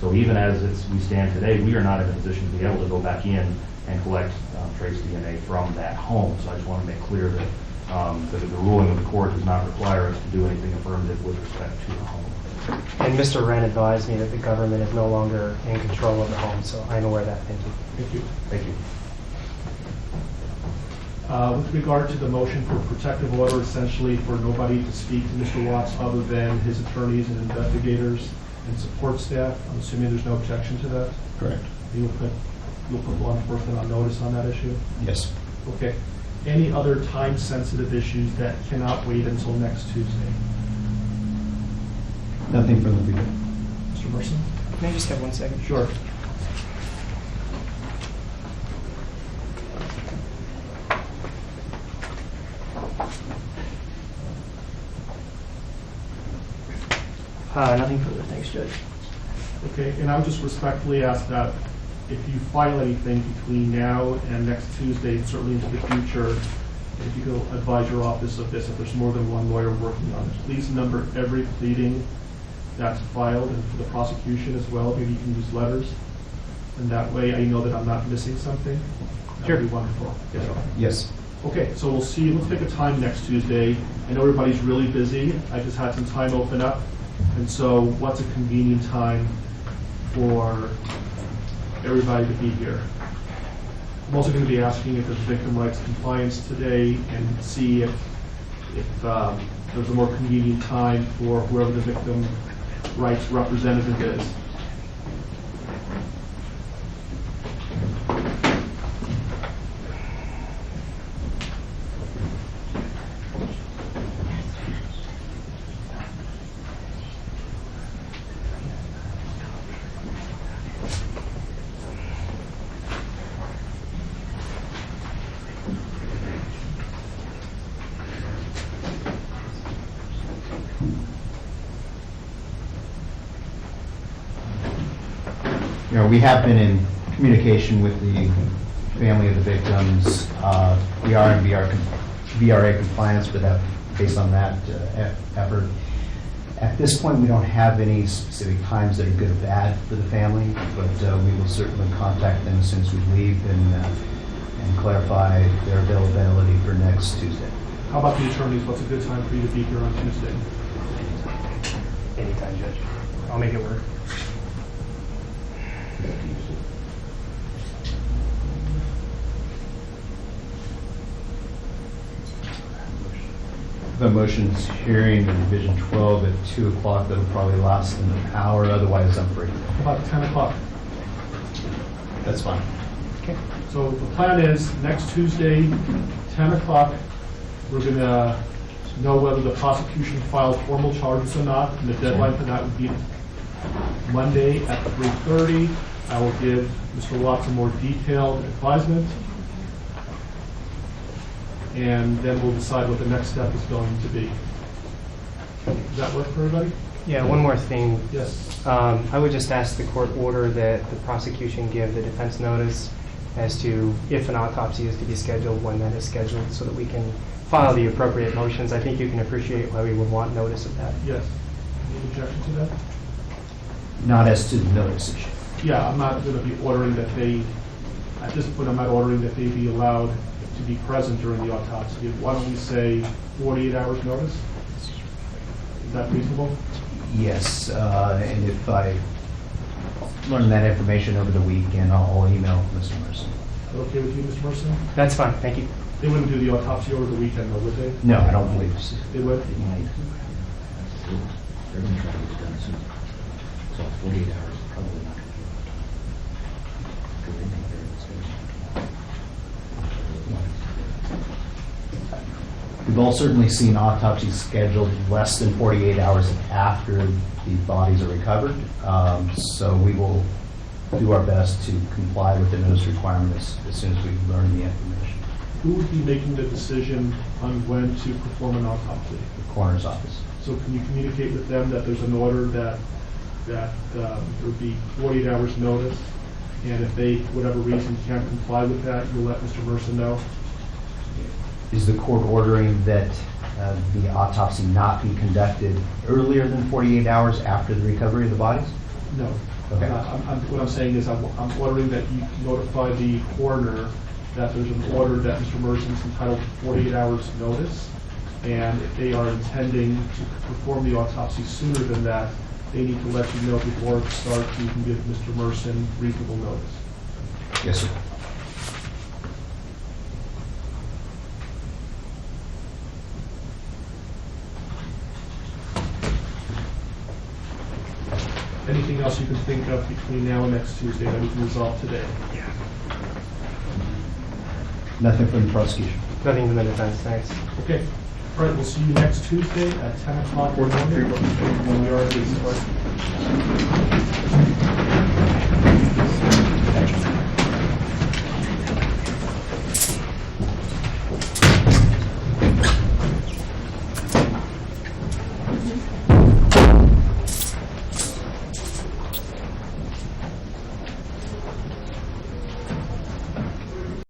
So even as we stand today, we are not in a position to be able to go back in and collect trace DNA from that home. So I just want to make clear that the ruling of the court does not require us to do anything affirmative with respect to the home. And Mr. Wren advised me that the government is no longer in control of the home, so I'm aware of that. Thank you. Thank you. Thank you. With regard to the motion for protective order, essentially for nobody to speak to Mr. Watts other than his attorneys and investigators and support staff, I'm assuming there's no objection to that? Correct. You'll put law enforcement on notice on that issue? Yes. Okay. Any other time-sensitive issues that cannot wait until next Tuesday? Nothing from the people. Mr. Merson? Can I just have 1 second? Sure. Nothing further. Thanks, Judge. Okay, and I would just respectfully ask that if you file anything between now and next Tuesday, certainly into the future, if you could advise your office of this, if there's more than one lawyer working on it, please number every pleading that's filed, and for the prosecution as well, maybe you can use letters. And that way I know that I'm not missing something. That would be wonderful. Yes. Yes. Okay, so we'll see. Let's pick a time next Tuesday. I know everybody's really busy. I just had some time open up. And so what's a convenient time for everybody to be here? I'm also going to be asking if there's victim rights compliance today and see if there's a more convenient time for whoever the victim rights representative is. We have been in communication with the family of the victims. We are in VRA compliance with that, based on that effort. At this point, we don't have any specific times that are good or bad for the family, but we will certainly contact them as soon as we leave and clarify their availability for next Tuesday. How about the attorneys? What's a good time for you to be here on Tuesday? Anytime, Judge. I'll make it work. The motion's hearing in Division 12 at 2 o'clock. That'll probably last an hour. Otherwise, I'm free. About 10 o'clock. That's fine. Okay. So the plan is next Tuesday, 10 o'clock, we're going to know whether the prosecution filed formal charges or not, and the deadline for that would be Monday at 3:30. I will give Mr. Watts a more detailed advisement, and then we'll decide what the next step is going to be. Does that work for everybody? Yeah, one more thing. Yes. I would just ask the court order that the prosecution give the defense notice as to if an autopsy is to be scheduled, when that is scheduled, so that we can file the appropriate motions. I think you can appreciate why we would want notice of that. Yes. Any objection to that? Not as to the notice issue. Yeah, I'm not going to be ordering that they, at this point, I'm not ordering that they be allowed to be present during the autopsy. Why don't we say 48 hours notice? Is that reasonable? Yes, and if I learn that information over the weekend, I'll email Mr. Merson. Is that okay with you, Mr. Merson? That's fine, thank you. They wouldn't do the autopsy over the weekend, though, would they? No, I don't believe so. They would? They're going to try to get it done soon. So 48 hours is probably not going to do anything during this session. We've all certainly seen autopsies scheduled less than 48 hours after the bodies are recovered. So we will do our best to comply with the notice requirements as soon as we learn the information. Who would be making the decision on when to perform an autopsy? The coroner's office. So can you communicate with them that there's an order that there would be 48 hours notice And if they, for whatever reason, can't comply with that, you'll let Mr. Merson know. Is the court ordering that the autopsy not be conducted earlier than 48 hours after the recovery of the bodies? No. Okay. What I'm saying is I'm ordering that you notify the coroner that there's an order that Mr. Merson's entitled to 48 hours notice, and if they are intending to perform the autopsy sooner than that, they need to let you know before it starts so you can give Mr. Merson reasonable notice. Yes, sir. Anything else you can think of between now and next Tuesday that we can resolve today? Nothing from the prosecution. Nothing from the defense, thanks. Okay. All right, we'll see you next Tuesday at 10 o'clock. We are at the